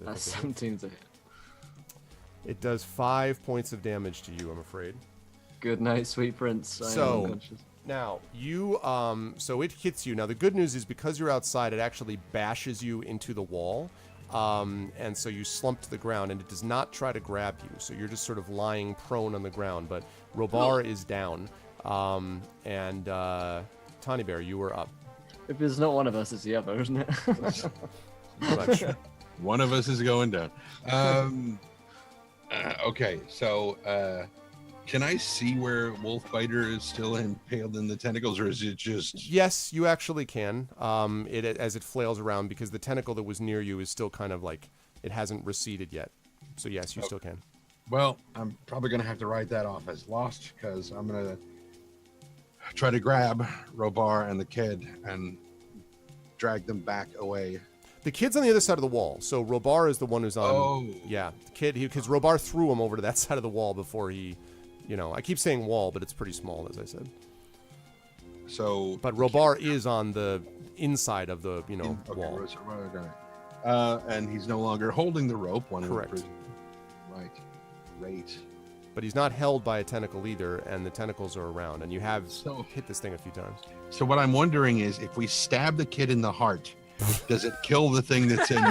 17's a hit. It does 5 points of damage to you, I'm afraid. Good night, sweet prince. Now you so it hits you. Now the good news is, because you're outside, it actually bashes you into the wall, and so you slump to the ground, and it does not try to grab you. So you're just sort of lying prone on the ground. But Robar is down, and Tawny Bear, you were up. If it's not one of us, it's the other, isn't it? Much. One of us is going down. Okay, so can I see where Wolfbiter is still impaled in the tentacles, or is it just... Yes, you actually can. As it flails around, because the tentacle that was near you is still kind of like, it hasn't receded yet. So yes, you still can. Well, I'm probably going to have to write that off as lost, because I'm going to try to grab Robar and the kid and drag them back away. The kid's on the other side of the wall, so Robar is the one who's on... Oh. Yeah, the kid, because Robar threw him over to that side of the wall before he... I keep saying wall, but it's pretty small, as I said. So... But Robar is on the inside of the, wall. And he's no longer holding the rope. Correct. Right. Great. But he's not held by a tentacle either, and the tentacles are around, and you have hit this thing a few times. So what I'm wondering is, if we stab the kid in the heart, does it kill the thing that's in...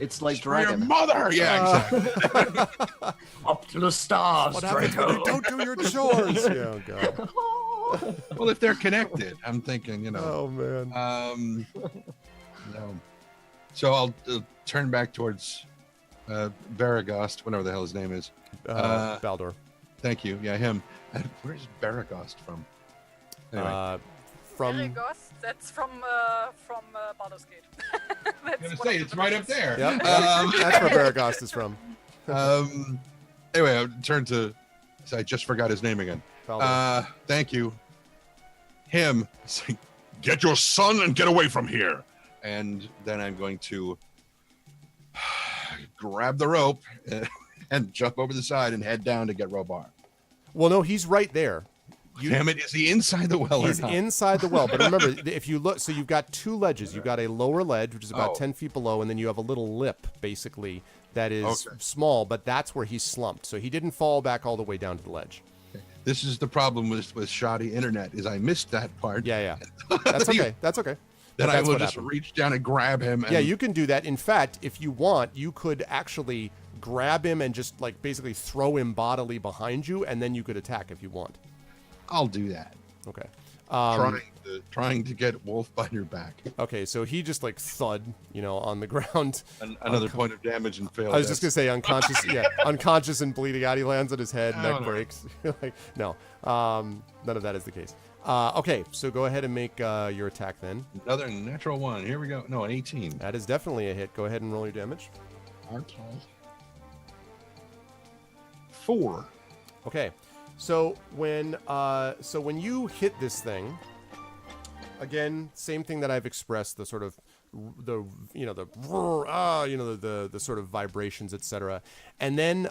It's like Dragon. Your mother! Yeah, exactly. Up to the stars, what happens when you don't do your chores? Yeah, oh, God. Well, if they're connected, I'm thinking, Oh, man. No. So I'll turn back towards Baragost, whatever the hell his name is. Baldur. Thank you. Yeah, him. Where's Baragost from? Anyway. Baragost, that's from Baldur's Gate. I was going to say, it's right up there. Yep. That's where Baragost is from. Anyway, I'll turn to... So I just forgot his name again. Thank you. Him. Saying, get your son and get away from here. And then I'm going to grab the rope and jump over the side and head down to get Robar. Well, no, he's right there. Damn it, is he inside the well? He's inside the well. But remember, if you look, so you've got two ledges. You've got a lower ledge, which is about 10 feet below, and then you have a little lip, basically, that is small, but that's where he's slumped. So he didn't fall back all the way down to the ledge. This is the problem with shoddy internet, is I missed that part. Yeah. That's okay. That's okay. Then I will just reach down and grab him. And... Yeah, you can do that. In fact, if you want, you could actually grab him and just like basically throw him bodily behind you, and then you could attack if you want. I'll do that. Okay. Trying to get Wolfbiter back. Okay, so he just like thud, on the ground. Another point of damage and failed. I was just gonna say unconscious. Yeah, unconscious and bleeding out. He lands on his head, neck breaks. No, none of that is the case. Okay, so go ahead and make your attack then. Another natural one. Here we go. No, an 18. That is definitely a hit. Go ahead and roll your damage. Okay. 4. Okay, so when you hit this thing, again, same thing that I've expressed, the sort of the sort of vibrations, etc. And then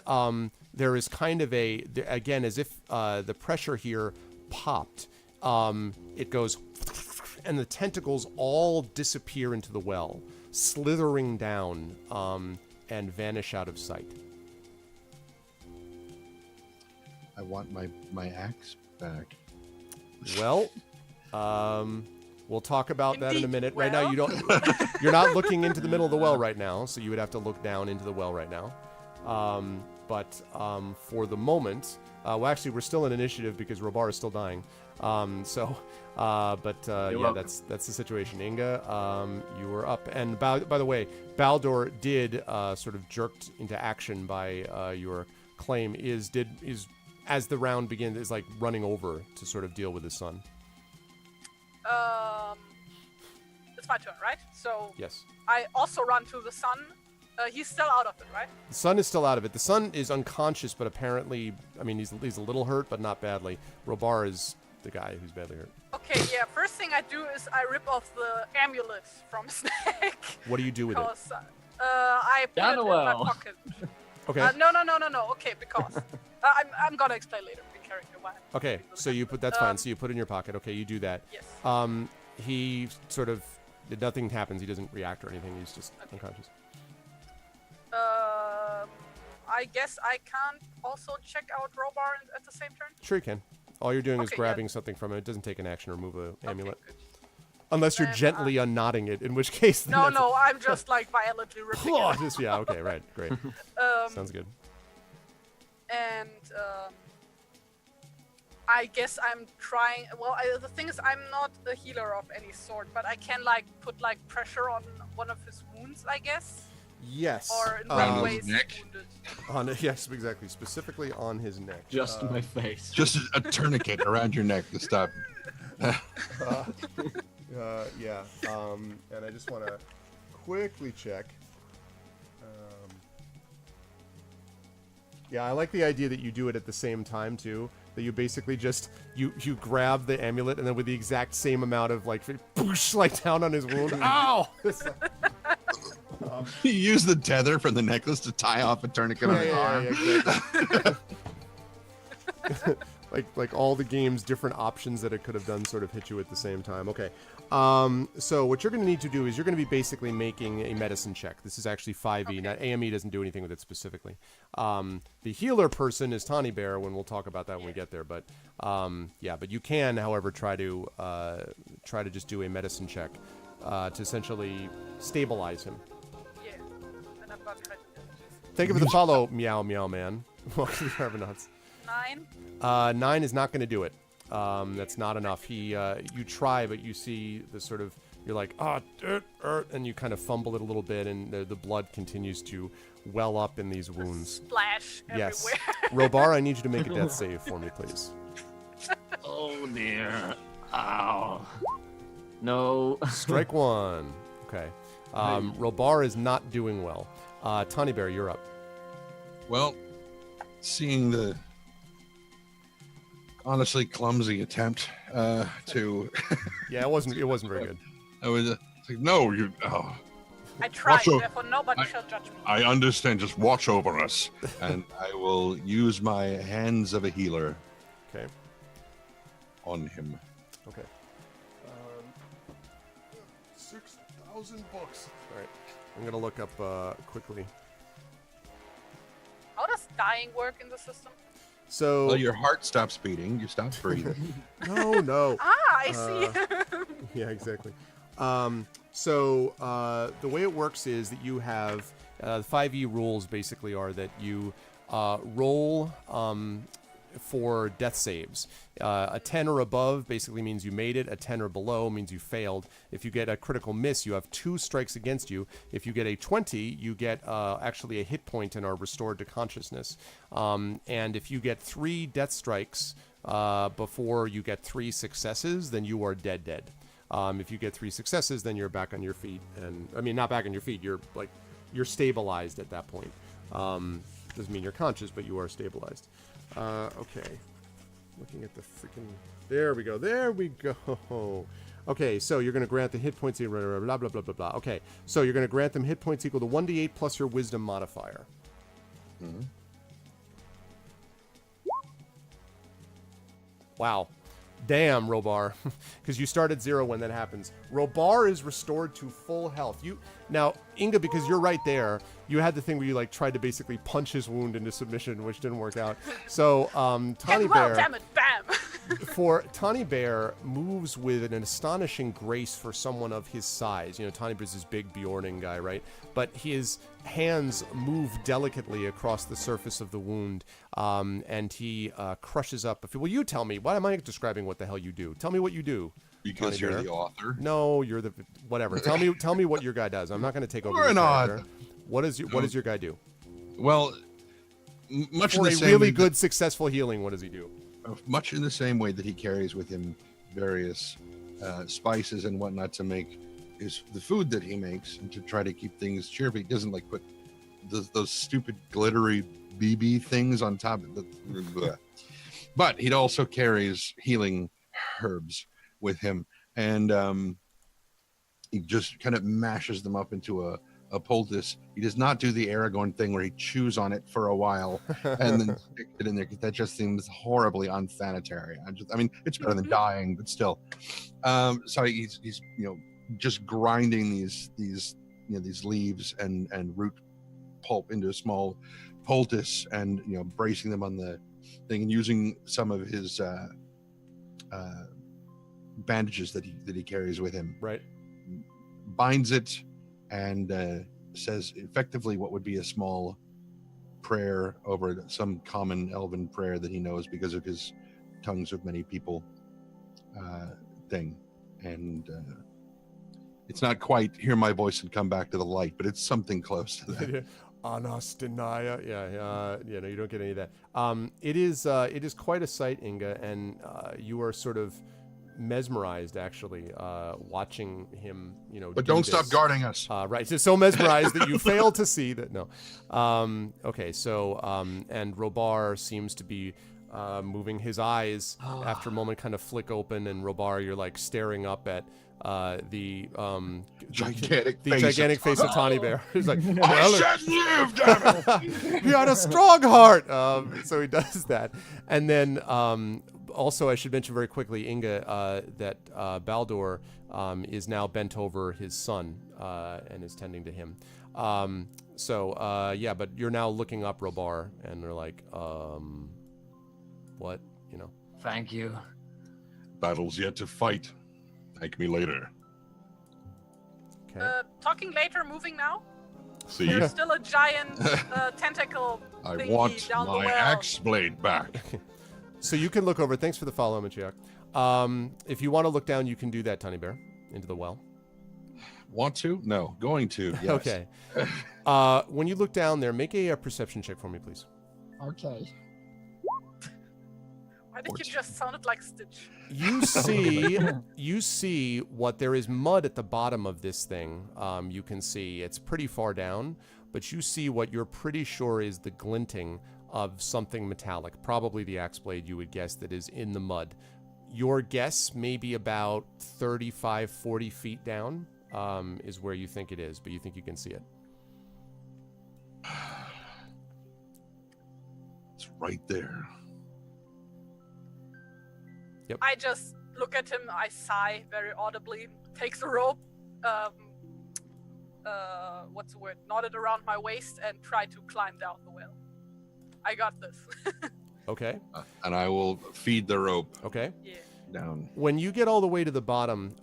there is kind of again, as if the pressure here popped. It goes, and the tentacles all disappear into the well, slithering down and vanish out of sight. I want my axe back. Well, we'll talk about that in a minute. Right now, you're not looking into the middle of the well right now, so you would have to look down into the well right now. But for the moment, well, actually, we're still in initiative because Robar is still dying. That's the situation. Inga, you were up, and by the way, Baldur did sort of jerked into action by your claim. Is as the round begins, is like running over to sort of deal with his son. It's my turn, right? So yes, I also run to the sun. He's still out of it, right? The sun is still out of it. The sun is unconscious, but apparently, I mean, he's a little hurt, but not badly. Robar is the guy who's badly hurt. Okay, yeah. First thing I do is I rip off the amulet from his neck. What do you do with it? I put it in my pocket. Okay. No. Okay, because I'm gonna explain later in character why. Okay, so you put that's fine. So you put it in your pocket. Okay, you do that. Yes. He sort of nothing happens. He doesn't react or anything. He's just unconscious. I guess I can't also check out Robar at the same turn. Sure you can. All you're doing is grabbing something from it. It doesn't take an action or remove an amulet. Unless you're gently unknotting it, in which case... No, I'm just like violently ripping it. Yeah, okay, right, great. Sounds good. And I guess I'm trying... Well, the thing is, I'm not a healer of any sort, but I can like put like pressure on one of his wounds, I guess. Yes. Or in what ways neck. wounded. Yes, exactly. Specifically on his neck. Just my face. Just a tourniquet around your neck to stop. Yeah. And I just want to quickly check. Yeah, I like the idea that you do it at the same time too. That you basically just you grab the amulet and then with the exact same amount of like push like down on his wound. Ow! You use the tether from the necklace to tie off a tourniquet on his arm. Yeah, exactly. like all the game's different options that it could have done sort of hit you at the same time. Okay. So what you're going to need to do is you're going to be basically making a medicine check. This is actually 5e. Okay. Now, AME doesn't do anything with it specifically. The healer person is Tawny Bear, when we'll talk about that when we get there. But but you can, however, try to just do a medicine check to essentially stabilize him. Yeah. And I'm about to try to do it. Thank you for the follow, Meow Meow Man. Welcome to Carbonauts. 9. 9 is not going to do it. That's not enough. You try, but you see the sort of, you're like, and you kind of fumble it a little bit, and the blood continues to well up in these wounds. Splash yes. everywhere. Robar, I need you to make a death save for me, please. Oh dear. Ow. No. Strike 1. Okay. Robar is not doing well. Tawny Bear, you're up. Well, seeing the honestly clumsy attempt to yeah, it wasn't very good. I was like, no, you I tried, therefore nobody shall judge me. I understand, just watch over us. And I will use my hands of a healer. Okay. On him. Okay. 6,000 books. All right. I'm going to look up quickly. How does dying work in the system? So well, your heart stops beating, you stop breathing. No. I see. Yeah, exactly. So the way it works is that you have the 5e rules basically are that you roll for death saves. A 10 or above basically means you made it. A 10 or below means you failed. If you get a critical miss, you have 2 strikes against you. If you get a 20, you get actually a hit point and are restored to consciousness. And if you get 3 death strikes before you get 3 successes, then you are dead. If you get 3 successes, then you're back on your feet. And I mean, not back on your feet. You're stabilized at that point. Doesn't mean you're conscious, but you are stabilized. Okay. Looking at the freaking... There we go. There we go. Okay, so you're going to grant the hit points... Blah, blah, blah, blah, blah, blah. Okay, so you're going to grant them hit points equal to 1d8 plus your wisdom modifier. Mm-hmm. Wow. Damn, Robar. Because you start at 0 when that happens. Robar is restored to full health. Now, Inga, because you're right there, you had the thing where you like tried to basically punch his wound into submission, which didn't work out. So, Tawny Bear... damn it, bam! For Tawny Bear moves with an astonishing grace for someone of his size. You know, Tawny Bear's this big Bjorning guy, right? But his hands move delicately across the surface of the wound, and he crushes up. Well, you tell me. Why am I describing what the hell you do? Tell me what you do. Because you're the author. No, you're the whatever. Tell me what your guy does. I'm not going to take over. You're an author. What does your guy do? Well, much for in the a same really good successful healing, what does he do? Much in the same way that he carries with him various spices and whatnot to make the food that he makes and to try to keep things cheerful. He doesn't like put those stupid glittery BB things on top of the. But he also carries healing herbs with him, and he just kind of mashes them up into a poultice. He does not do the Aragorn thing where he chews on it for a while and then stick it in there, because that just seems horribly unsanitary. I mean, it's better than dying, but still. So he's just grinding these leaves and root pulp into a small poultice, and bracing them on the thing, and using some of his bandages that he carries with him. Right. Binds it and says effectively what would be a small prayer over some common elven prayer that he knows because of his tongues of many people thing. And it's not quite hear my voice and come back to the light, but it's something close to that. Anastinaya. Yeah, no, you don't get any of that. It is quite a sight, Inga, and you are sort of mesmerized, actually, watching him, but don't stop guarding us. Right, so mesmerized that you fail to see that. No. Okay, so and Robar seems to be moving his eyes after a moment, kind of flick open, and Robar, you're like staring up at the gigantic face of Tawny Bear. He's like, I said live, damn it! He had a strong heart. So he does that, and then also I should mention very quickly, Inga, that Baldur is now bent over his son and is tending to him. Yeah, but you're now looking up Robar, and they're like, what? Thank you. Battle's yet to fight. Thank me later. Okay. Talking later, moving now. See? There's still a giant tentacle I thingy want down the my well. axe blade back. So you can look over. Thanks for the follow, Machiak. If you want to look down, you can do that, Tawny Bear, into the well. Want to? No. Going to. Yes. Okay. When you look down there, make a perception check for me, please. Okay. Why did you just sounded like Stitch? You see what there is mud at the bottom of this thing. You can see it's pretty far down, but you see what you're pretty sure is the glinting of something metallic, probably the axe blade, you would guess, that is in the mud. Your guess may be about 35, 40 feet down is where you think it is, but you think you can see it. It's right there. Yep. I just look at him, I sigh very audibly, takes a rope, what's the word, knot it around my waist, and try to climb down the well. I got this. Okay. And I will feed the rope. Okay. Yeah. Down. When you get all the way to the bottom,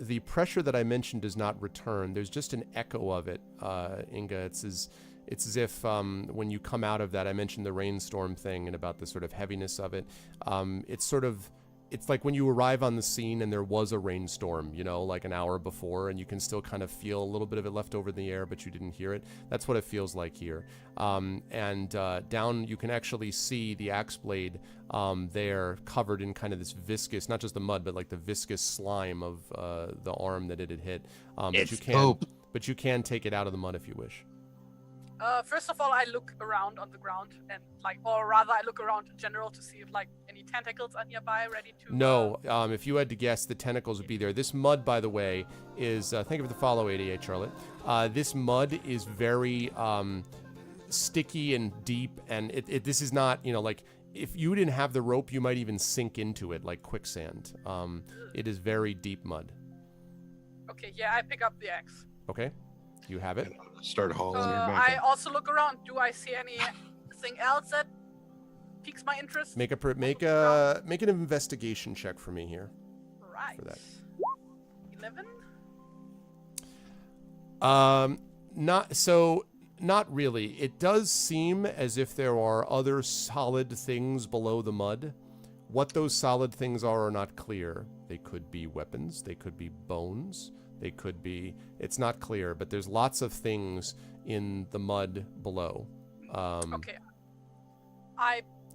the pressure that I mentioned does not return. There's just an echo of it, Inga. It's as if when you come out of that, I mentioned the rainstorm thing and about the sort of heaviness of it. It's like when you arrive on the scene and there was a rainstorm, like an hour before, and you can still kind of feel a little bit of it left over in the air, but you didn't hear it. That's what it feels like here. And down, you can actually see the axe blade there covered in kind of this viscous, not just the mud, but like the viscous slime of the arm that it had hit. It's poop. But you can take it out of the mud if you wish. First of all, I look around on the ground and or rather, I look around in general to see if any tentacles are nearby, ready to. No, if you had to guess, the tentacles would be there. This mud, by the way, is think of it the follow 88, Charlotte. This mud is very sticky and deep, and this is not if you didn't have the rope, you might even sink into it like quicksand. It is very deep mud. Okay, yeah, I pick up the axe. Okay, you have it. Start hauling her back. I also look around. Do I see anything else that piques my interest? Make an investigation check for me here. Right. For that. 11. Not really. It does seem as if there are other solid things below the mud. What those solid things are not clear. They could be weapons. They could be bones. They could be... It's not clear, but there's lots of things in the mud below. Okay.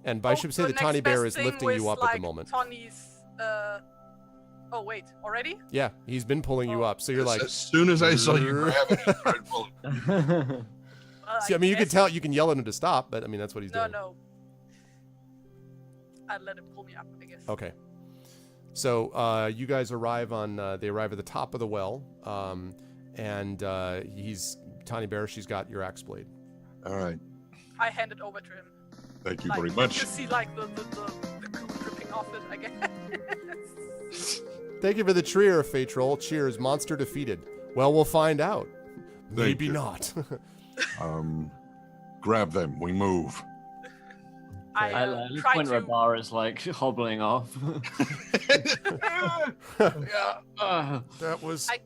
And I should say the tawny bear is lifting you up at the moment. Tawny's, oh, wait. Already? Yeah, he's been pulling you up. So you're like... As soon as I saw you grab it, he started pulling. See, I mean, you can tell, you can yell at him to stop, but I mean, that's what he's doing. No. I'd let him pull me up, I guess. Okay. So you guys arrive they arrive at the top of the well, and Tawny Bear, she's got your axe blade. All right. I hand it over to him. Thank you very much. You see the goo dripping off it, I guess. Thank you for the cheer, Fatroll. Cheers, monster defeated. Well, we'll find out. Maybe not. Grab them. We move. I point Rabar is hobbling off. That was. I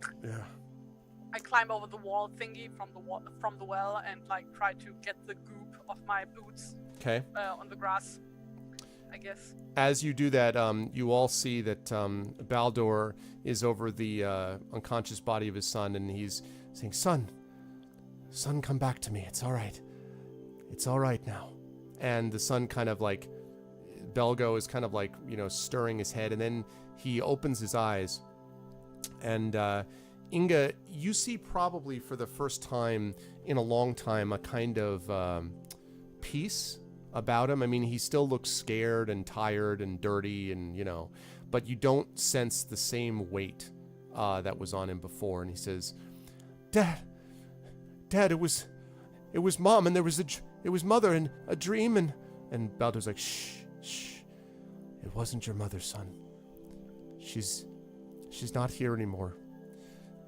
climb over the wall thingy from the well and try to get the goop off my boots. Okay. On the grass, I guess. As you do that, you all see that Baldur is over the unconscious body of his son, and he's saying, "Son, come back to me. It's all right. It's all right now." And the son kind of Belgo is kind of stirring his head, and then he opens his eyes. And Inga, you see probably for the first time in a long time a kind of peace about him. I mean, he still looks scared and tired and dirty, and but you don't sense the same weight that was on him before. And he says, Dad, it was Mom, and it was Mother, and a dream, and Baldur's like, shh. It wasn't your mother, son. She's not here anymore.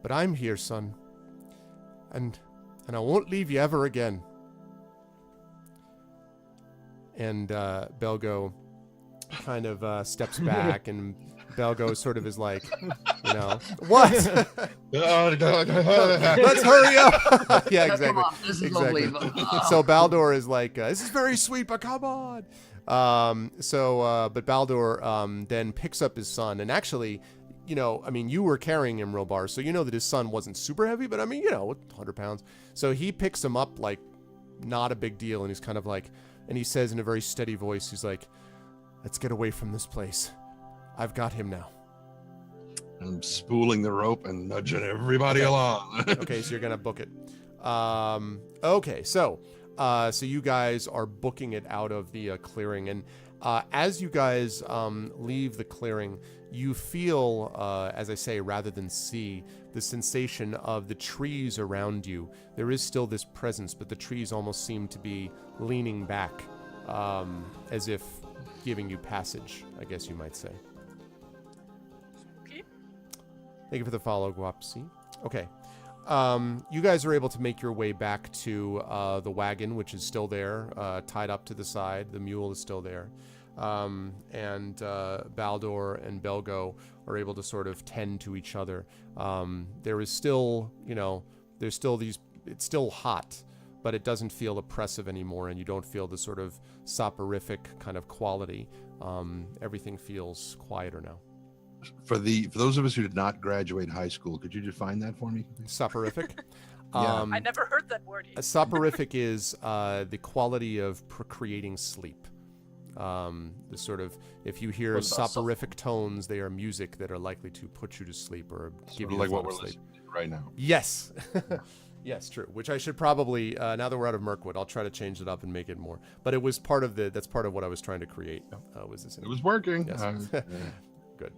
But I'm here, son. And I won't leave you ever again. And Belgo kind of steps back, and Belgo sort of is like, what? Let's hurry up. Yeah, exactly. Come on, this is lovely. So Baldur is like, this is very sweet, but come on. But Baldur then picks up his son, and actually, you were carrying him, Robar, so you know that his son wasn't super heavy, but 100 pounds. So he picks him up like not a big deal, and he's kind of and he says in a very steady voice, he's like, let's get away from this place. I've got him now. I'm spooling the rope and nudging everybody along. Okay, so you're gonna book it. Okay, so you guys are booking it out of the clearing, and as you guys leave the clearing, you feel, as I say, rather than see, the sensation of the trees around you. There is still this presence, but the trees almost seem to be leaning back, as if giving you passage, I guess you might say. Okay. Thank you for the follow, Guapsi. Okay. You guys are able to make your way back to the wagon, which is still there, tied up to the side. The mule is still there. And Baldur and Belgo are able to sort of tend to each other. There is still, there's still it's still hot, but it doesn't feel oppressive anymore, and you don't feel the sort of soporific kind of quality. Everything feels quieter now. For those of us who did not graduate high school, could you define that for me? Soporific? Yeah. I never heard that word. A soporific is the quality of procreating sleep. The sort of, if you hear soporific tones, they are music that are likely to put you to sleep or give you like what we're sleep. listening to right now. Yes. Yes, true. Which I should probably, now that we're out of Mirkwood, I'll try to change it up and make it more. But it was part of that's part of what I was trying to create. Was this? It was working. Yes. Good.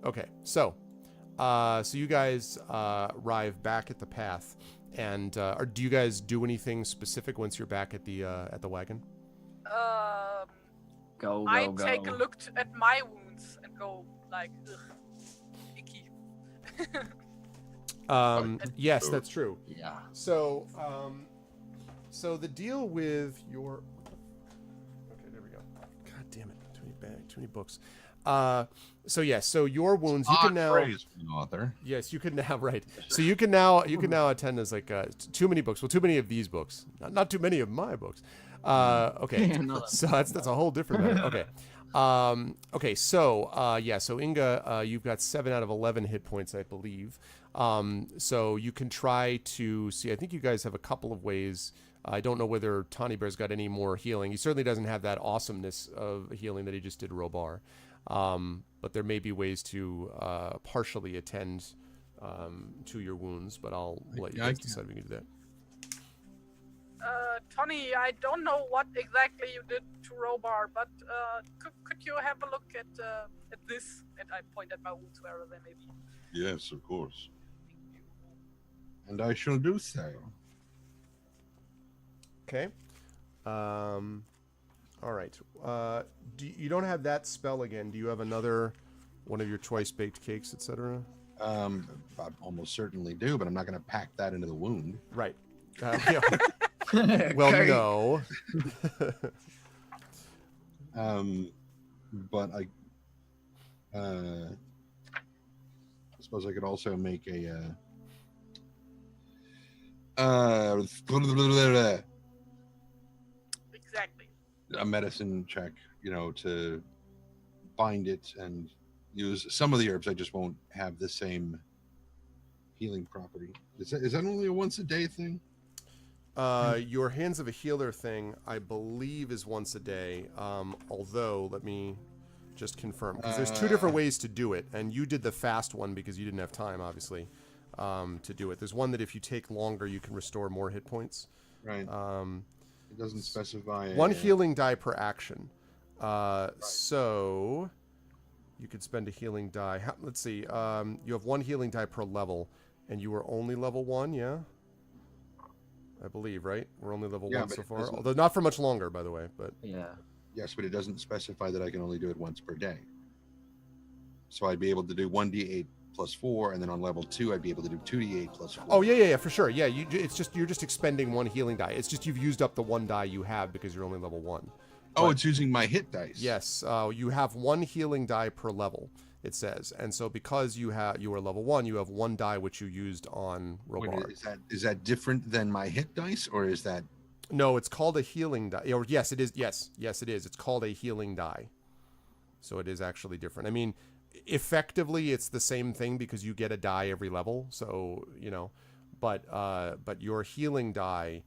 Okay, so you guys arrive back at the path, and do you guys do anything specific once you're back at the wagon? Go. I take a look at my wounds and go like, ugh, icky. Yes, that's true. Yeah. So, so the deal with your. Okay, there we go. God damn it! Too many books. So your wounds you can now. Praise from the author. Yes, you can now So you can now attend as like too many books. Well, too many of these books, not too many of my books. Okay, so that's a whole different matter. Okay. Okay, so so Inga, you've got 7 out of 11 hit points, I believe. So you can try to see. I think you guys have a couple of ways. I don't know whether Tawny Bear's got any more healing. He certainly doesn't have that awesomeness of healing that he just did Robar. But there may be ways to partially attend to your wounds. But I'll let you guys decide if you can do that. Tony, I don't know what exactly you did to Robar, but could you have a look at this? And I point at my wounds wherever they may be. Yes, of course. And I shall do so. Okay. All right. You don't have that spell again. Do you have another one of your choice baked cakes, etc.? I almost certainly do, but I'm not going to pack that into the wound. Right. Yeah. Well, no. But I suppose I could also make Exactly. a medicine check, to bind it and use some of the herbs. I just won't have the same healing property. Is that only a once a day thing? Your Hands of a Healer thing, I believe, is once a day. Although, let me just confirm, because there's 2 different ways to do it, and you did the fast one because you didn't have time, obviously, to do it. There's one that if you take longer, you can restore more hit points. Right. It doesn't specify. 1 healing die per action. So you could spend a healing die. Let's see. You have 1 healing die per level, and you were only level 1, yeah? I believe, right? We're only level 1 so far. Although not for much longer, by the way. But yeah. Yes, but it doesn't specify that I can only do it once per day. So I'd be able to do 1d8 plus 4, and then on level 2, I'd be able to do 2d8 plus 4. Oh yeah, for sure. Yeah, you're just expending 1 healing die. It's just you've used up the 1 die you have because you're only level 1. Oh, it's using my hit dice. Yes, you have 1 healing die per level. It says, and so because you are level 1, you have 1 die which you used on Robar. Wait, is that different than my hit dice, or is that? No, it's called a healing die. Or yes, it is. Yes, it is. It's called a healing die. So it is actually different. I mean, effectively, it's the same thing because you get a die every level. So but your healing die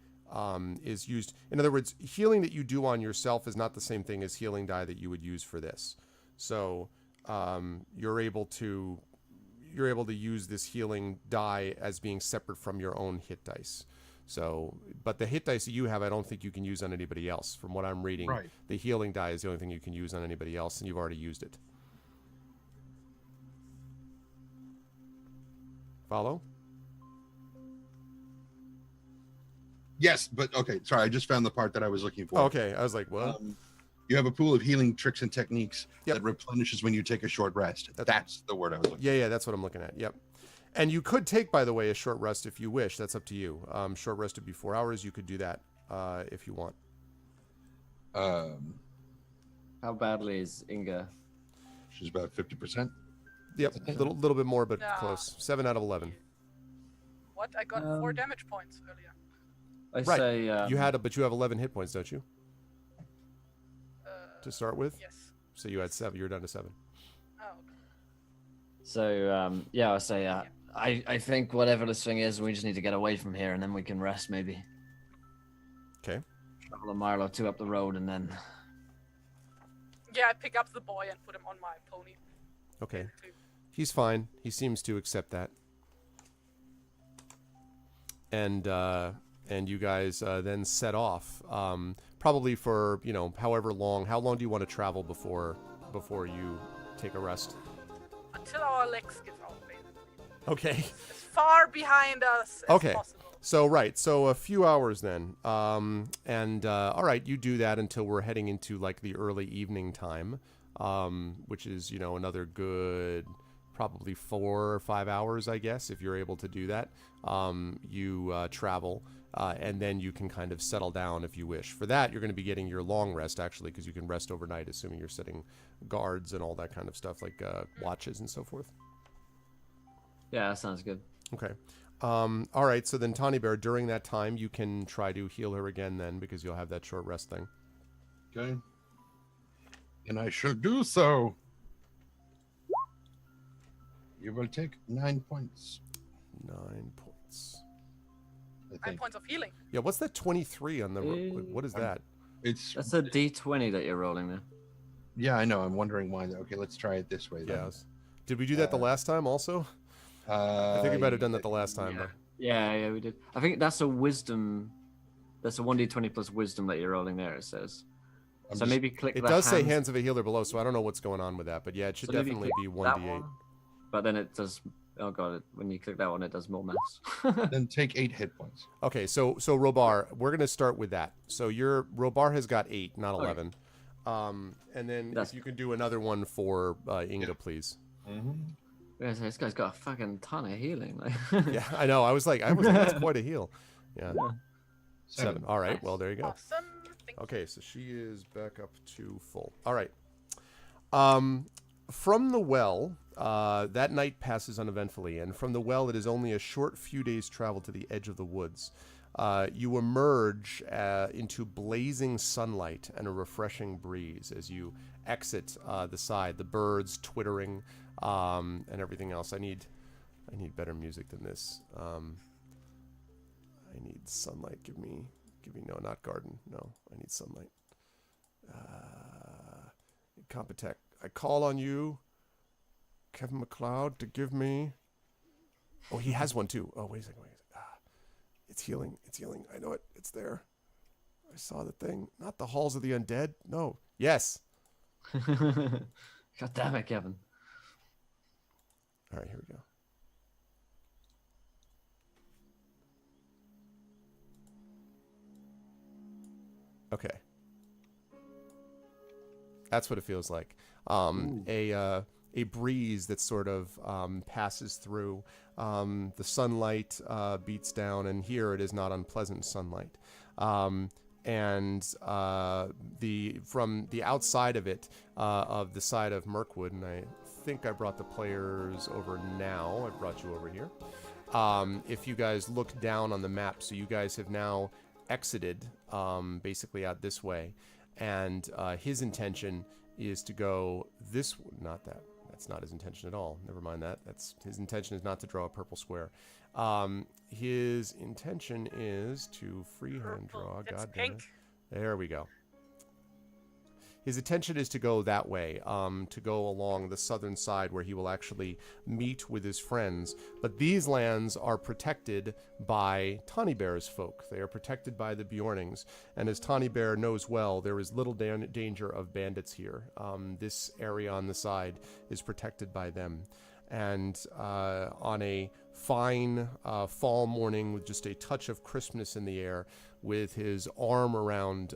is used. In other words, healing that you do on yourself is not the same thing as healing die that you would use for this. So you're able to use this healing die as being separate from your own hit dice. So, but the hit dice that you have, I don't think you can use on anybody else. From what I'm reading, right. The healing die is the only thing you can use on anybody else, and you've already used it. Follow? Yes, but okay. Sorry, I just found the part that I was looking for. Okay, I was like, what? You have a pool of healing tricks and techniques that replenishes when you take a short rest. That's the word I was looking for. Yeah, that's what I'm looking at. Yep. And you could take, by the way, a short rest if you wish. That's up to you. Short rest would be 4 hours. You could do that if you want. How badly is Inga? She's about 50%. Yep, a little bit more, but close. 7 out of 11. What? I got 4 damage points earlier. Say you had, but you have 11 hit points, don't you? To start with. Yes. So you had 7. You're down to 7. Oh. Okay. So I say I think whatever this thing is, we just need to get away from here, and then we can rest maybe. Okay. Travel a mile or 2 up the road, and then. Yeah, I pick up the boy and put him on my pony. Okay. He's fine. He seems to accept that. and you guys then set off. Probably for however long. How long do you want to travel before you take a rest? Until our legs give out, basically. Okay. As far behind us as possible. So a few hours then. All right, you do that until we're heading into like the early evening time, which is another good probably 4 or 5 hours, I guess, if you're able to do that. You travel. And then you can kind of settle down if you wish. For that, you're going to be getting your long rest, actually, because you can rest overnight, assuming you're setting guards and all that kind of stuff, like watches and so forth. Yeah, that sounds good. Okay. All right, so then Tawny Bear, during that time, you can try to heal her again then, because you'll have that short rest thing. Okay. And I shall do so. You will take 9 points. 9 points. 9 points of healing. Yeah, what's that 23 on the... What is that? That's a D20 that you're rolling there. Yeah, I know. I'm wondering why. Okay, let's try it this way then. Yes. Did we do that the last time also? I think we might have done that the last time. Yeah, we did. I think that's a wisdom. That's a 1d20 plus wisdom that you're rolling there, it says. Maybe click it the does say hands of a healer below, so I don't know what's going on with that. But yeah, it should definitely be 1d8. But then it does... Oh god! When you click that one, it does more maths. Then take 8 hit points. Okay, so Robar, we're gonna start with that. So Robar has got 8, not 11. And then if you can do another one for Inga, please. This guy's got a fucking ton of healing. Yeah, I know. I was like, that's quite a heal. Yeah. 7. All right. Well, there you go. Awesome. Okay, so she is back up to full. All right. From the well, that night passes uneventfully, and from the well it is only a short few days' travel to the edge of the woods. You emerge into blazing sunlight and a refreshing breeze as you exit the side, the birds twittering and everything else. I need better music than this. I need sunlight. Give me no, not garden. No, I need sunlight. Compotech. I call on you, Kevin McLeod, to give me... Oh, he has one too. Oh, wait a second. It's healing. I know it. It's there. I saw the thing. Not the halls of the undead. No. Yes. God damn it, Kevin. All right, here we go. Okay. That's what it feels like. A breeze that sort of passes through. The sunlight beats down, and here it is not unpleasant sunlight. From the outside of it, of the side of Mirkwood, and I think I brought the players over now. I brought you over here. If you guys look down on the map, so you guys have now exited basically out this way, and his intention is to go this... Not that. That's not his intention at all. Never mind that. His intention is not to draw a purple square. His intention is to freehand draw. God damn it. There we go. His intention is to go that way, to go along the southern side where he will actually meet with his friends. But these lands are protected by Tawny Bear's folk. They are protected by the Bjornings. And as Tawny Bear knows well, there is little danger of bandits here. This area on the side is protected by them. And on a fine fall morning with just a touch of crispness in the air, with his arm around...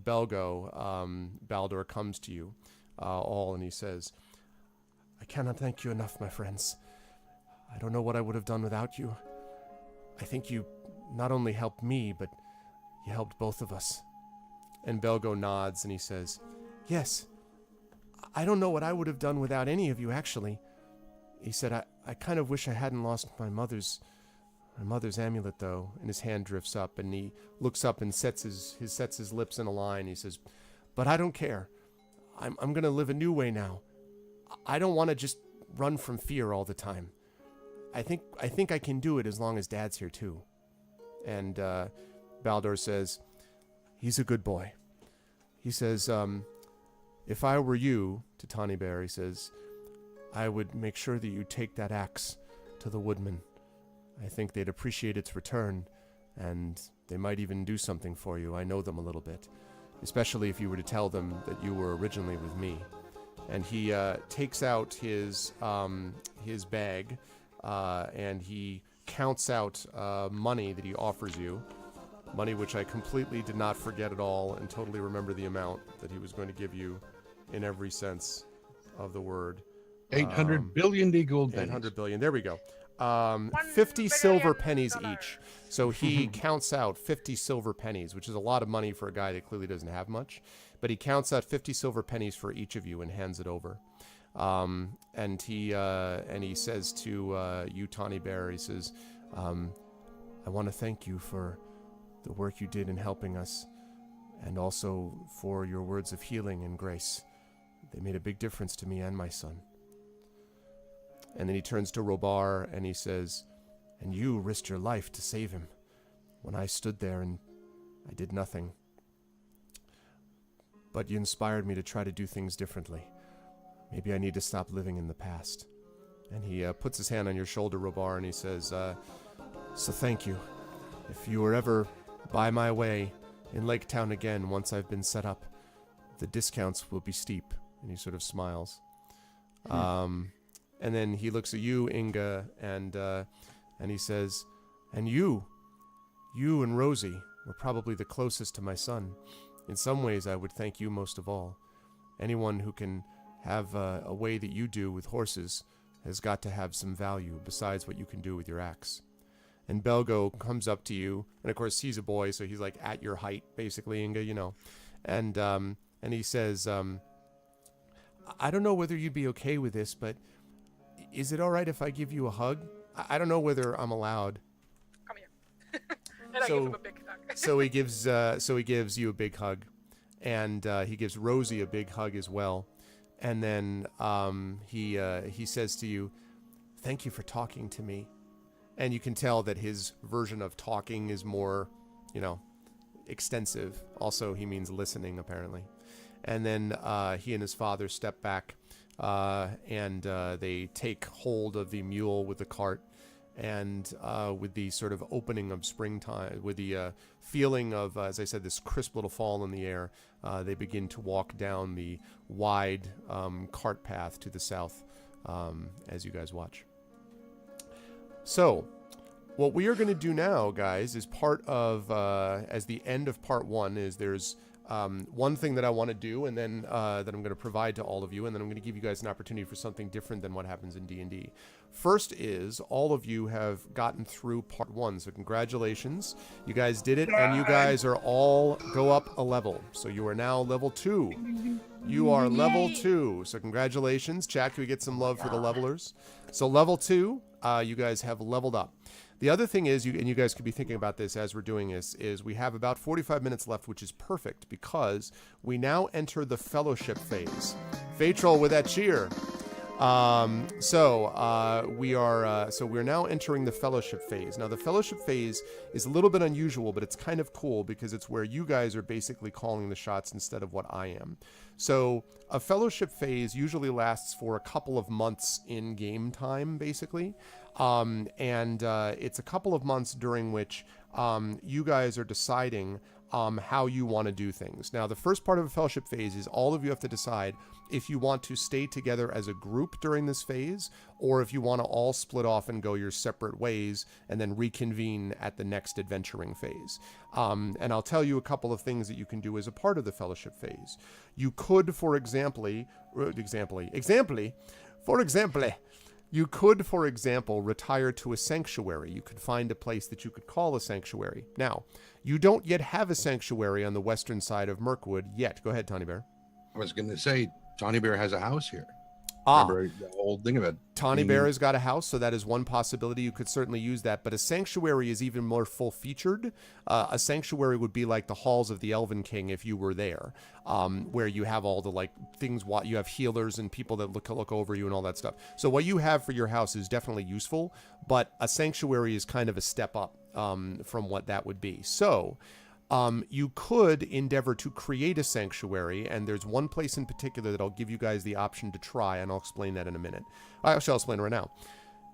Belgo, Baldur comes to you and he says, I cannot thank you enough, my friends. I don't know what I would have done without you. I think you not only helped me, but you helped both of us. And Belgo nods and he says, yes, I don't know what I would have done without any of you, actually. He said, I kind of wish I hadn't lost my mother's amulet, though, and his hand drifts up, and he looks up and sets his lips in a line. He says, but I don't care. I'm going to live a new way now. I don't want to just run from fear all the time. I think I can do it as long as Dad's here, too. And Baldur says, he's a good boy. He says, if I were you, to Tawny Bear, he says, I would make sure that you take that axe to the woodman. I think they'd appreciate its return, and they might even do something for you. I know them a little bit, especially if you were to tell them that you were originally with me. And he takes out his bag, and he counts out money that he offers you. Money which I completely did not forget at all and totally remember the amount that he was going to give you in every sense of the word. 800 billion D gold pennies. 800 billion. There we go. 50 silver pennies each. So he counts out 50 silver pennies, which is a lot of money for a guy that clearly doesn't have much. But he counts out 50 silver pennies for each of you and hands it over. And he says to you, Tawny Bear, he says, I want to thank you for the work you did in helping us, and also for your words of healing and grace. They made a big difference to me and my son. And then he turns to Robar and he says, and you risked your life to save him when I stood there and I did nothing. But you inspired me to try to do things differently. Maybe I need to stop living in the past. And he puts his hand on your shoulder, Robar, and he says, so thank you. If you were ever by my way in Lake Town again, once I've been set up, the discounts will be steep. And he sort of smiles. And then he looks at you, Inga, and he says, and you and Rosie were probably the closest to my son. In some ways, I would thank you most of all. Anyone who can have a way that you do with horses has got to have some value besides what you can do with your axe. And Belgo comes up to you, and of course he's a boy, so he's like at your height, basically, Inga, you know. And he says, I don't know whether you'd be okay with this, but is it all right if I give you a hug? I don't know whether I'm allowed. Come here. And I give him a big hug. so he gives you a big hug, and he gives Rosie a big hug as well. And then he says to you, thank you for talking to me. And you can tell that his version of talking is more, extensive. Also, he means listening, apparently. And then he and his father step back, and they take hold of the mule with the cart. And with the sort of opening of springtime, with the feeling of, as I said, this crisp little fall in the air, they begin to walk down the wide cart path to the south as you guys watch. So, what we are going to do now, guys, is part of, as the end of part one, is there's one thing that I want to do, and then that I'm going to provide to all of you, and then I'm going to give you guys an opportunity for something different than what happens in D&D. First is, all of you have gotten through part one, so congratulations. You guys did it, and you guys are all go up a level. So you are now level 2. You are level 2, so congratulations. Chat, can we get some love for the levelers? So level 2, you guys have leveled up. The other thing is, and you guys could be thinking about this as we're doing this, is we have about 45 minutes left, which is perfect because we now enter the fellowship phase. Fatrol with that cheer. We're now entering the fellowship phase. Now, the fellowship phase is a little bit unusual, but it's kind of cool because it's where you guys are basically calling the shots instead of what I am. So a fellowship phase usually lasts for a couple of months in game time, basically. It's a couple of months during which you guys are deciding how you want to do things. Now, the first part of a fellowship phase is all of you have to decide if you want to stay together as a group during this phase, or if you want to all split off and go your separate ways and then reconvene at the next adventuring phase. And I'll tell you a couple of things that you can do as a part of the fellowship phase. You could, for example, you could, for example, retire to a sanctuary. You could find a place that you could call a sanctuary. Now, you don't yet have a sanctuary on the western side of Mirkwood yet. Go ahead, Tawny Bear. I was going to say, Tawny Bear has a house here. Remember the whole thing of it. Tawny Bear has got a house, so that is one possibility. You could certainly use that, but a sanctuary is even more full-featured. A sanctuary would be like the halls of the Elven King if you were there, where you have all the things. You have healers and people that look over you and all that stuff. So what you have for your house is definitely useful, but a sanctuary is kind of a step up from what that would be. So you could endeavor to create a sanctuary, and there's one place in particular that I'll give you guys the option to try, and I'll explain that in a minute. Actually, I'll explain it right now.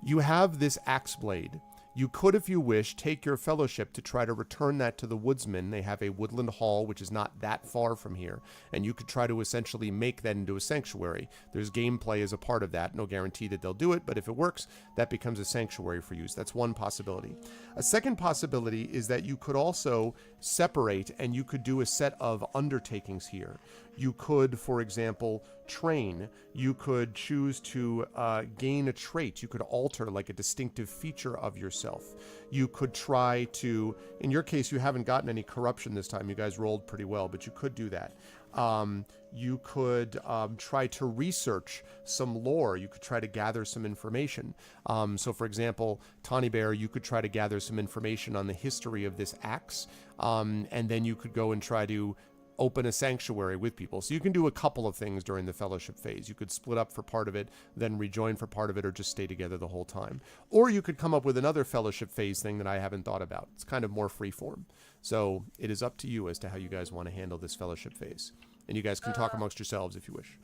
You have this axe blade. You could, if you wish, take your fellowship to try to return that to the woodsmen. They have a woodland hall, which is not that far from here, and you could try to essentially make that into a sanctuary. There's gameplay as a part of that. No guarantee that they'll do it, but if it works, that becomes a sanctuary for use. That's one possibility. A second possibility is that you could also separate, and you could do a set of undertakings here. You could, for example, train. You could choose to gain a trait. You could alter like a distinctive feature of yourself. You could try to, in your case, you haven't gotten any corruption this time. You guys rolled pretty well, but you could do that. You could try to research some lore. You could try to gather some information. So, for example, Tawny Bear, you could try to gather some information on the history of this axe, and then you could go and try to open a sanctuary with people. So you can do a couple of things during the fellowship phase. You could split up for part of it, then rejoin for part of it, or just stay together the whole time. Or you could come up with another fellowship phase thing that I haven't thought about. It's kind of more freeform. So it is up to you as to how you guys want to handle this fellowship phase. And you guys can talk amongst yourselves if you wish.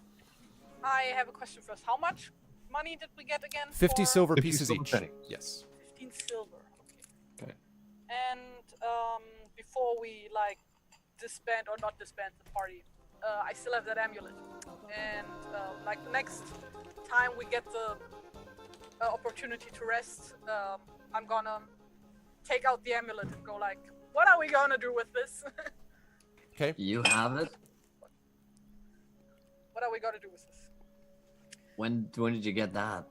I have a question first. How much money did we get again? 50 silver 50 pieces silver each. pennies. Yes. 15 silver. Okay. And before we disband or not disband the party, I still have that amulet. And the next time we get the opportunity to rest, I'm gonna take out the amulet and go what are we gonna do with this? Okay. You have it? What are we gonna do with this? When did you get that?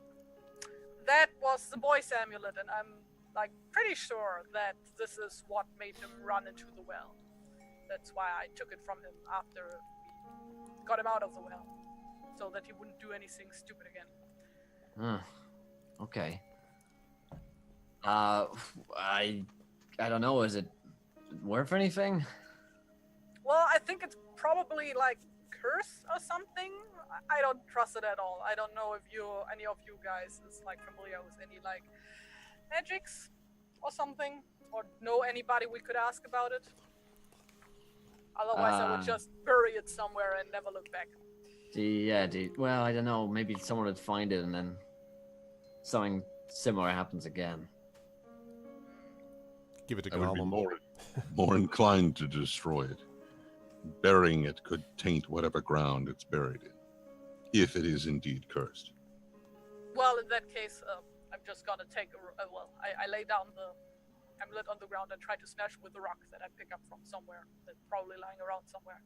That was the boy's amulet, and I'm pretty sure that this is what made him run into the well. That's why I took it from him after we got him out of the well, so that he wouldn't do anything stupid again. Okay. I don't know. Is it worth anything? Well, I think it's probably curse or something. I don't trust it at all. I don't know if any of you guys is familiar with any magics or something, or know anybody we could ask about it. Otherwise, I would just bury it somewhere and never look back. Well, I don't know. Maybe someone would find it and then something similar happens again. Give it to I would be Gollum. more inclined to destroy it. Burying it could taint whatever ground it's buried in, if it is indeed cursed. Well, in that case, I'm just gonna take I lay down the amulet on the ground and try to smash it with a rock that I pick up from somewhere, that's probably lying around somewhere.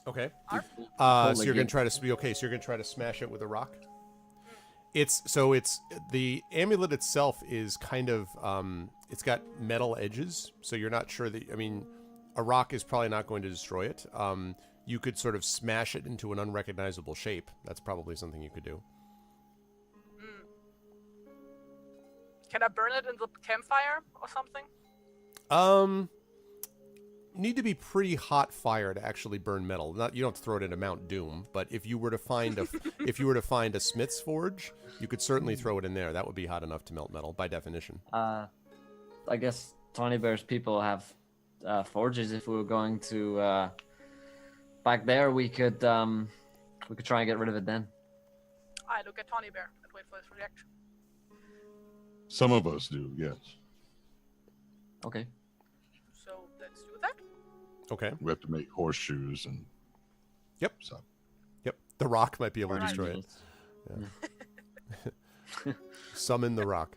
Okay. So you're gonna try to smash it with a rock. It's the amulet itself is kind of it's got metal edges, so you're not sure that a rock is probably not going to destroy it. You could sort of smash it into an unrecognizable shape. That's probably something you could do. Can I burn it in the campfire or something? Need to be pretty hot fire to actually burn metal. You don't have to throw it into Mount Doom, but if you were to find a smith's forge, you could certainly throw it in there. That would be hot enough to melt metal by definition. I guess Tawny Bear's people have forges. If we were going to back there, we could try and get rid of it then. I look at Tawny Bear and wait for his reaction. Some of us do, yes. Okay. So let's do that. Okay. We have to make horseshoes and. Yep. So. Yep. The rock might be able to Alright. destroy it. Yeah. Summon the rock.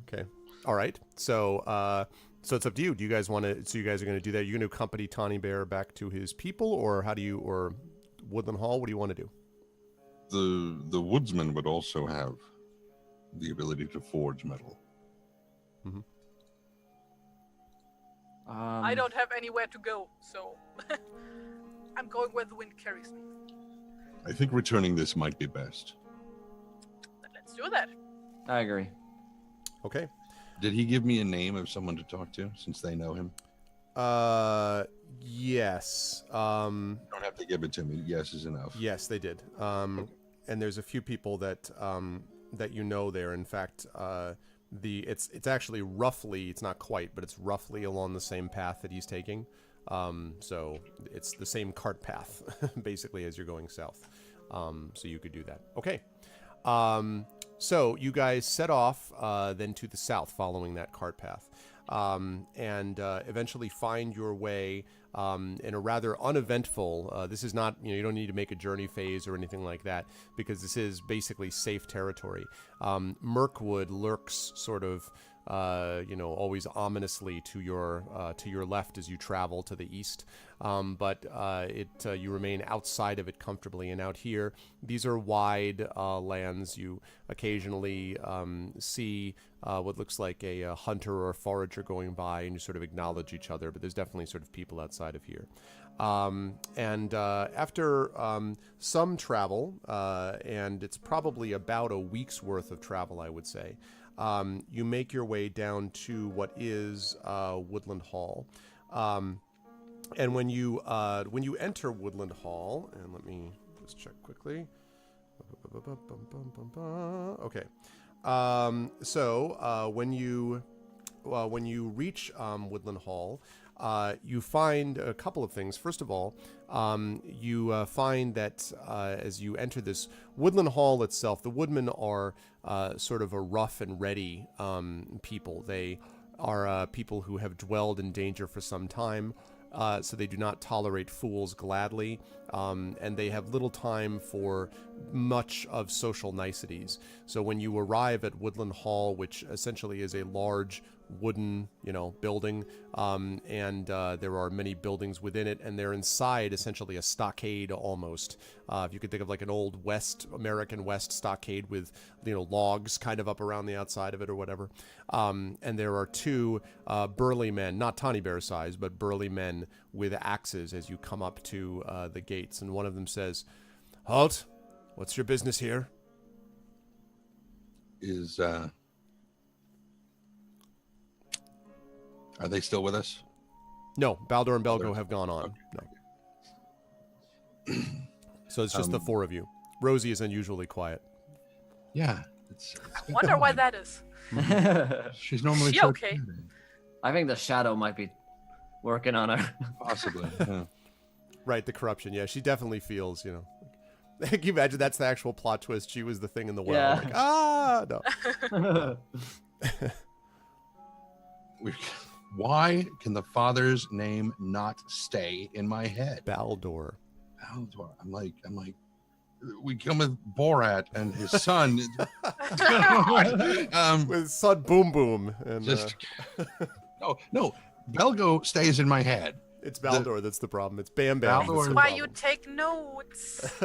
Okay. All right. So it's up to you. Do you guys want to? So you guys are going to do that? You're going to accompany Tawny Bear back to his people, or or Woodland Hall? What do you want to do? The woodsman would also have the ability to forge metal. Mm-hmm. I don't have anywhere to go, so I'm going where the wind carries me. I think returning this might be best. Then let's do that. I agree. Okay. Did he give me a name of someone to talk to, since they know him? Yes. You don't have to give it to me. Yes is enough. Yes, they did. And there's a few people that you know there. In fact, it's actually roughly, it's not quite, but it's roughly along the same path that he's taking. So it's the same cart path, basically, as you're going south. So you could do that. Okay. So you guys set off then to the south following that cart path, and eventually find your way in a rather uneventful, this is not, you don't need to make a journey phase or anything like that, because this is basically safe territory. Mirkwood lurks sort of, always ominously to your left as you travel to the east, but you remain outside of it comfortably. And out here, these are wide lands. You occasionally see what looks like a hunter or a forager going by, and you sort of acknowledge each other, but there's definitely sort of people outside of here. And after some travel, and it's probably about a week's worth of travel, I would say, you make your way down to what is Woodland Hall. And when you enter Woodland Hall, and let me just check quickly. Okay. So when you reach Woodland Hall, you find a couple of things. First of all, you find that as you enter this Woodland Hall itself, the Woodmen are sort of a rough and ready people. They are people who have dwelled in danger for some time. So they do not tolerate fools gladly, and they have little time for much of social niceties. So when you arrive at Woodland Hall, which essentially is a large wooden, building, and there are many buildings within it, and they're inside essentially a stockade almost. If you could think of like an old American West stockade with, logs kind of up around the outside of it or whatever. And there are two burly men, not tawny bear size, but burly men with axes as you come up to the gates. And one of them says, "Halt! What's your business here?" Are they still with us? No, Baldur and Belgo have gone on. Okay. No. So it's just the four of you. Rosie is unusually quiet. Yeah. I wonder why that is. She's normally so okay. I think the shadow might be working on her. Possibly. Yeah. Right, the corruption. Yeah, she definitely feels, Can you imagine that's the actual plot twist? She was the thing in the well. Yeah. No. Why can the father's name not stay in my head? Baldur. I'm like, we come with Borat and his son. With son Boom Boom. And, No. Belgo stays in my head. It's Baldur that's the problem. It's Bam Bam. That's why you take notes.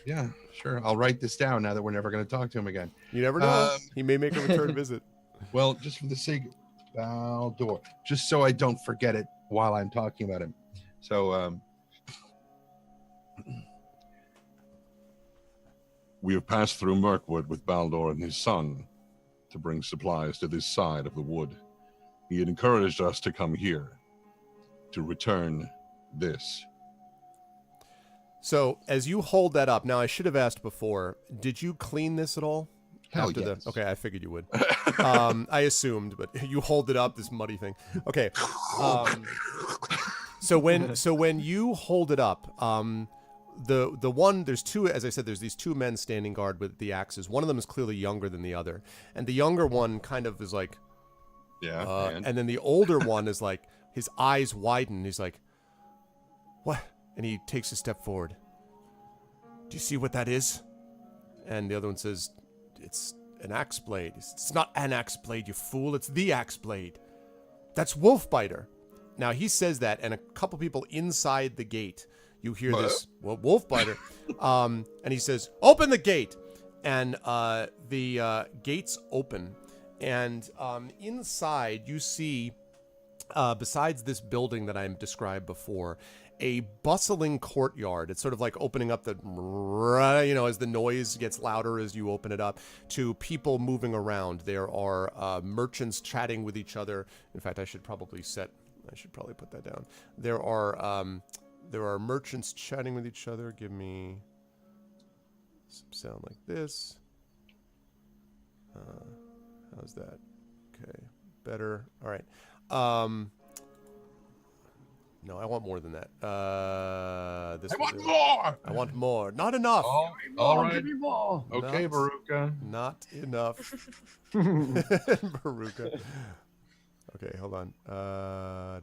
Yeah, sure. I'll write this down now that we're never going to talk to him again. You never know. He may make a return visit. Well, just for the sake of Baldur, just so I don't forget it while I'm talking about him. So, we have passed through Mirkwood with Baldur and his son to bring supplies to this side of the wood. He had encouraged us to come here to return this. So, as you hold that up, now I should have asked before, did you clean this at all? Hell yes. Okay, I figured you would. I assumed, but you hold it up, this muddy thing. Okay. So when you hold it up, the one, there's two, as I said, there's these two men standing guard with the axes. One of them is clearly younger than the other, and the younger one kind of is like, and then the older one is like, his eyes widen. He's like, "What?" And he takes a step forward. "Do you see what that is?" And the other one says, "It's an axe blade." "It's not an axe blade, you fool. It's the axe blade. That's Wolfbiter." Now he says that, and a couple people inside the gate, you hear this, "Well, Wolfbiter," and he says, "Open the gate," and the gates open, and inside you see, besides this building that I described before, a bustling courtyard. It's sort of like opening up the, as the noise gets louder as you open it up, to people moving around. There are merchants chatting with each other. In fact, I should probably put that down. There are merchants chatting with each other. Give me some sound like this. How's that? Okay, better. All right. No, I want more than that. This I want more. I want more. Not enough. Oh, all right. Give me more. Okay, Veruca. Not enough. Veruca. Okay, hold on. No,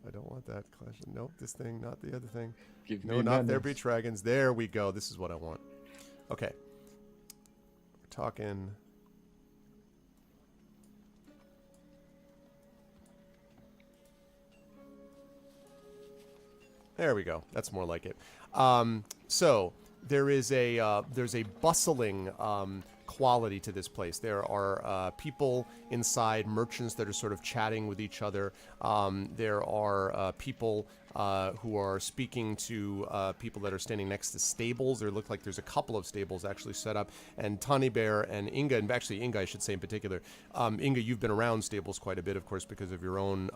I don't want that. Clash. Nope, this thing, not the other thing. No, not there be dragons. There we go. This is what I want. Okay. We're talking. There we go. That's more like it. So there's a bustling quality to this place. There are people inside, merchants that are sort of chatting with each other. There are people who are speaking to people that are standing next to stables. There look like there's a couple of stables actually set up. And Tawny Bear and Inga, and actually Inga I should say in particular, Inga, you've been around stables quite a bit, of course, because of your own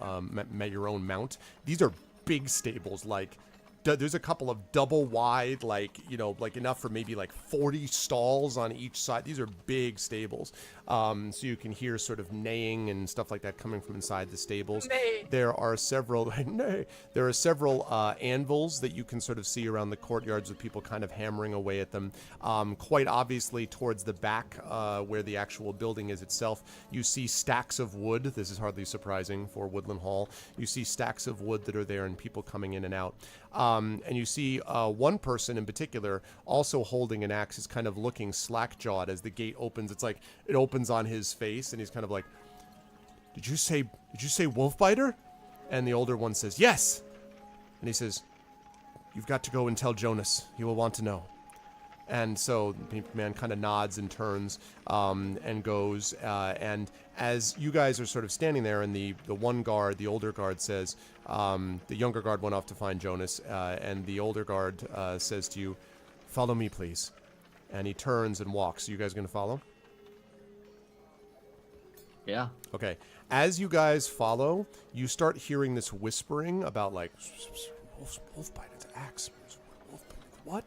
mount. These are big stables, like there's a couple of double wide, like enough for maybe like 40 stalls on each side. These are big stables, so you can hear sort of neighing and stuff like that coming from inside the stables. Nay. There are several anvils that you can sort of see around the courtyards with people kind of hammering away at them. Quite obviously towards the back where the actual building is itself, you see stacks of wood. This is hardly surprising for Woodland Hall. You see stacks of wood that are there and people coming in and out. And you see one person in particular also holding an axe, is kind of looking slack-jawed as the gate opens. It's like it opens on his face, and he's kind of like, Did you say Wolfbiter? And the older one says, yes. And he says, you've got to go and tell Jonas. He will want to know. And so the man kind of nods and turns and goes. And as you guys are sort of standing there, and the one guard, the older guard, says, the younger guard went off to find Jonas, and the older guard says to you, follow me, please. And he turns and walks. Are you guys going to follow? Yeah. Okay. As you guys follow, you start hearing this whispering about, like, Wolfbite, it's an axe. What?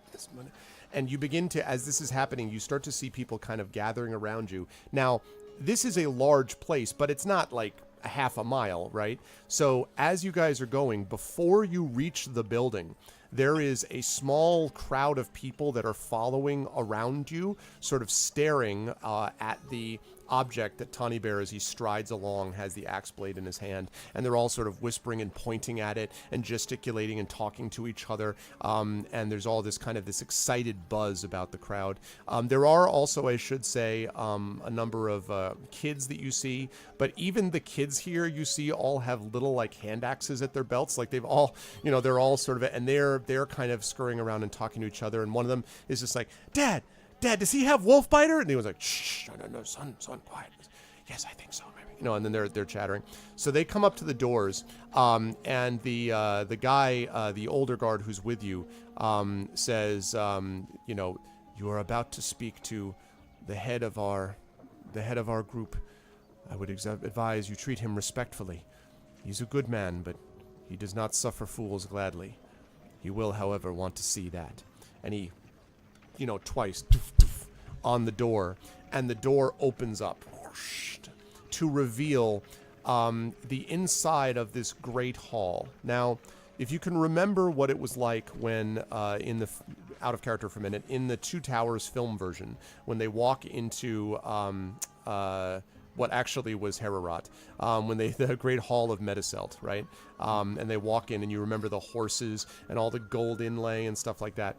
And you begin to, as this is happening, you start to see people kind of gathering around you. Now, this is a large place, but it's not like a half a mile, right? So as you guys are going, before you reach the building, there is a small crowd of people that are following around you, sort of staring at the object that Tawny Bear, as he strides along, has the axe blade in his hand, and they're all sort of whispering and pointing at it and gesticulating and talking to each other, and there's all this kind of this excited buzz about the crowd. There are also, I should say, a number of kids that you see, but even the kids here you see all have little like hand axes at their belts, like they've all, they're all sort of, and they're kind of scurrying around and talking to each other, and one of them is just like, Dad, does he have Wolfbiter? And he was like, shh, no, son, quiet. Yes, I think so, maybe. And then they're chattering. So they come up to the doors, and the guy, the older guard who's with you, says, you are about to speak to the head of our group. I would advise you treat him respectfully. He's a good man, but he does not suffer fools gladly. He will, however, want to see that. And he, twice on the door, and the door opens up to reveal the inside of this great hall. Now, if you can remember what it was like when, in the out of character for a minute, in the Two Towers film version, when they walk into what actually was Hererat, when the Great Hall of Metaselt, right? And they walk in, and you remember the horses and all the gold inlay and stuff like that.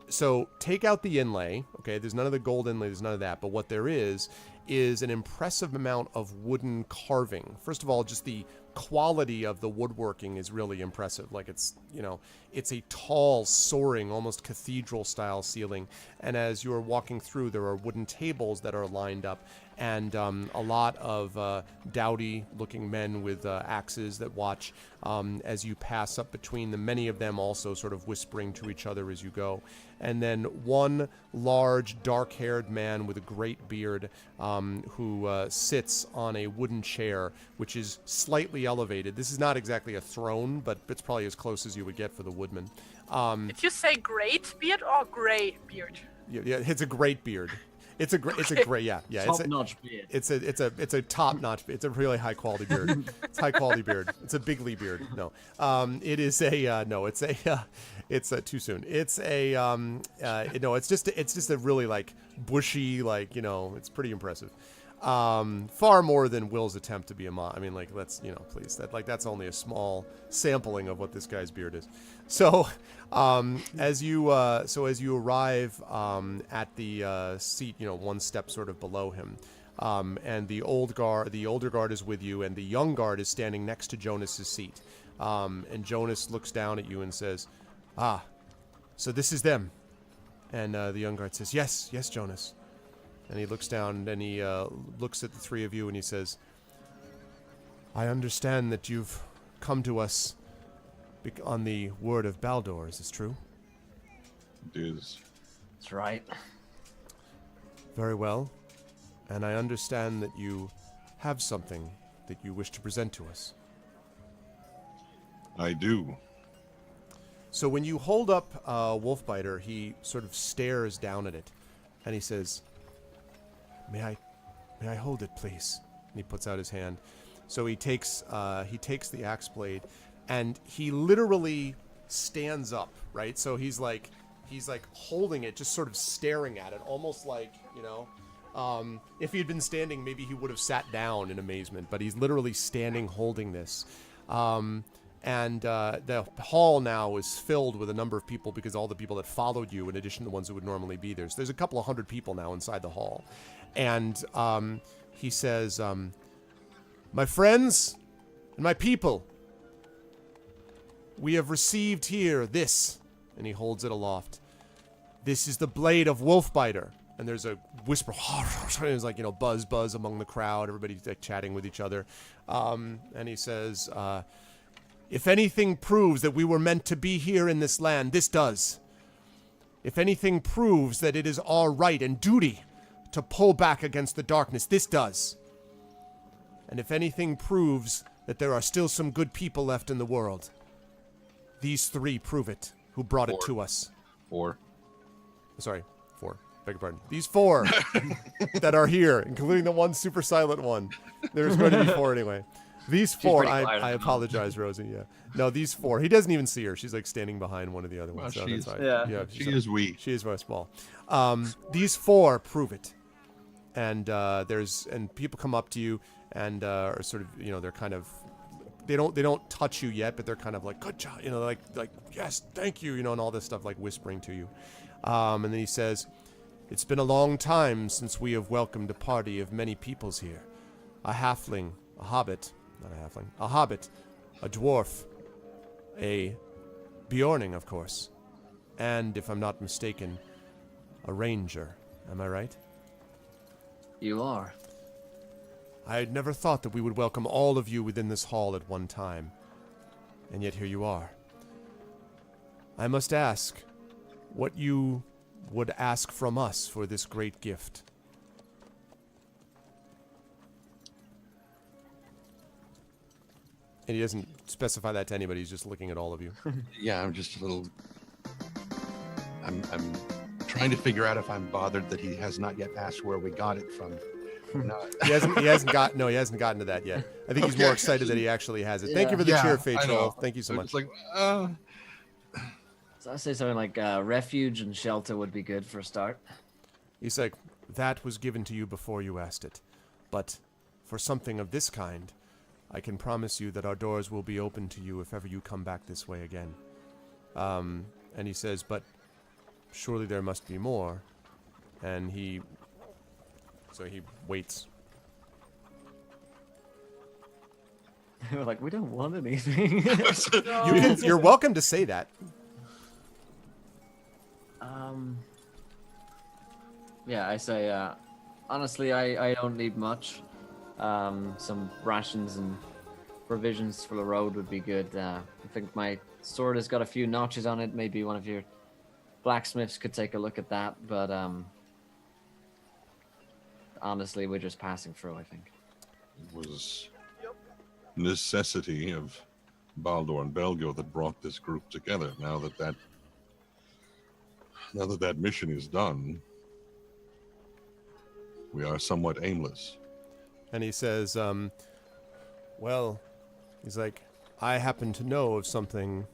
So take out the inlay, okay? There's none of the gold inlay, there's none of that. But what there is an impressive amount of wooden carving. First of all, just the quality of the woodworking is really impressive. Like it's a tall, soaring, almost cathedral-style ceiling. And as you're walking through, there are wooden tables that are lined up, and a lot of dowdy-looking men with axes that watch as you pass up between them, many of them also sort of whispering to each other as you go. And then one large, dark-haired man with a great beard who sits on a wooden chair, which is slightly elevated. This is not exactly a throne, but it's probably as close as you would get for the woodman. Did you say great beard or gray beard? Yeah, it's a great beard. It's a great, yeah. Top-notch beard. It's a top-notch. It's a really high-quality beard. It's high-quality beard. It's a bigly beard. No, it is a no. It's too soon. It's a no. It's just a really like bushy, like, you know, it's pretty impressive. Far more than Will's attempt to be a mod. I mean, like, let's, you know, please, that's only a small sampling of what this guy's beard is. So, as you arrive at the seat, you know, one step sort of below him, and the older guard is with you, and the young guard is standing next to Jonas's seat, and Jonas looks down at you and says, "Ah, so this is them," and the young guard says, "Yes, Jonas." And he looks down and he looks at the three of you and he says, "I understand that you've come to us on the word of Baldur. Is this true?" It is. That's right. Very well. And I understand that you have something that you wish to present to us. I do. So when you hold up Wolfbiter, he sort of stares down at it and he says, May I hold it, please?" And he puts out his hand. So he takes the axe blade, and he literally stands up, right? So he's like holding it, just sort of staring at it, almost like, you know, if he had been standing, maybe he would have sat down in amazement. But he's literally standing, holding this. And the hall now is filled with a number of people because all the people that followed you, in addition to the ones who would normally be there. So there's a couple of hundred people now inside the hall. And he says, "My friends and my people, we have received here this," and he holds it aloft. "This is the blade of Wolfbiter." And there's a whisper, there's like, you know, buzz among the crowd, everybody's like chatting with each other. And he says, "If anything proves that we were meant to be here in this land, this does. If anything proves that it is our right and duty to pull back against the darkness, this does. And if anything proves that there are still some good people left in the world, these three prove it, who brought it to us." Four. Sorry, four. Beg your pardon. These four that are here, including the one super silent one. There's going to be four anyway. These four, I apologize, Rosie. Yeah, no, these four. He doesn't even see her. She's like standing behind one of the other ones. Well, so that's fine. Yeah. She is weak. She is very small. These four prove it, and and people come up to you and are sort of, you know, they're kind of, they don't touch you yet, but they're kind of like, "Good job," you know, like "Yes, thank you," you know, and all this stuff, like whispering to you. And then he says, "It's been a long time since we have welcomed a party of many peoples here. A halfling, a hobbit, not a halfling, a hobbit, a dwarf, a Bjorning, of course, and, if I'm not mistaken, a ranger. Am I right?" You are. "I had never thought that we would welcome all of you within this hall at one time, and yet here you are. I must ask what you would ask from us for this great gift." And he doesn't specify that to anybody, he's just looking at all of you. Yeah, I'm just a little. I'm trying to figure out if I'm bothered that he has not yet asked where we got it from. No. He hasn't gotten to that yet. I think he's more excited that he actually has it. Yeah. Thank you for the cheer, Faithful. Thank you so much. It's like, So I say something like refuge and shelter would be good for a start. He's like, "That was given to you before you asked it. But for something of this kind, I can promise you that our doors will be open to you if ever you come back this way again." And he says, "But surely there must be more." And he waits. We're like, "We don't want anything." You're welcome to say that. Yeah, I say, honestly, I don't need much. Some rations and provisions for the road would be good. I think my sword has got a few notches on it. Maybe one of your blacksmiths could take a look at that. But honestly, we're just passing through, I think. It was necessity of Baldur and Belgo that brought this group together. Now that mission is done, We are somewhat aimless. And he says, well, he's like, I happen to know of something,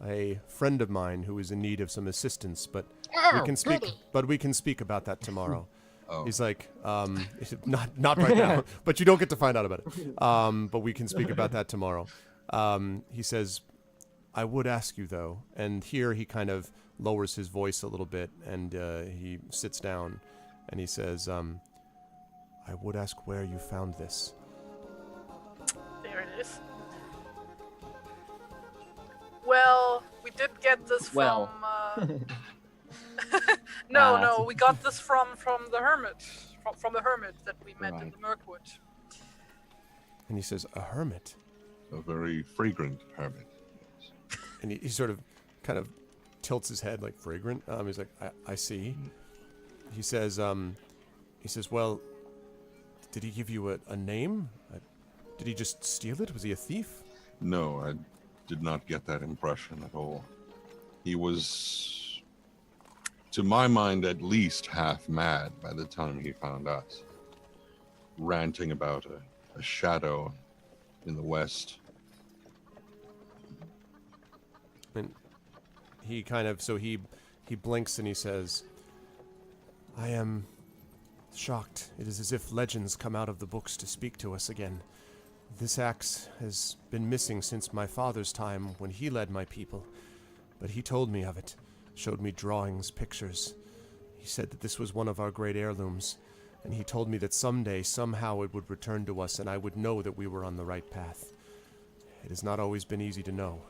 a friend of mine who is in need of some assistance, but we can speak. Goody. But we can speak about that tomorrow. Oh. He's like, not right now, but you don't get to find out about it. But we can speak about that tomorrow. He says, I would ask you though, and here he kind of lowers his voice a little bit, and he sits down, and he says, I would ask where you found this. There it is. Well, we did get this Well. from. No, we got this from the hermit, from the hermit that we met in Right. the Mirkwood. And he says, a hermit. A very fragrant hermit. Yes. And he sort of kind of tilts his head like fragrant. He's like, I see. He says, well, did he give you a name? Did he just steal it? Was he a thief? No, I did not get that impression at all. He was, to my mind, at least half mad by the time he found us. Ranting about a shadow in the west. And he kind of, so he blinks and he says, I am shocked. It is as if legends come out of the books to speak to us again. This axe has been missing since my father's time when he led my people, but he told me of it, showed me drawings, pictures. He said that this was one of our great heirlooms, and he told me that someday, somehow it would return to us and I would know that we were on the right path. It has not always been easy to know.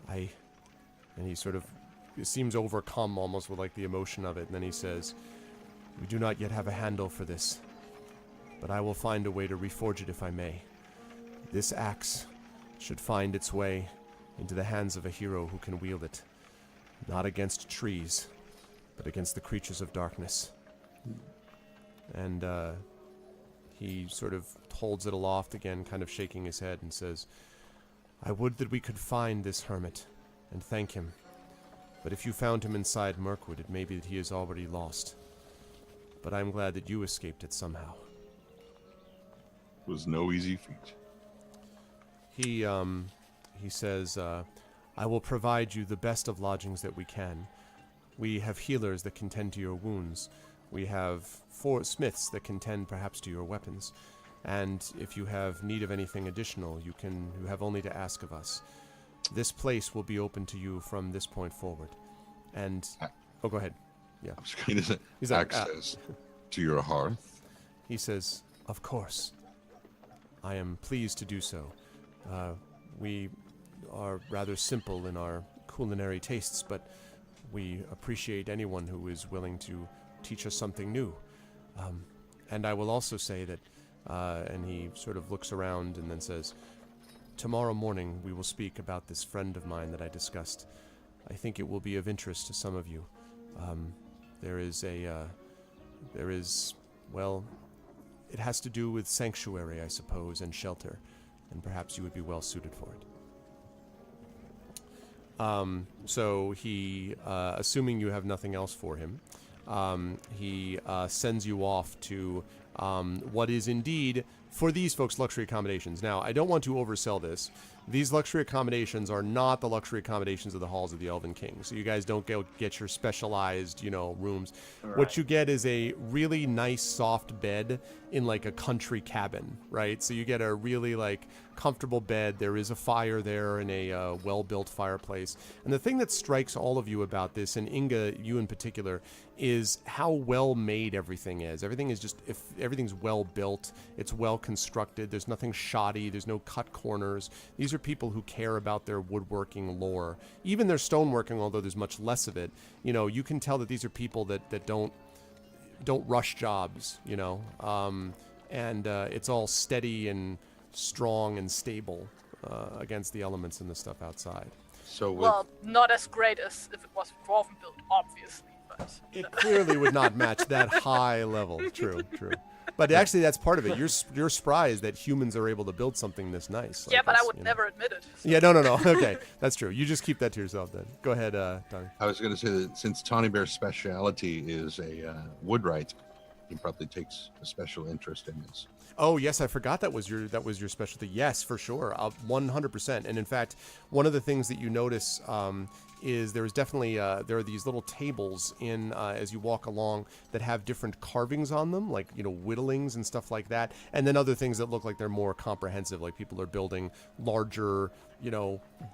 And he sort of seems overcome almost with like the emotion of it, and then he says, we do not yet have a handle for this, but I will find a way to reforge it if I may. This axe should find its way into the hands of a hero who can wield it, not against trees, but against the creatures of darkness. And he sort of holds it aloft again, kind of shaking his head, and says, I would that we could find this hermit and thank him. But if you found him inside Mirkwood, it may be that he is already lost. But I'm glad that you escaped it somehow. It was no easy feat. He says, I will provide you the best of lodgings that we can. We have healers that can tend to your wounds. We have 4 smiths that can tend perhaps to your weapons. And if you have need of anything additional, you have only to ask of us. This place will be open to you from this point forward. And oh, go ahead. Yeah. I was going to say, He's like, access to your hearth. He says, of course. I am pleased to do so. We are rather simple in our culinary tastes, but we appreciate anyone who is willing to teach us something new. And I will also say that, and he sort of looks around and then says, tomorrow morning we will speak about this friend of mine that I discussed. I think it will be of interest to some of you. Well, it has to do with sanctuary, I suppose, and shelter, and perhaps you would be well suited for it. So he, assuming you have nothing else for him, he sends you off to what is indeed, for these folks, luxury accommodations. Now, I don't want to oversell this. These luxury accommodations are not the luxury accommodations of the halls of the Elven King. So you guys don't get your specialized, rooms. Right. What you get is a really nice soft bed in like a country cabin, right? So you get a really like comfortable bed. There is a fire there and a well-built fireplace. And the thing that strikes all of you about this, and Inga, you in particular, is how well made everything is. Everything's well built. It's well constructed. There's nothing shoddy. There's no cut corners. These are people who care about their woodworking lore. Even their stoneworking, although there's much less of it, you can tell that these are people that don't rush jobs, and it's all steady and strong and stable against the elements and the stuff outside. So Well, not as great as if it was dwarven built, obviously, but It clearly would not match that high level. True. But actually, that's part of it. You're surprised that humans are able to build something this nice. Yeah, like but this, I would never admit it. So. Yeah, no. Okay, that's true. You just keep that to yourself then. Go ahead, Tony. I was going to say that since Tawny Bear's speciality is a woodwright, he probably takes a special interest in this. Oh yes, I forgot that was your specialty. Yes, for sure, 100%. And in fact, one of the things that you notice is there is definitely there are these little tables in as you walk along that have different carvings on them, like whittlings and stuff like that, and then other things that look like they're more comprehensive, like people are building larger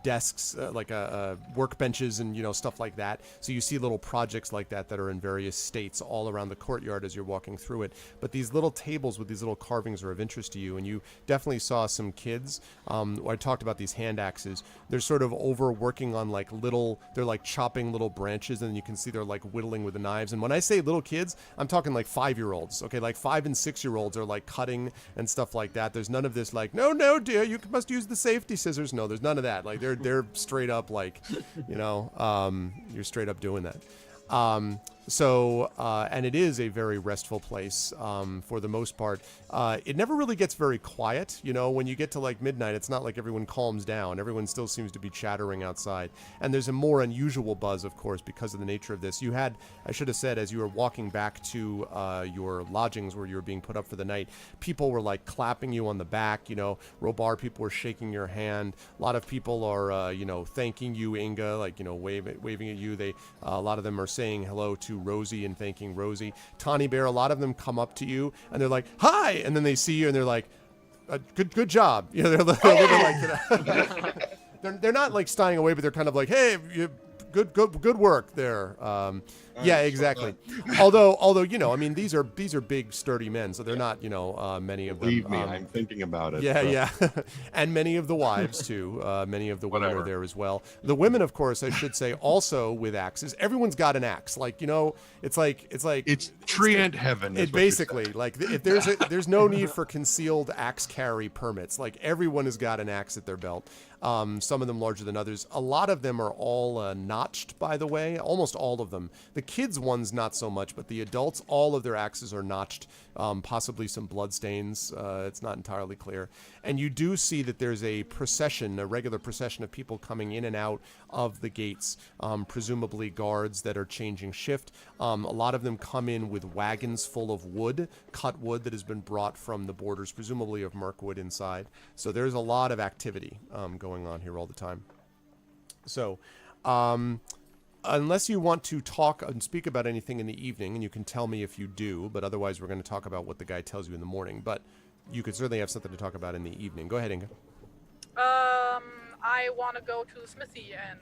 desks, like workbenches and stuff like that. So you see little projects like that are in various states all around the courtyard as you're walking through it. But these little tables with these little carvings are of interest to you, and you definitely saw some kids. I talked about these hand axes. They're sort of over working on they're like chopping little branches, and you can see they're like whittling with the knives. And when I say little kids, I'm talking like 5-year-olds. Okay, like 5 and 6-year-olds are like cutting and stuff like that. There's none of this like, no, dear, you must use the safety scissors. No, there's none of that. Like they're straight up like, you're straight up doing that. And it is a very restful place for the most part. It never really gets very quiet. When you get to like midnight, it's not like everyone calms down. Everyone still seems to be chattering outside. And there's a more unusual buzz, of course, because of the nature of this. I should have said, as you were walking back to your lodgings where you were being put up for the night, people were like clapping you on the back. Robar people were shaking your hand. A lot of people are, thanking you, Inga, like, waving at you. A lot of them are saying hello to Rosie and thanking Rosie. Tawny Bear, a lot of them come up to you and they're like, hi, and then they see you and they're like, good job. They're like, they're not like shying away, but they're kind of like, hey, good work there. Yeah, exactly. Although these are big sturdy men, so they're not many of them. Believe me, I'm thinking about it. Yeah. And many of the wives too. Many of the women are there as well. The women, of course, I should say, also with axes. Everyone's got an axe. Like it's tree-ant heaven. It basically like if there's no need for concealed axe carry permits. Like everyone has got an axe at their belt. Some of them larger than others. A lot of them are all notched, by the way. Almost all of them. The kids' ones, not so much, but the adults, all of their axes are notched. Possibly some blood stains. It's not entirely clear. And you do see that there's a regular procession of people coming in and out of the gates, presumably guards that are changing shift. A lot of them come in with wagons full of wood, cut wood that has been brought from the borders, presumably of Mirkwood inside. So there's a lot of activity going on here all the time. So, unless you want to talk and speak about anything in the evening, and you can tell me if you do, but otherwise we're going to talk about what the guy tells you in the morning. But you could certainly have something to talk about in the evening. Go ahead, Inga. I want to go to the smithy and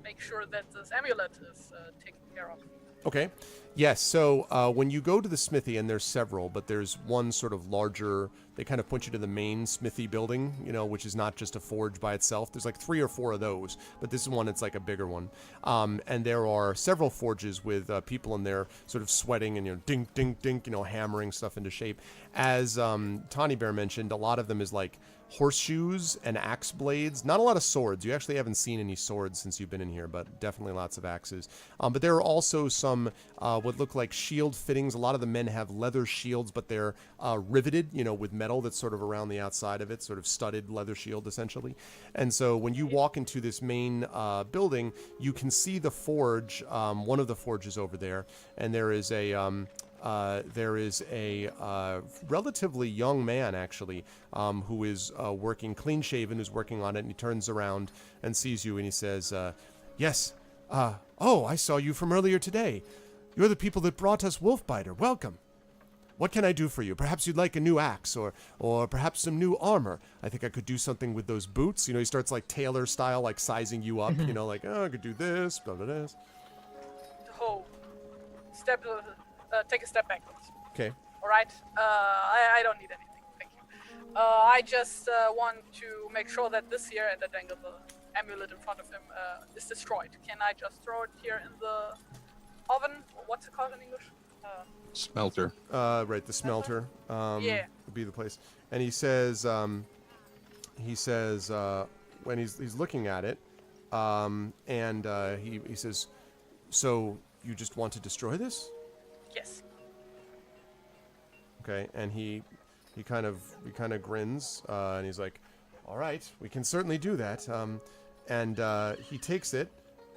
make sure that this amulet is taken care of. Okay. Yes. So when you go to the smithy, and there's several, but there's one sort of larger, they kind of point you to the main smithy building, which is not just a forge by itself. There's like 3 or 4 of those, but this is one, it's like a bigger one. And there are several forges with people in there sort of sweating and, dink, dink, dink, hammering stuff into shape. As Tawny Bear mentioned, a lot of them is like horseshoes and axe blades. Not a lot of swords. You actually haven't seen any swords since you've been in here, but definitely lots of axes. But there are also some what look like shield fittings. A lot of the men have leather shields, but they're riveted, with metal that's sort of around the outside of it, sort of studded leather shield essentially. And so when you walk into this main building, you can see the forge, one of the forges over there, and there is a relatively young man, actually, who is working clean-shaven, who's working on it, and he turns around and sees you, and he says, yes, I saw you from earlier today. You're the people that brought us Wolfbiter. Welcome. What can I do for you? Perhaps you'd like a new axe, or perhaps some new armor. I think I could do something with those boots. He starts like Taylor style, like sizing you up, like, I could do this, blah, blah, blah. Oh, take a step back, please. Okay. All right. I don't need anything. Thank you. I just want to make sure that this here, and I dangle the amulet in front of him, is destroyed. Can I just throw it here in the oven? What's it called in English? Smelter. Right, the smelter. Yeah. Would be the place. And he says, when he's looking at it, he says, so you just want to destroy this? Yes. Okay, and he kind of grins, and he's like, "All right, we can certainly do that." And he takes it,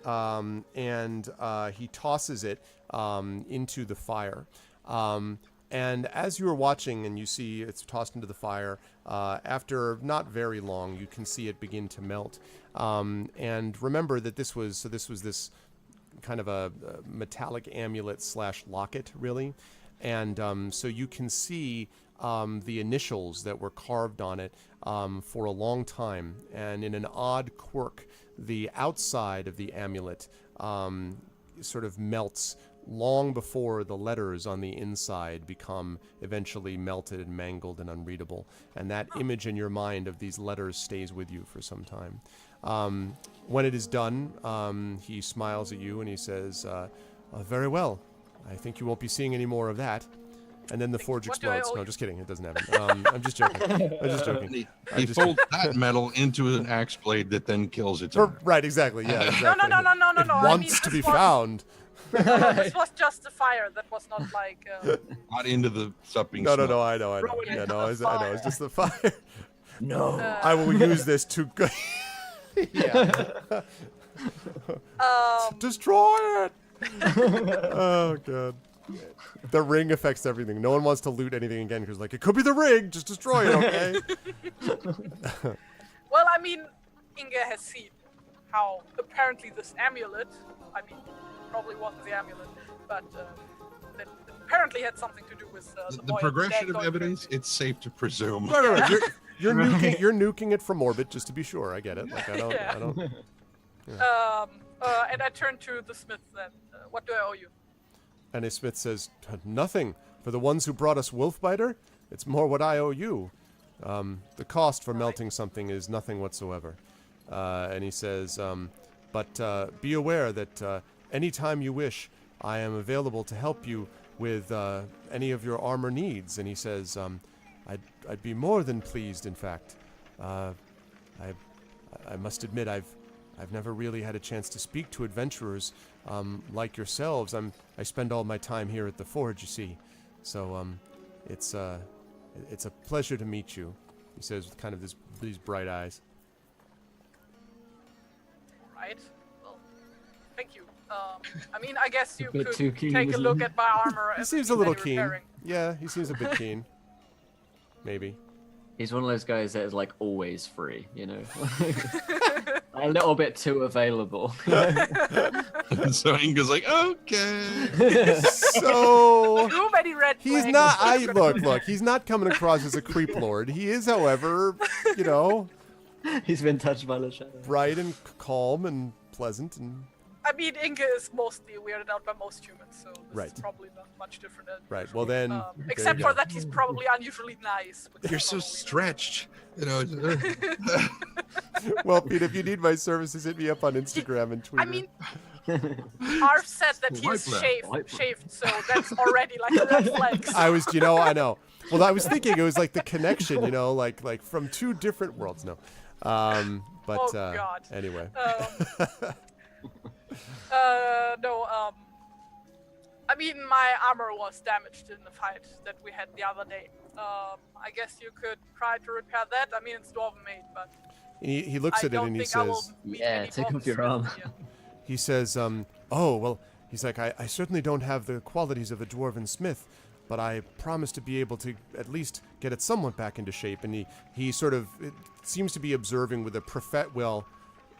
and he tosses it into the fire. And as you are watching, and you see it's tossed into the fire, after not very long, you can see it begin to melt. And remember that this was this kind of a metallic amulet / locket, really. And so you can see the initials that were carved on it for a long time. And in an odd quirk, the outside of the amulet sort of melts long before the letters on the inside become eventually melted and mangled and unreadable. And that image in your mind of these letters stays with you for some time. When it is done, he smiles at you and he says, very well. I think you won't be seeing any more of that. And then the forge explodes. No, just kidding. It doesn't happen. I'm just joking. He folds that metal into an axe blade that then kills its owner. Right, exactly. Yeah, exactly. No. It wants to be found. No, this was just the fire. That was not like... Not into the supping No, I know. Yeah, no, I know. It's just the fire. No. I will use this to... yeah. Destroy it! Oh, God. The ring affects everything. No one wants to loot anything again because, like, it could be the ring. Just destroy it, okay? Well, I mean, Inge has seen how apparently this amulet, I mean, probably wasn't the amulet, but that apparently had something to do with the progression of evidence. It's safe to presume. No. You're nuking it from orbit just to be sure. I get it. Like I don't. Yeah. And I turn to the smith then. What do I owe you? And a smith says, nothing. For the ones who brought us Wolfbiter, it's more what I owe you. The cost for melting something is nothing whatsoever. And he says, but be aware that anytime you wish, I am available to help you with any of your armor needs. And he says, I'd be more than pleased, in fact. I must admit, I've never really had a chance to speak to adventurers like yourselves. I spend all my time here at the forge, you see. So it's a pleasure to meet you, he says with kind of these bright eyes. Right. Well, thank you. I mean, I guess you could keen, take a look at my armor. He seems a little keen. Yeah, he seems a bit keen. Maybe. He's one of those guys that is like always free, you know. A little bit too available. So Inga's like, okay. So too many red he's flags. not. Look. He's not coming across as a creep lord. He is, however, he's been touched by the shadow. Bright and calm and pleasant and. I mean, Inge is mostly weirded out by most humans, so this is probably not much different. Right. Well then, except for that, he's probably unusually nice. You're so stretched, Well, Pete, if you need my services, hit me up on Instagram and Twitter. I mean, Arf said that he's shaved, so that's already like a red flag. I know. Well, I was thinking it was like the connection, like from two different worlds. No, but oh God. Anyway. I mean, my armor was damaged in the fight that we had the other day. I guess you could try to repair that. I mean, it's dwarven made, but he looks at it and he says, "Yeah, take off your armor." He says, "Oh well." He's like, "I certainly don't have the qualities of a dwarven smith, but I promise to be able to at least get it somewhat back into shape." And he sort of seems to be observing with a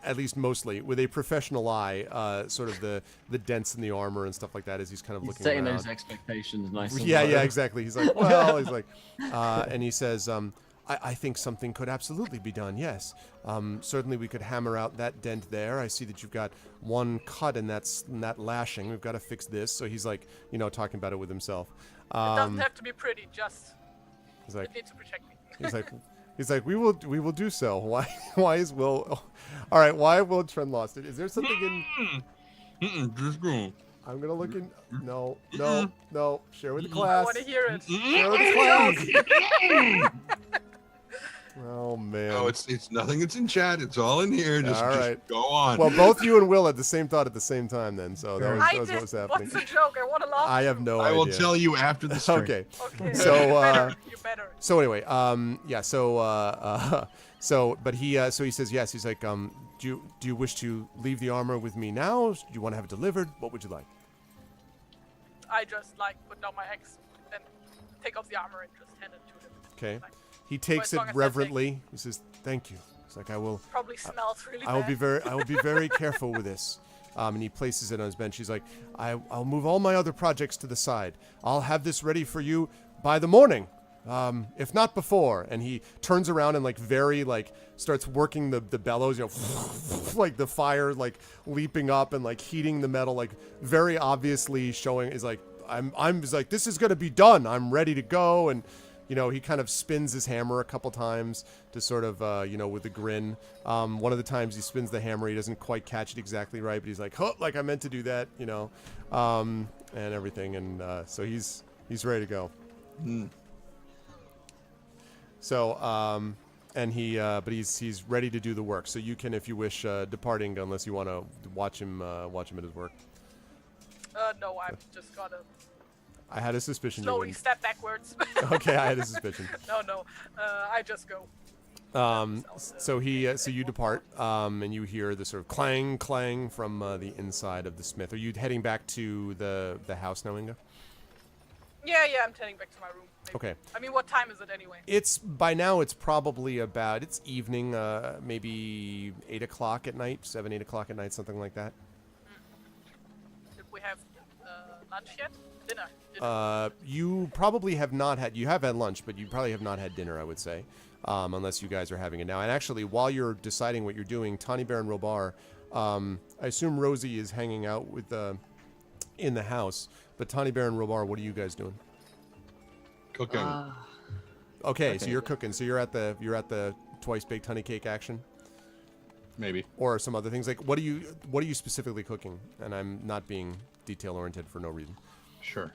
at least mostly with a professional eye, sort of the dents in the armor and stuff like that as he's kind of looking setting around. Those expectations nice and yeah, low. exactly. He's like, and he says, I think something could absolutely be done, yes. Certainly we could hammer out that dent there. I see that you've got one cut in that lashing. We've got to fix this. So he's like, talking about it with himself. It doesn't have to be pretty, just it needs to protect me. He's like, we will do so. Why is Will? Oh, all right, why Will Trend lost it? Is there something in? Just go. I'm gonna look in. No. Share with the class. I want to hear it. Share with the class. Oh man. No, it's nothing. It's in chat. It's all in here. Just go on. Well, both you and Will had the same thought at the same time. Then, so that was what was happening. What's the joke? I want to laugh. I have no idea. I will tell you after the stream. Okay. So you better. So anyway, yeah. But he says yes. He's like, do you wish to leave the armor with me now? Do you want to have it delivered? What would you like? I just put down my axe and take off the armor and just hand it to him. Okay. He takes it reverently. He says, "Thank you." It's like, I will. Probably smells really bad. I will be very careful with this. And he places it on his bench. He's like, I'll move all my other projects to the side. I'll have this ready for you by the morning, if not before. And he turns around and starts working the bellows, like the fire leaping up and heating the metal, very obviously showing is like he's like, this is gonna be done. I'm ready to go. And he kind of spins his hammer a couple times to sort of, with a grin. One of the times he spins the hammer, he doesn't quite catch it exactly right, but he's like, oh, I meant to do that, and everything. And so he's ready to go. Mm. So, and he's ready to do the work. So you can, if you wish, departing, unless you want to watch him at his work. No, I've just got to. I had a suspicion. Slowly step backwards. Okay, I had a suspicion. No, I just go. So you depart, and you hear the sort of clang from the inside of the smith. Are you heading back to the house now, Inga? Yeah, I'm heading back to my room. Maybe. Okay. I mean, what time is it anyway? By now it's probably it's evening, maybe 8 o'clock at night, 7, 8 o'clock at night, something like that. Did we have lunch yet? Dinner. You probably have not had. You have had lunch, but you probably have not had dinner, I would say, unless you guys are having it now. And actually, while you're deciding what you're doing, Tawny Bear and Robar, I assume Rosie is hanging out with in the house. But Tawny Bear and Robar, what are you guys doing? Cooking. Okay, so you're cooking. So you're at the twice baked honey cake action. Maybe. Or some other things. What are you specifically cooking? And I'm not being detail oriented for no reason. Sure.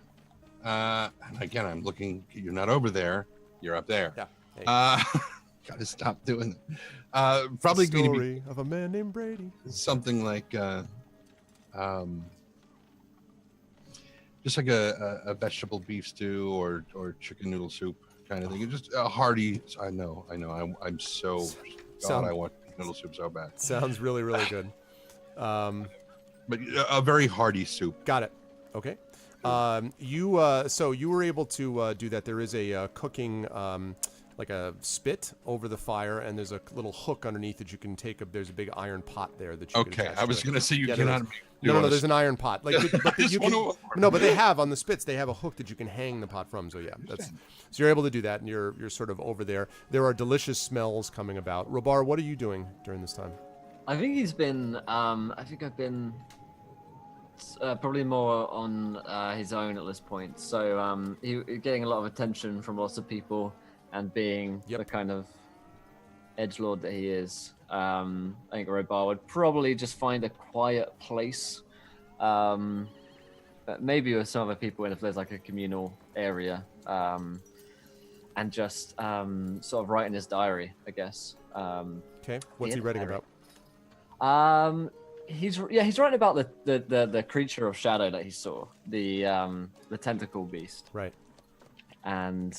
And again, I'm looking. You're not over there. You're up there. Yeah. Hey. Gotta stop doing that. Probably the story going to be of a man named Brady. Something like, just like a vegetable beef stew or chicken noodle soup kind of thing. It's just a hearty. I know. I'm so. God, I want noodle soup so bad. Sounds really, really good. But a very hearty soup. Got it. Okay. So you were able to do that. There is a cooking, like a spit over the fire, and there's a little hook underneath that you can take. There's a big iron pot there that you can attach I was to going to say you cannot. No. There's an iron pot. But they have on the spits. They have a hook that you can hang the pot from. So yeah, so you're able to do that, and you're sort of over there. There are delicious smells coming about. Robar, what are you doing during this time? I think he's been. I think I've been. Probably more on his own at this point. So he's getting a lot of attention from lots of people, and being the kind of edgelord that he is. I think Robar would probably just find a quiet place, maybe with some other people, and if there's like a communal area, and just sort of write in his diary, I guess. Okay, what's he writing about? He's writing about the creature of shadow that he saw, the tentacle beast, right? And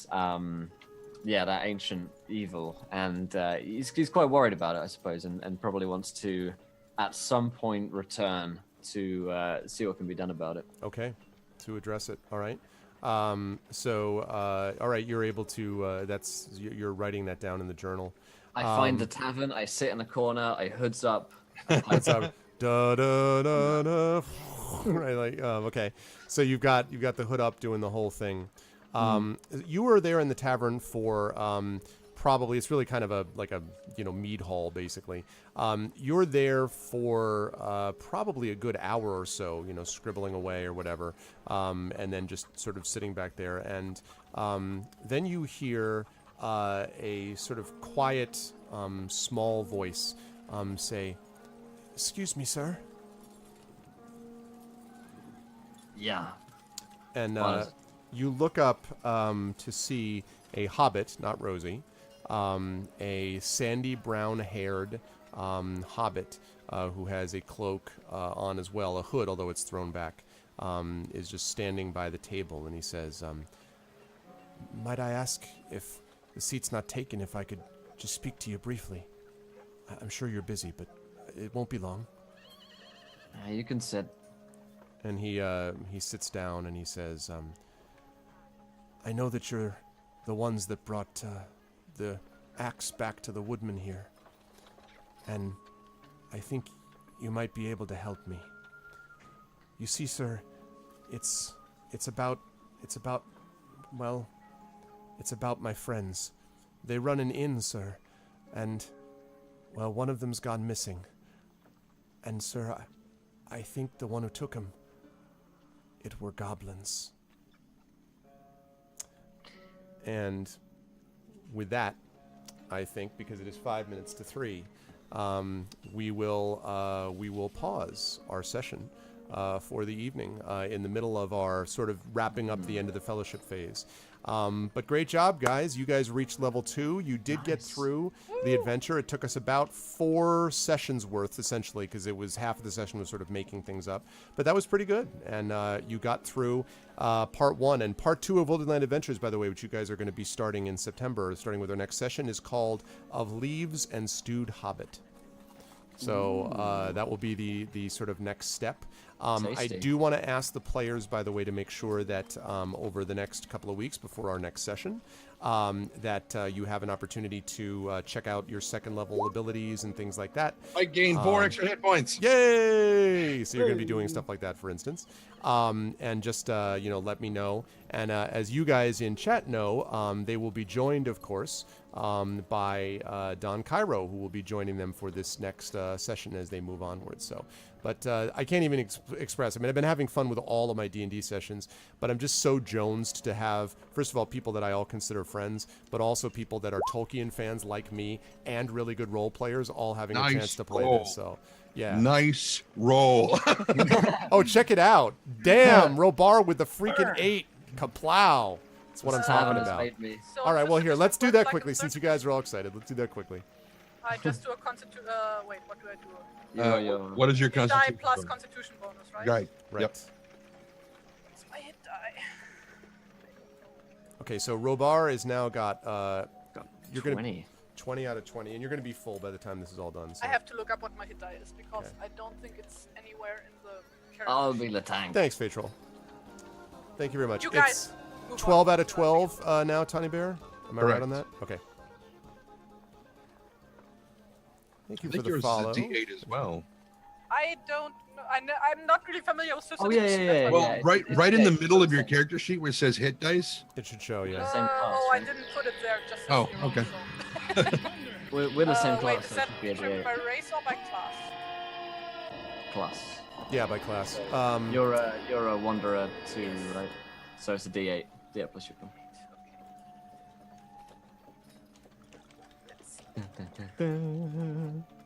that ancient evil, and he's quite worried about it, I suppose, and probably wants to at some point return to see what can be done about it. Okay, to address it. All right. All right, you're able to. You're writing that down in the journal. I find the tavern. I sit in a corner. I hoods up. Hoods up. Da da da da. Right, okay. So you've got the hood up, doing the whole thing. You were there in the tavern for probably, it's really kind of a mead hall basically. You're there for probably a good hour or so, scribbling away or whatever, and then just sort of sitting back there. And then you hear a sort of quiet, small voice say, "Excuse me, sir." Yeah. And you look up to see a hobbit, not Rosie, a sandy brown-haired hobbit who has a cloak on as well, a hood, although it's thrown back, is just standing by the table, and he says, might I ask, if the seat's not taken, if I could just speak to you briefly? I'm sure you're busy, but it won't be long. You can sit. And he sits down and he says, I know that you're the ones that brought the axe back to the woodman here. And I think you might be able to help me. You see, sir, it's about my friends. They run an inn, sir, and, well, one of them's gone missing. And, sir, I think the one who took him, it were goblins. And with that, I think, because it is 5 minutes to 3, we will pause our session for the evening in the middle of our sort of wrapping up the end of the fellowship phase. But great job, guys. You guys reached level 2. You did get through the adventure. It took us about 4 sessions worth, essentially, because it was half of the session was sort of making things up. But that was pretty good. And you got through part 1. And part 2 of Wilderland Adventures, by the way, which you guys are going to be starting in September, starting with our next session, is called Of Leaves and Stewed Hobbit. So that will be the sort of next step. I do want to ask the players, by the way, to make sure that over the next couple of weeks before our next session, that you have an opportunity to check out your second level abilities and things like that. I gained 4 extra hit points. Yay! So you're going to be doing stuff like that, for instance. And just, let me know. And as you guys in chat know, they will be joined, of course, by Don Cairo, who will be joining them for this next session as they move onwards. So, but I can't even express. I mean, I've been having fun with all of my D&D sessions, but I'm just so jonesed to have, first of all, people that I all consider friends, but also people that are Tolkien fans like me and really good role players, all having a chance to play this. So, yeah. Nice roll. Oh, check it out. Damn, Robar with the freaking 8. Kaplow. That's what I'm talking about. So all right, well, here, let's do that quickly since you guys are all excited. Let's do that quickly. I just do a constitution. Wait, what do I do? What is your Die constitution? plus constitution bonus, right? Right. Yep. It's my hit die. Okay, so Robar is now got you're 20. 20 out of 20, and you're gonna be full by the time this is all done. So. I have to look up what my hit die is because I don't think it's anywhere in the character. I'll be the tank. Thanks, Fatrol. Thank you very much. You guys it's 12 out of 12 now, Tawny Bear. Am I right on that? Okay. Thank you for the follow. Is a D8 as well. I don't know. I'm not really familiar with system. Yeah. Well, right in the middle of your character sheet where it says hit dice. It should show, yeah. Same class, I right? didn't put it there. Just Oh, zero, okay. so. We're the same Wait, class. is So it that should be a determined D8 by race or by class? class. Yeah, by class. You're a wanderer too, right? So it's a D8. Yeah, plus your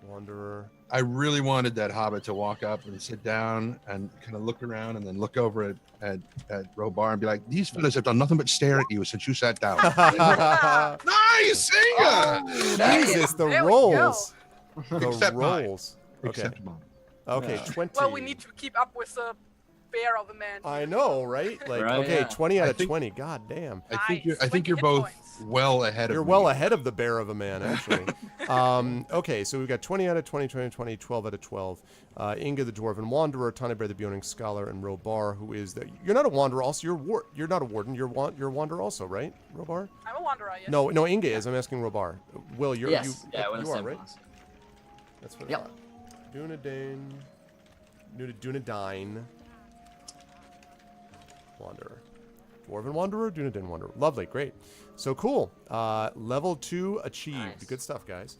Wanderer. I really wanted that hobbit to walk up and sit down and kind of look around and then look over at Robar and be like, these fellas have done nothing but stare at you since you sat down. Nice! Jesus, the There we rolls. The Except mine. rolls. Okay. Except mine. Okay, Yeah. 20. Well, we need to keep up with the bear of a man. I know, right? Like, Right, okay, yeah. 20 out I of think- 20. God damn. I think Nice. you're 20 hit both points. well ahead of You're me. well ahead of the bear of a man, actually. Okay, so we've got 20 out of 20, 20 out of 20, 12 out of 12. Inga the Dwarven Wanderer, Tawny Bear the Bioning Scholar, and Robar, who is the... You're not a Wanderer, also. You're not a Warden. You're a Wanderer also, right, Robar? I'm a wanderer, yes. No, Inga is. I'm asking Robar. Will, you're... Yes. Yeah, we're the you are, same right? class. That's what I Yep. thought. Dunedain. Dunedain. Wanderer. Dwarven Wanderer, Dunedain Wanderer. Lovely, great. So cool. Level 2 achieved. Nice. Good stuff, guys.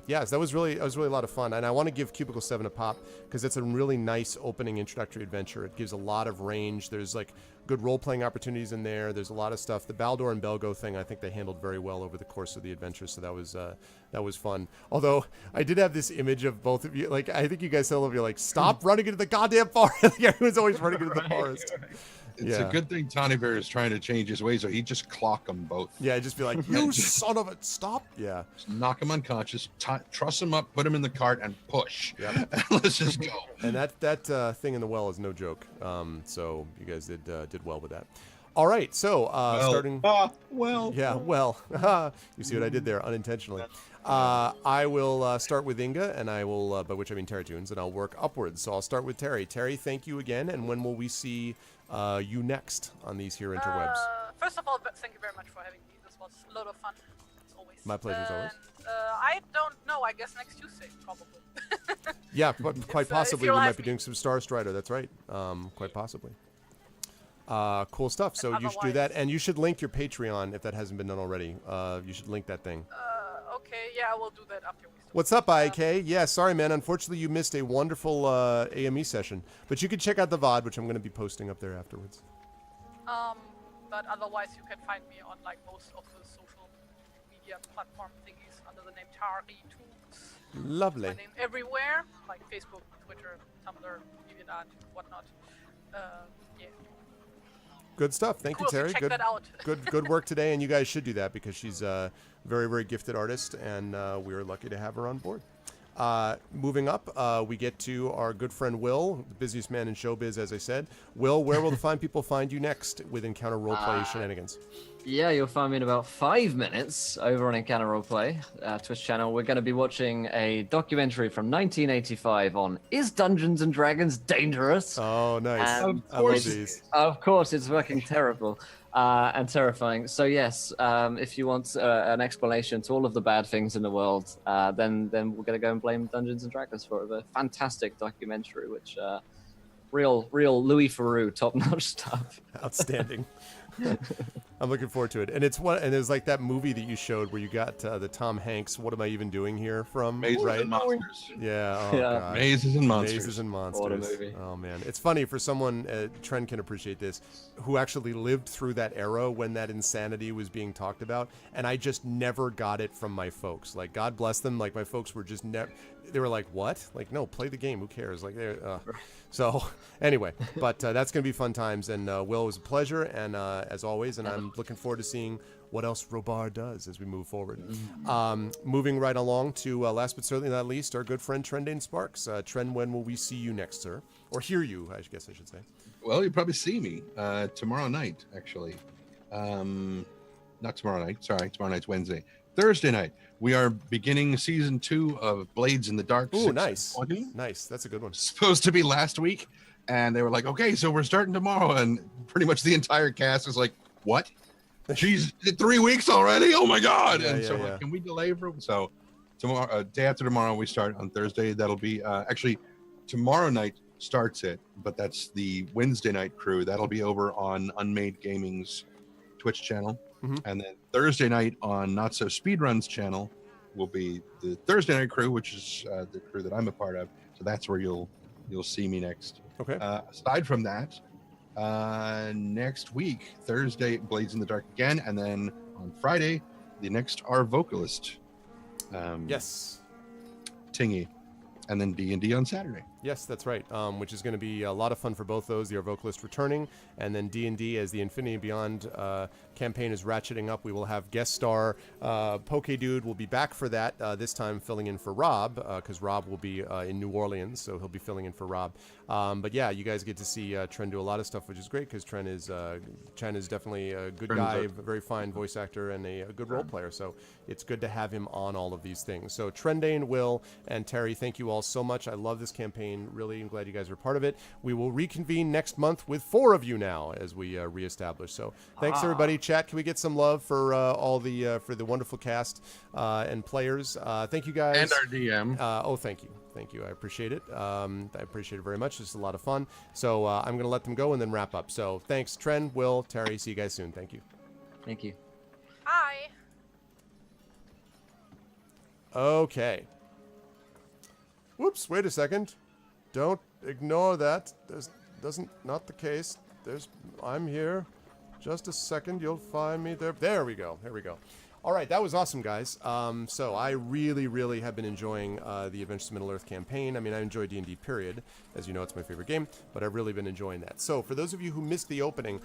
Yes, that was really a lot of fun, and I want to give Cubicle 7 a pop because it's a really nice opening introductory adventure. It gives a lot of range. There's like good role-playing opportunities in there. There's a lot of stuff. The Baldur and Belgo thing, I think they handled very well over the course of the adventure, so that was fun. Although I did have this image of both of you. Like I think you guys said, you're like, stop running into the goddamn forest. Like, everyone's always running into the forest. It's a good thing Tawny Bear is trying to change his ways, or he'd just clock them both. Yeah, just be like, you son of a, stop. Yeah. Just knock him unconscious, truss him up, put him in the cart, and push. Yep. Let's just go. And that thing in the well is no joke. So you guys did well with that. All right, so starting. Yeah, well. You see what I did there unintentionally. I will start with Inga, and I will, by which I mean Terry Tunes, and I'll work upwards. So I'll start with Terry. Terry, thank you again. And when will we see you next on these here interwebs? First of all, thank you very much for having me. This was a lot of fun, as always. My pleasure as always. I don't know. I guess next Tuesday, probably. Yeah, quite possibly. We might be doing some Star Strider. That's right. Quite possibly. Cool stuff. So you should do that, and you should link your Patreon if that hasn't been done already. You should link that thing. Okay, yeah, we'll do that after we start. What's up, IK? Yeah, sorry, man. Unfortunately, you missed a wonderful AME session, but you can check out the VOD, which I'm going to be posting up there afterwards. But otherwise, you can find me on like most of the social media platform thingies under the name Tari Tunes. Lovely. My name everywhere, like Facebook, Twitter, Tumblr, DeviantArt, whatnot. Yeah. Good stuff. Thank you, Terry. Check that out. good work today, and you guys should do that because she's a very, very gifted artist, and we are lucky to have her on board. Moving up, we get to our good friend Will, the busiest man in showbiz, as I said. Will, where will the fine people find you next with Encounter Roleplay Shenanigans? Yeah, you'll find me in about 5 minutes over on Encounter Roleplay Twitch channel. We're going to be watching a documentary from 1985 on Is Dungeons and Dragons Dangerous? Oh, nice. Of course, it's fucking terrible and terrifying. So yes, if you want an explanation to all of the bad things in the world, then we're going to go and blame Dungeons and Dragons for it. A fantastic documentary, which real Louis Theroux top-notch stuff. Outstanding. I'm looking forward to it, and there's like that movie that you showed where you got the Tom Hanks "What Am I Even Doing Here" from Mazes and Monsters. Yeah, God. Mazes and Monsters. Mazes and Monsters. What a movie. Oh man, it's funny for someone. Trent can appreciate this, who actually lived through that era when that insanity was being talked about, and I just never got it from my folks. Like, God bless them. Like, my folks were just never. They were like, "What? Like, no, play the game. Who cares?" Like, so anyway, but that's gonna be fun times. And Will, it was a pleasure, and as always, and I'm looking forward to seeing what else Robar does as we move forward. Moving right along to last but certainly not least, our good friend Trendane Sparks. Trend, when will we see you next, sir? Or hear you, I guess I should say. Well, you'll probably see me tomorrow night, actually. Not tomorrow night. Sorry, tomorrow night's Wednesday. Thursday night, we are beginning season 2 of Blades in the Dark. Ooh, nice. Nice. That's a good one. Supposed to be last week, and they were like, okay, so we're starting tomorrow, and pretty much the entire cast was like, what? Jeez, 3 weeks already? Oh my God! Yeah, and so like, can we delay for? So tomorrow, day after tomorrow, we start on Thursday. That'll be actually tomorrow night starts it, but that's the Wednesday night crew. That'll be over on Unmade Gaming's Twitch channel. And then Thursday night on Not So Speedrun's channel will be the Thursday night crew, which is the crew that I'm a part of. So that's where you'll see me next. Okay. Aside from that, next week, Thursday, Blades in the Dark again, and then on Friday, the next our vocalist. Yes. Tingy, and then D&D on Saturday. Yes, that's right. Which is going to be a lot of fun for both those. The Our Vocalist returning, and then D&D as the Infinity and Beyond campaign is ratcheting up. We will have guest star Poke Dude will be back for that. This time filling in for Rob because Rob will be in New Orleans, so he'll be filling in for Rob. But yeah, you guys get to see Trent do a lot of stuff, which is great because Trent is definitely a good guy, a very fine voice actor, and a good role player. So it's good to have him on all of these things. So Trendane, Will, and Terry, thank you all so much. I love this campaign. Really, I'm glad you guys are part of it. We will reconvene next month with 4 of you now as we reestablish. So thanks everybody. Chat, can we get some love for all the for the wonderful cast and players? Thank you guys. And our DM. Thank you. Thank you. I appreciate it. I appreciate it very much. It's a lot of fun. So I'm going to let them go and then wrap up. So thanks, Trent, Will, Terry. See you guys soon. Thank you. Thank you. Hi. Okay. Whoops, wait a second. Don't ignore that. Not the case. I'm here. Just a second, you'll find me there. There we go. There we go. All right, that was awesome, guys. So I really have been enjoying the Adventures in Middle-earth campaign. I mean, I enjoy D&D, period. As you know, it's my favorite game, but I've really been enjoying that. So for those of you who missed the opening,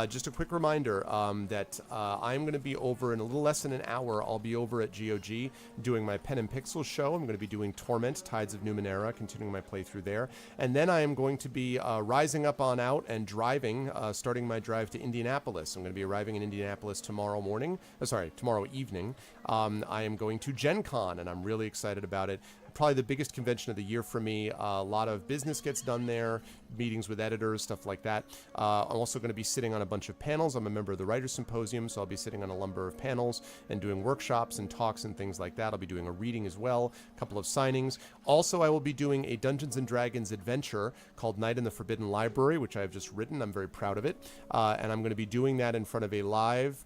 just a quick reminder that I'm going to be over in a little less than an hour. I'll be over at GOG doing my Pen and Pixels show. I'm going to be doing Torment, Tides of Numenera, continuing my playthrough there. And then I am going to be rising up on out and driving, starting my drive to Indianapolis. I'm going to be arriving in Indianapolis tomorrow evening. I am going to Gen Con, and I'm really excited about it. Probably the biggest convention of the year for me. A lot of business gets done there, meetings with editors, stuff like that. I'm also going to be sitting on a bunch of panels. I'm a member of the Writers' Symposium, so I'll be sitting on a number of panels and doing workshops and talks and things like that. I'll be doing a reading as well, a couple of signings. Also, I will be doing a Dungeons & Dragons adventure called Night in the Forbidden Library, which I've just written. I'm very proud of it. And I'm going to be doing that in front of a live,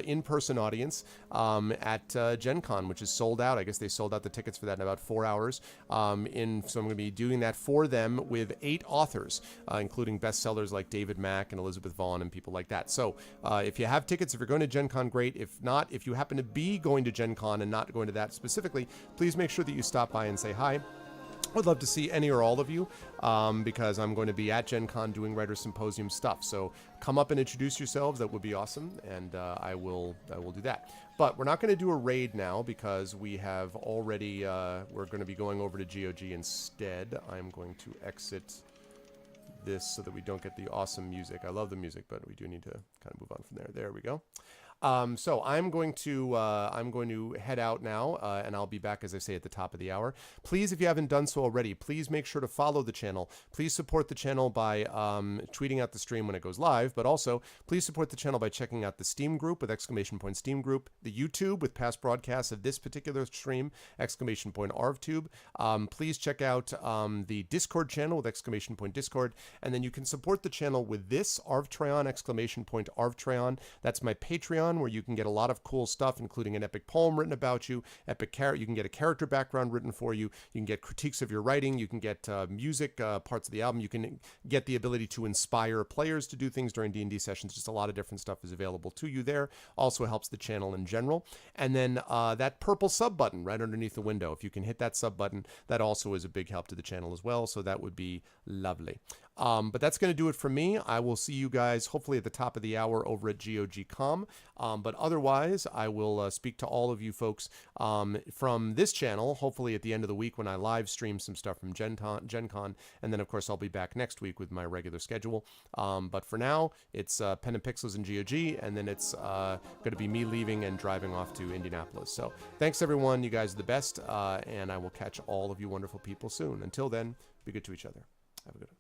in-person audience at Gen Con, which is sold out. I guess they sold out the tickets for that in about 4 hours. So I'm going to be doing that for them with 8 authors, including bestsellers like David Mack and Elizabeth Vaughn and people like that. So if you have tickets, if you're going to Gen Con, great. If not, if you happen to be going to Gen Con and not going to that specifically, please make sure that you stop by and say hi. I would love to see any or all of you because I'm going to be at Gen Con doing Writers' Symposium stuff. So come up and introduce yourselves. That would be awesome, and I will do that. But we're not going to do a raid now because we have already, we're going to be going over to GOG instead. I'm going to exit this so that we don't get the awesome music. I love the music, but we do need to kind of move on from there. There we go. So I'm going to head out now, and I'll be back, as I say, at the top of the hour. Please, if you haven't done so already, please make sure to follow the channel. Please support the channel by tweeting out the stream when it goes live, but also please support the channel by checking out the Steam group with ! Steam group, the YouTube with past broadcasts of this particular stream, ! ArvTube. Please check out the Discord channel with ! Discord, and then you can support the channel with this Arvtreon, ! Arvtreon. That's my Patreon, where you can get a lot of cool stuff, including an epic poem written about you, you can get a character background written for you, you can get critiques of your writing, you can get music, parts of the album, you can get the ability to inspire players to do things during D&D sessions. Just a lot of different stuff is available to you there. Also helps the channel in general. And then that purple sub button right underneath the window, if you can hit that sub button, that also is a big help to the channel as well, so that would be lovely. But that's going to do it for me. I will see you guys hopefully at the top of the hour over at GOG.com. But otherwise, I will speak to all of you folks from this channel, hopefully at the end of the week when I live stream some stuff from Gen Con. And then, of course, I'll be back next week with my regular schedule. But for now, it's Pen and Pixels and GOG, and then it's going to be me leaving and driving off to Indianapolis. So thanks, everyone. You guys are the best, and I will catch all of you wonderful people soon. Until then, be good to each other. Have a good one.